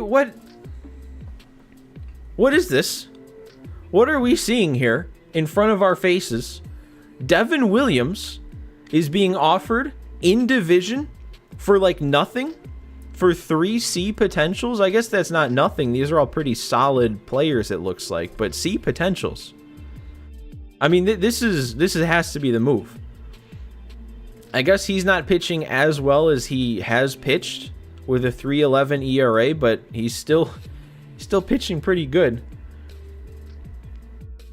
is this? What are we seeing here in front of our faces? Devin Williams is being offered in division for like nothing? For 3 C potentials? I guess that's not nothing. These are all pretty solid players, it looks like. But C potentials. I mean, this has to be the move. I guess he's not pitching as well as he has pitched with a 3.11 ERA, but he's still pitching pretty good.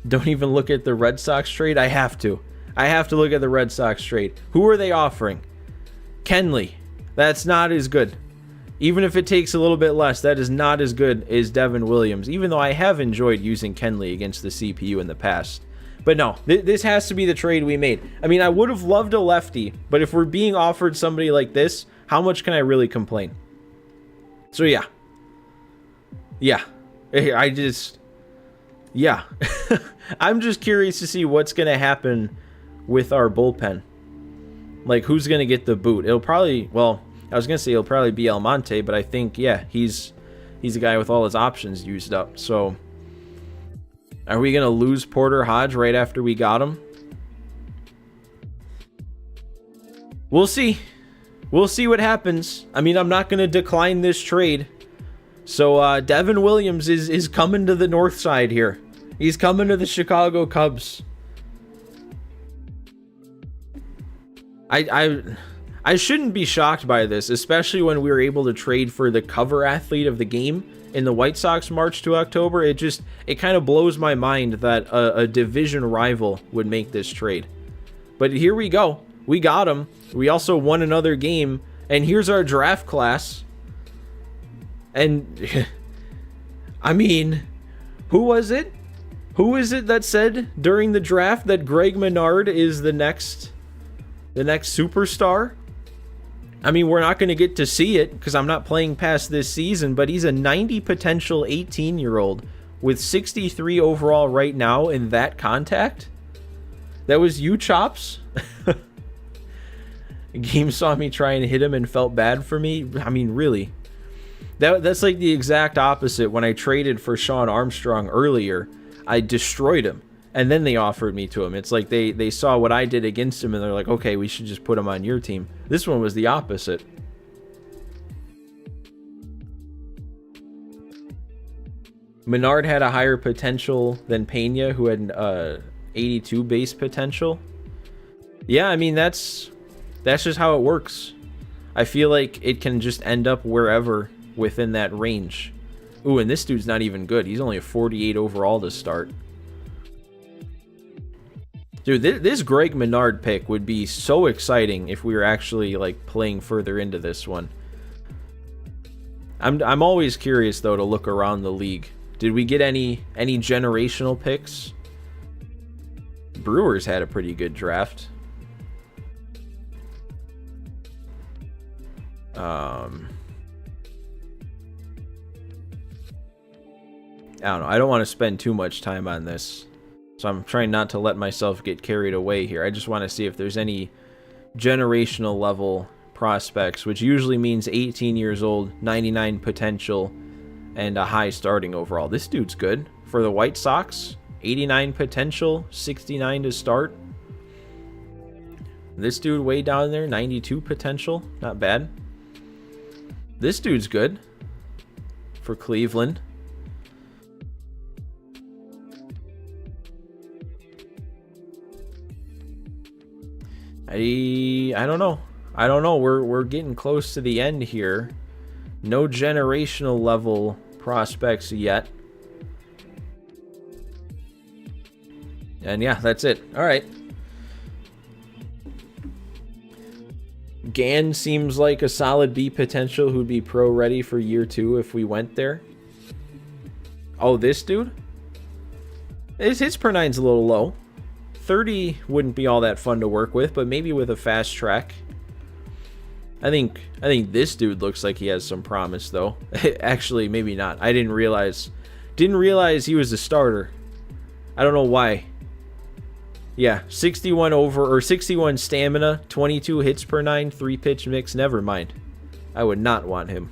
Don't even look at the Red Sox trade. I have to look at the Red Sox trade. Who are they offering? Kenley. That's not as good. Even if it takes a little bit less, that is not as good as Devin Williams, even though I have enjoyed using Kenley against the CPU in the past. But no, this has to be the trade we made. I mean, I would have loved a lefty, but if we're being offered somebody like this, how much can I really complain? So yeah. Yeah. Yeah. I'm just curious to see what's going to happen with our bullpen. Like, who's going to get the boot? It'll probably, well... I was going to say it'll probably be Almonte, but I think, yeah, he's a guy with all his options used up. So, are we going to lose Porter Hodge right after we got him? We'll see. We'll see what happens. I mean, I'm not going to decline this trade. So, Devin Williams is coming to the north side here. He's coming to the Chicago Cubs. I shouldn't be shocked by this, especially when we were able to trade for the cover athlete of the game in the White Sox March to October. It kind of blows my mind that a division rival would make this trade. But here we go. We got him. We also won another game. And here's our draft class. And, I mean, who was it? Who is it that said during the draft that Greg Menard is the next superstar? I mean, we're not going to get to see it because I'm not playing past this season, but he's a 90 potential 18-year-old with 63 overall right now in that contact. That was you, Chops? Game saw me try and hit him and felt bad for me. I mean, really. That's like the exact opposite. When I traded for Sean Armstrong earlier, I destroyed him. And then they offered me to him. It's like they saw what I did against him and they're like, okay, we should just put him on your team. This one was the opposite. Menard had a higher potential than Pena, who had 82 base potential. Yeah, I mean, that's just how it works. I feel like it can just end up wherever within that range. Ooh, and this dude's not even good. He's only a 48 overall to start. Dude, this Greg Menard pick would be so exciting if we were actually like playing further into this one. I'm always curious though to look around the league. Did we get any generational picks? Brewers had a pretty good draft. I don't know. I don't want to spend too much time on this. So I'm trying not to let myself get carried away here. I just want to see if there's any generational level prospects, which usually means 18 years old, 99 potential, and a high starting overall. This dude's good. For the White Sox, 89 potential, 69 to start. This dude way down there, 92 potential. Not bad. This dude's good for Cleveland. I don't know. I don't know. We're getting close to the end here. No generational level prospects yet. And yeah, that's it. All right. Gann seems like a solid B potential who'd be pro ready for year 2 if we went there. Oh, this dude? His per 9's a little low. 30 wouldn't be all that fun to work with, but maybe with a fast track. I think this dude looks like he has some promise though. Actually, maybe not. I didn't realize he was a starter. I don't know why. Yeah, 61 over or 61 stamina, 22 hits per 9, 3 pitch mix. Never mind. I would not want him.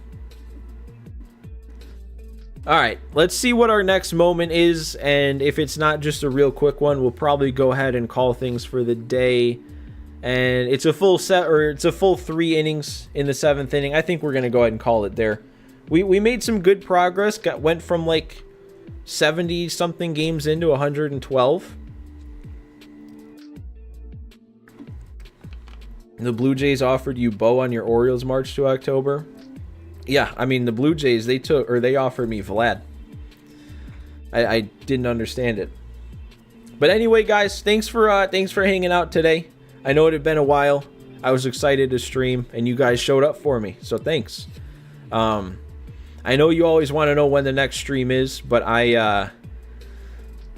All right, let's see what our next moment is, and if it's not just a real quick one, we'll probably go ahead and call things for the day. And it's a full set, or it's a full 3 innings in the 7th inning. I think we're gonna go ahead and call it there. We made some good progress. Went from like 70 something games into 112. The Blue Jays offered you Bo on your Orioles March to October. Yeah, I mean, the Blue Jays, they offered me Vlad. I didn't understand it. But anyway, guys, thanks for hanging out today. I know it had been a while. I was excited to stream, and you guys showed up for me, so thanks. I know you always want to know when the next stream is, but I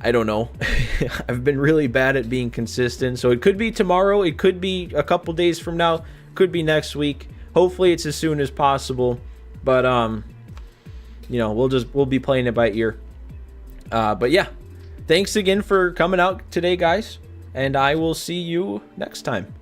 don't know. I've been really bad at being consistent, so it could be tomorrow, it could be a couple days from now, could be next week. Hopefully it's as soon as possible. But you know, we'll be playing it by ear. But yeah, thanks again for coming out today, guys, and I will see you next time.